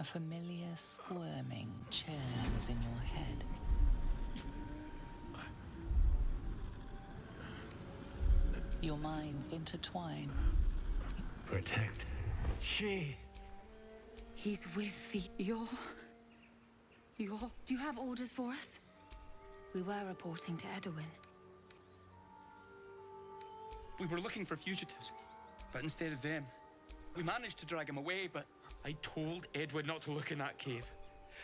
A familiar squirming churns in your head. Your minds intertwine. Protect. She. He's with the... You're... Do you have orders for us? We were reporting to Edwin. We were looking for fugitives, but instead of them, we managed to drag him away, but I told Edward not to look in that cave.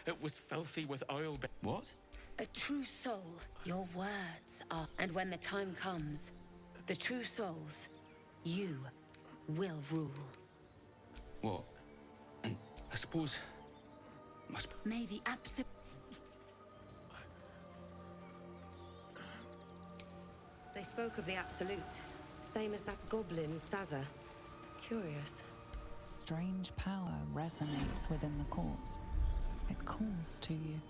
It was filthy with oil. What? A true soul. Your words are... And when the time comes, the true souls, you will rule. What? And I suppose... May the absolute... They spoke of the Absolute. Same as that goblin, Sazza. Curious. Strange power resonates within the corpse. It calls to you.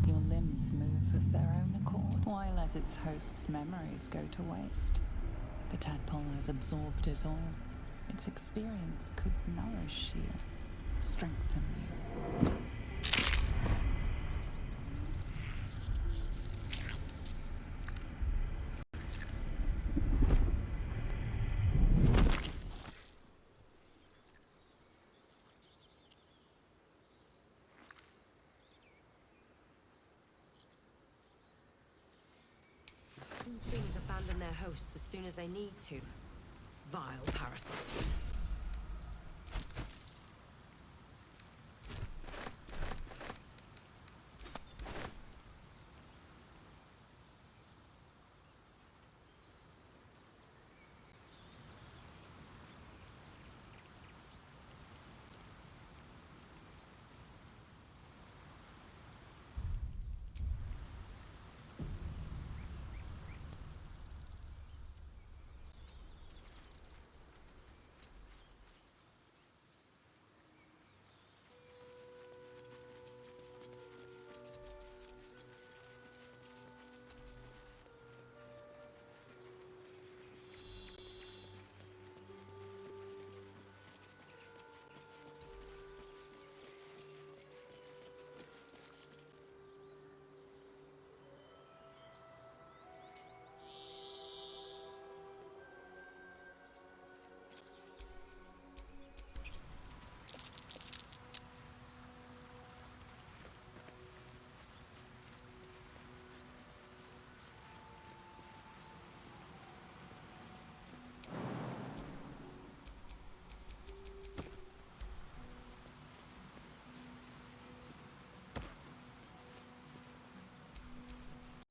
Your limbs move of their own accord, while let its host's memories go to waste. The tadpole has absorbed it all. Its experience could nourish you, strengthen you. Things abandon their hosts as soon as they need to. Vile parasites.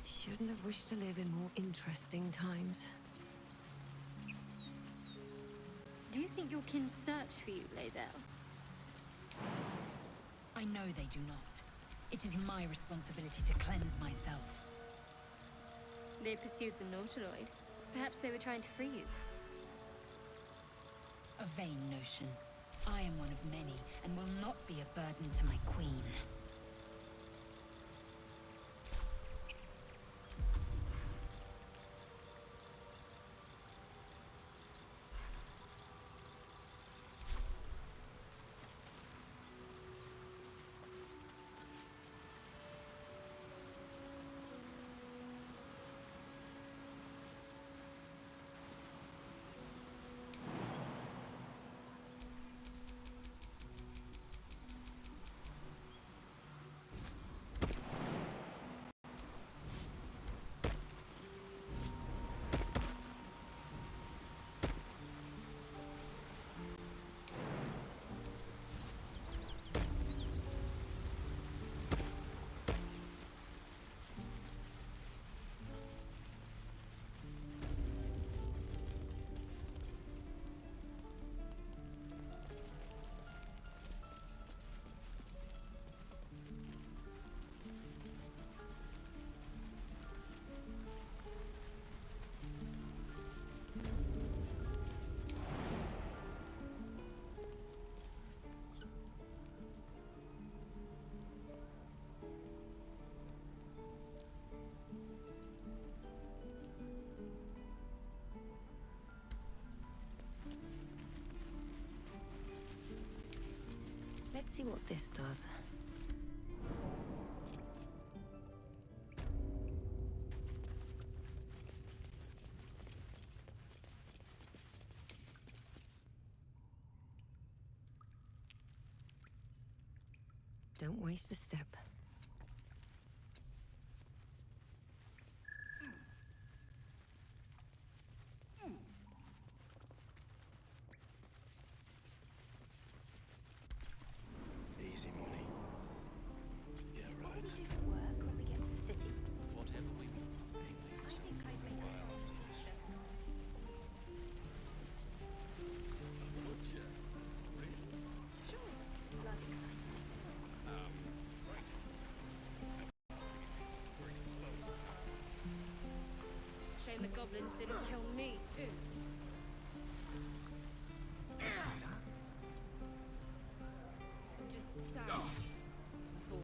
Shouldn't have wished to live in more interesting times. Do you think your kin search for you, Lae'zel? I know they do not. It is my responsibility to cleanse myself. They pursued the Nautiloid. Perhaps they were trying to free you. A vain notion. I am one of many, and will not be a burden to my queen. Let's see what this does. Don't waste a step. Easy money. Yeah, right. What will we do for work when we get to the city? Whatever we want. Ain't leaving I something think I'd for a make while a after this. Would ya? Really? Sure. Blood excites me. Right. We're exposed. Shame the goblins didn't kill me, too. I'm just sad. Bored.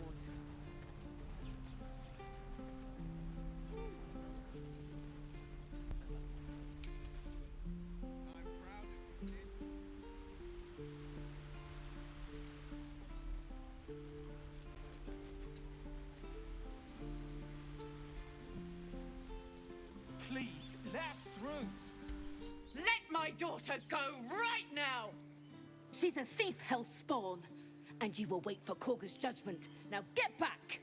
Please, let us through. Let my daughter go right now! She's a thief, hellspawn, and you will wait for Korga's judgment. Now get back!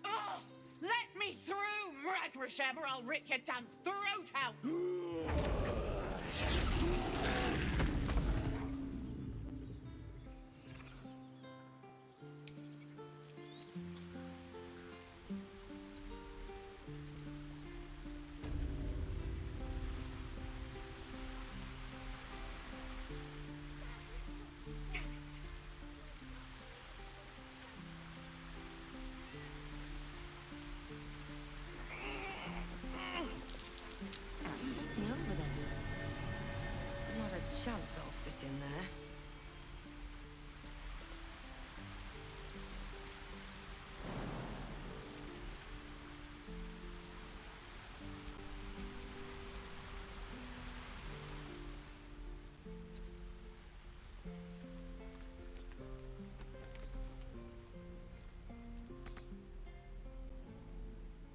Oh, let me through, Ragrasham, or I'll rip your damn throat out! Something over there. Not a chance I'll fit in there.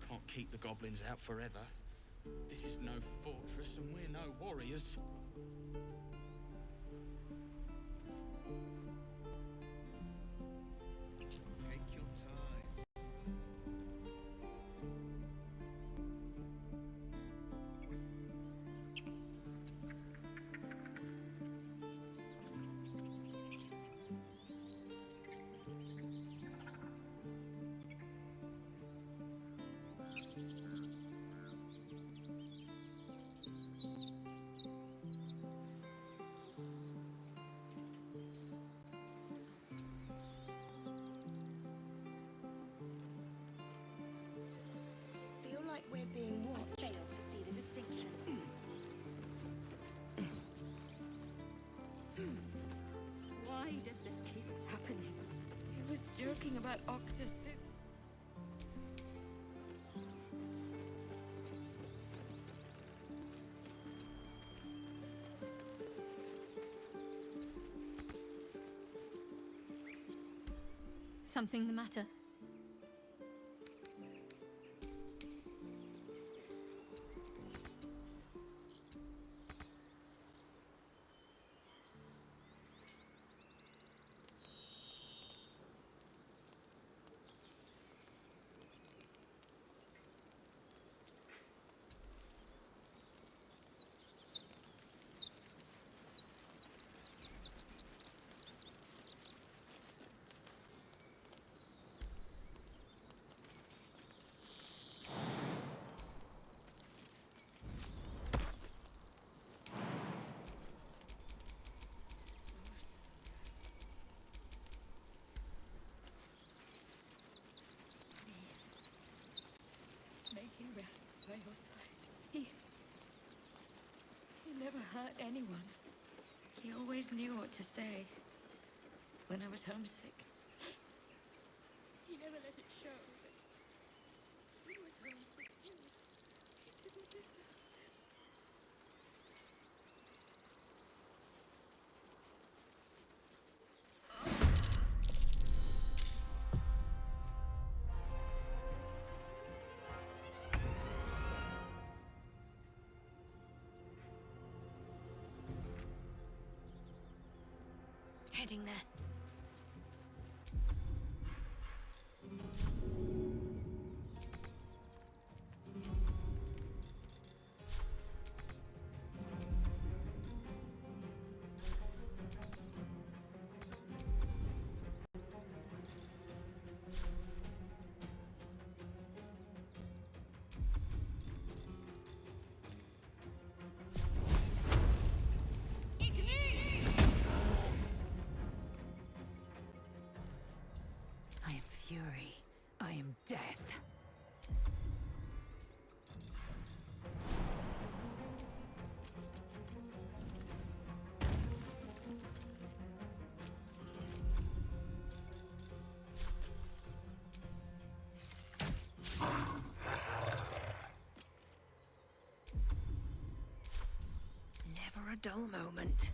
Can't keep the goblins out forever. This is no fortress and we're no warriors. Take your time. we're being watched. I fail to see the distinction. Why does this keep happening? He was joking about Octosuit. Something the matter? May he rest by your side. He never hurt anyone. He always knew what to say. When I was homesick, he never let it show, but he was homesick too. He didn't deserve this. Heading there. I am fury. I am death. Never a dull moment.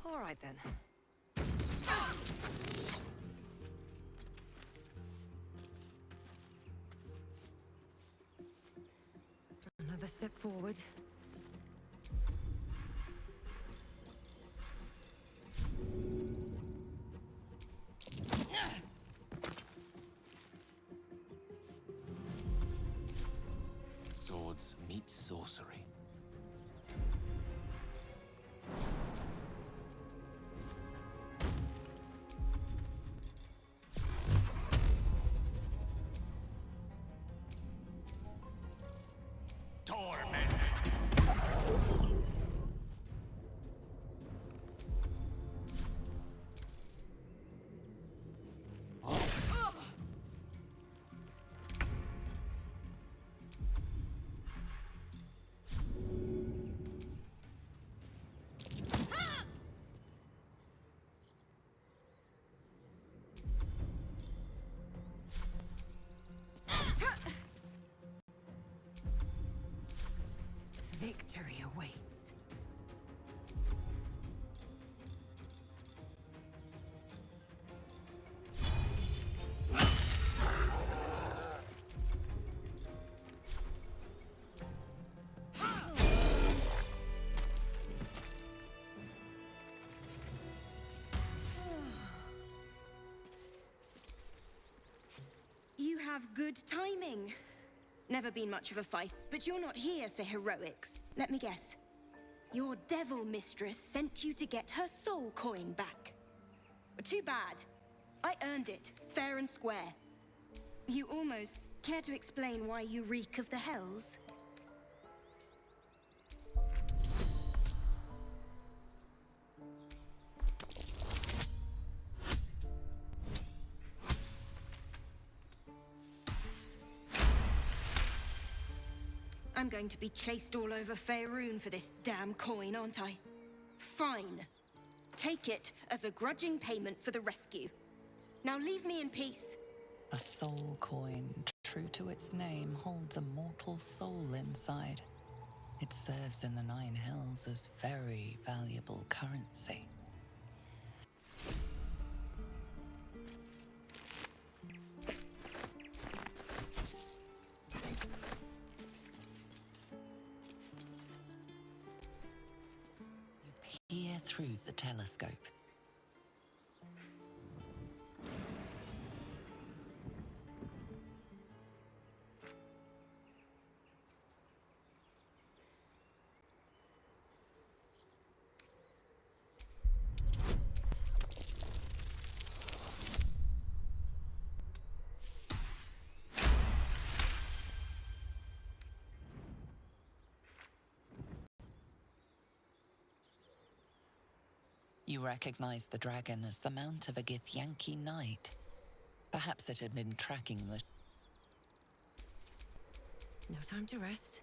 All right then. Another step forward. Swords meet sorcery. Victory awaits. You have good timing. Never been much of a fight, but you're not here for heroics. Let me guess. Your devil mistress sent you to get her soul coin back. Too bad. I earned it, fair and square. You almost care to explain why you reek of the hells? I'm going to be chased all over Faerun for this damn coin, aren't I? Fine. Take it as a grudging payment for the rescue. Now leave me in peace. A soul coin, true to its name, holds a mortal soul inside. It serves in the Nine Hells as very valuable currency. You peer through the telescope. You recognize the dragon as the mount of a Githyanki knight. Perhaps it had been tracking the... No time to rest.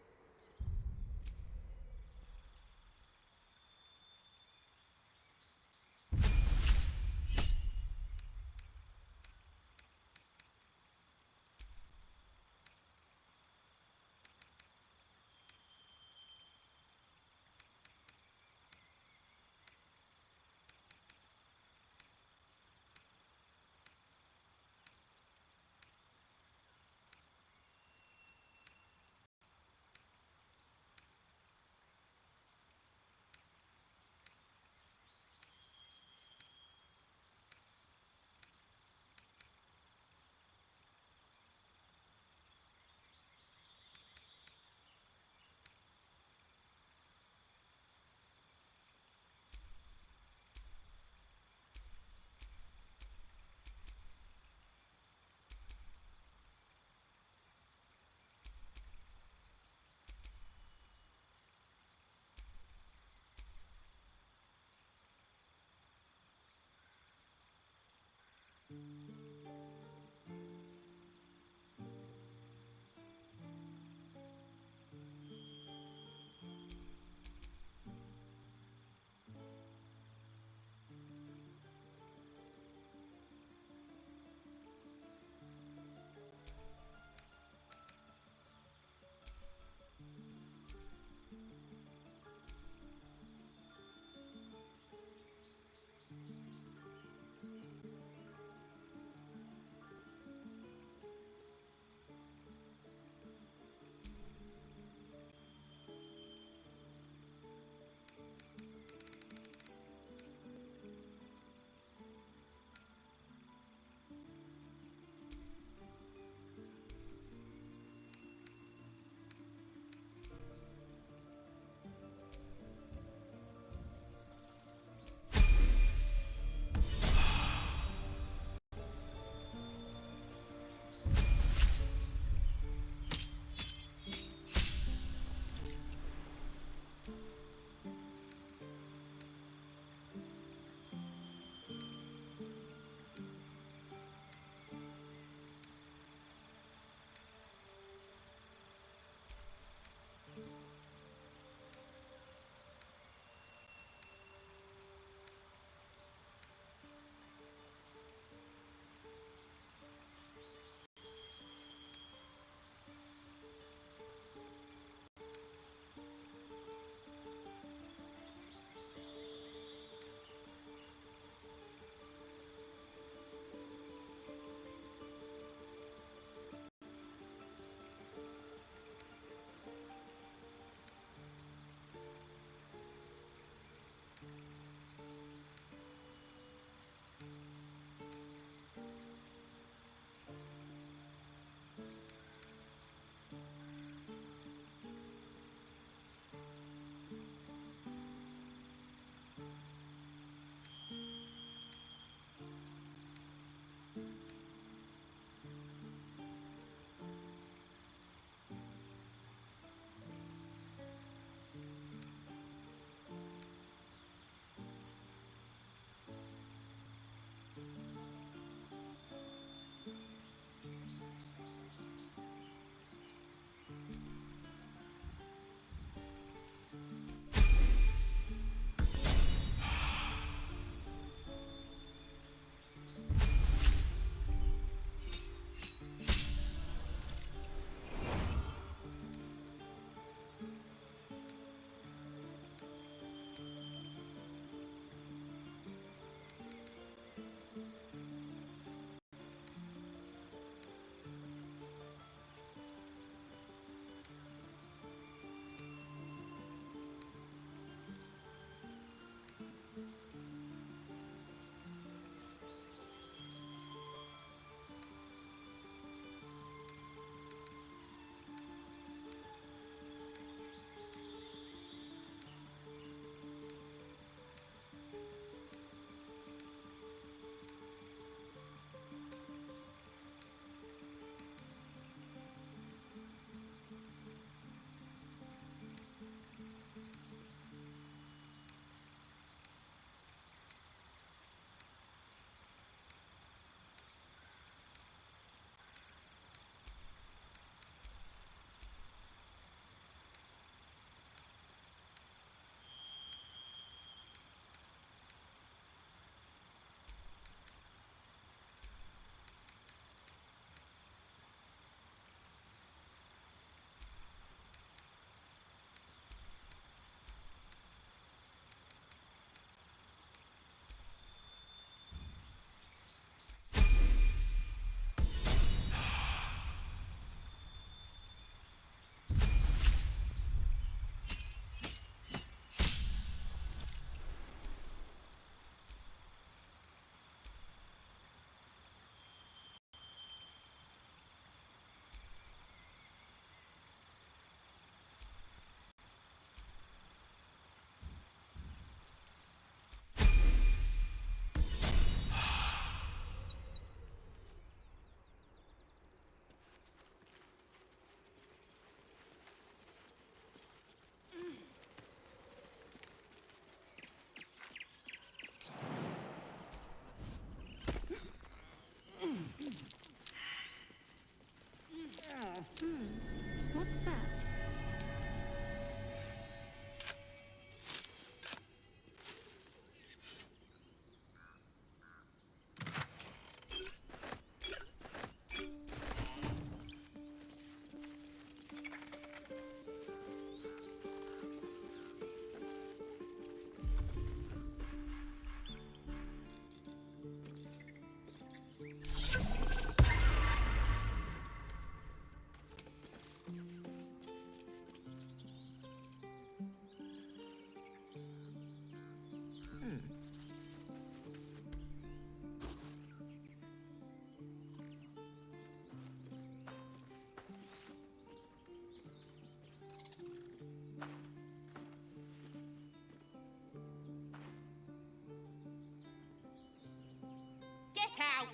Get out!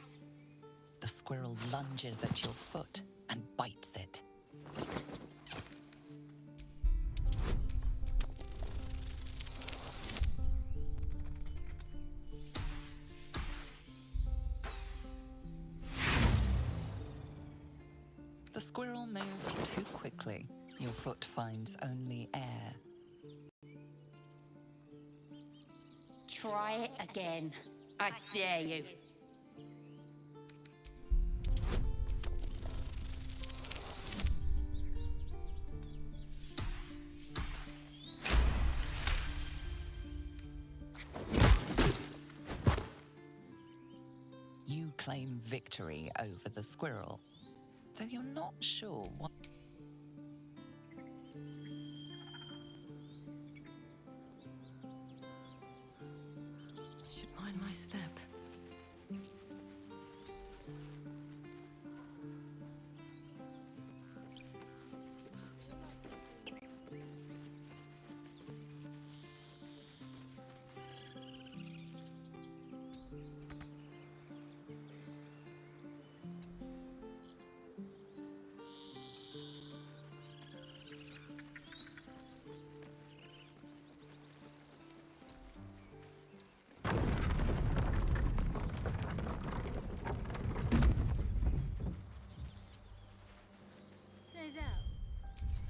The squirrel lunges at your foot and bites it. The squirrel moves too quickly. Your foot finds only air. Try it again. I dare you. You claim victory over the squirrel, though you're not sure what. Should mind my step.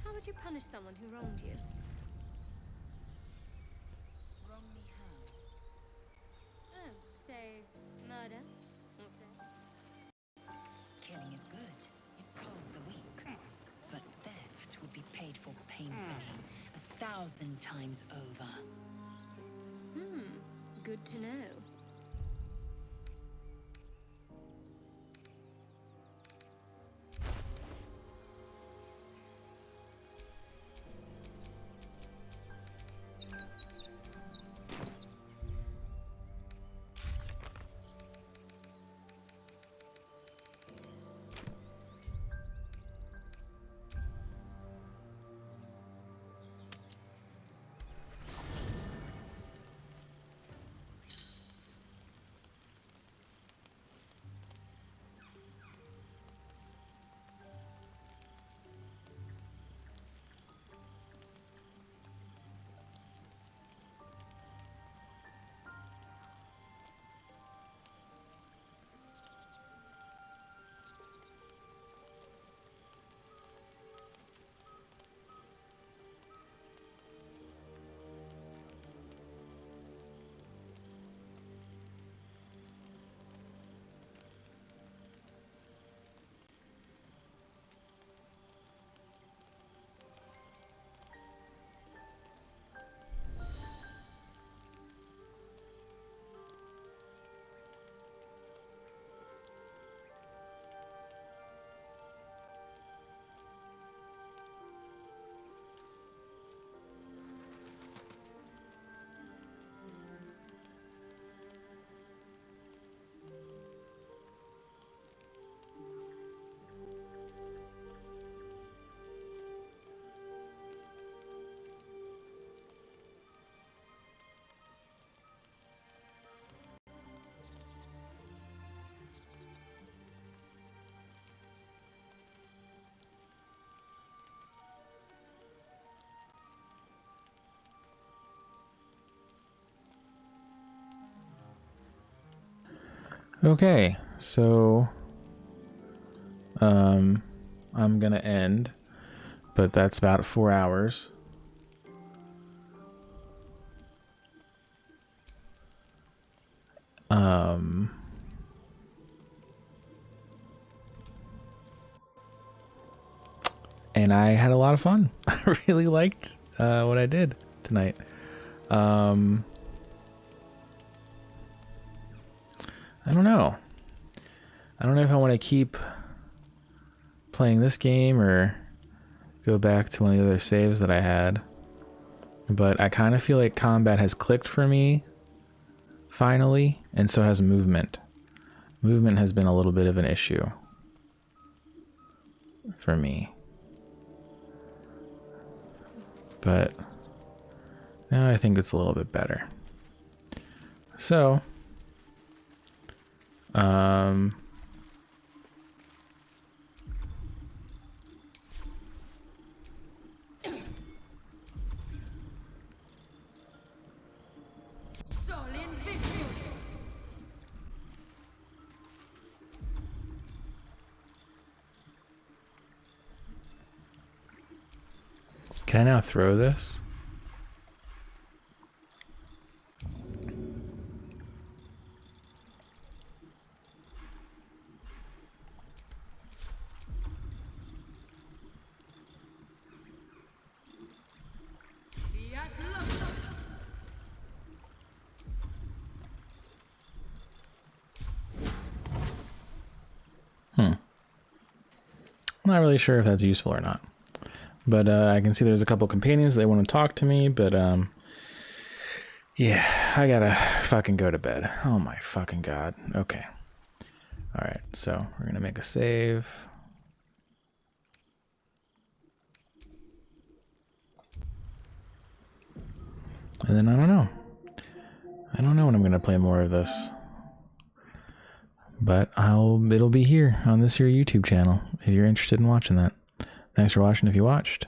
How would you punish someone who wronged you? Wrong me how? Oh, say, murder? Okay. Killing is good. It culls the weak. But theft would be paid for painfully, 1,000 times over. Good to know. Okay, so I'm gonna end, but that's about 4 hours. And I had a lot of fun. I really liked what I did tonight. I don't know. I don't know if I want to keep playing this game or go back to one of the other saves that I had. But I kind of feel like combat has clicked for me finally, and so has movement. Movement has been a little bit of an issue for me. But now I think it's a little bit better. So, can I now throw this? I'm not really sure if that's useful or not. But I can see there's a couple companions that want to talk to me, but yeah, I gotta fucking go to bed. Oh my fucking god. Okay. Alright, so we're gonna make a save. And then I don't know. I don't know when I'm gonna play more of this. But it'll be here on this here YouTube channel if you're interested in watching that. Thanks for watching if you watched.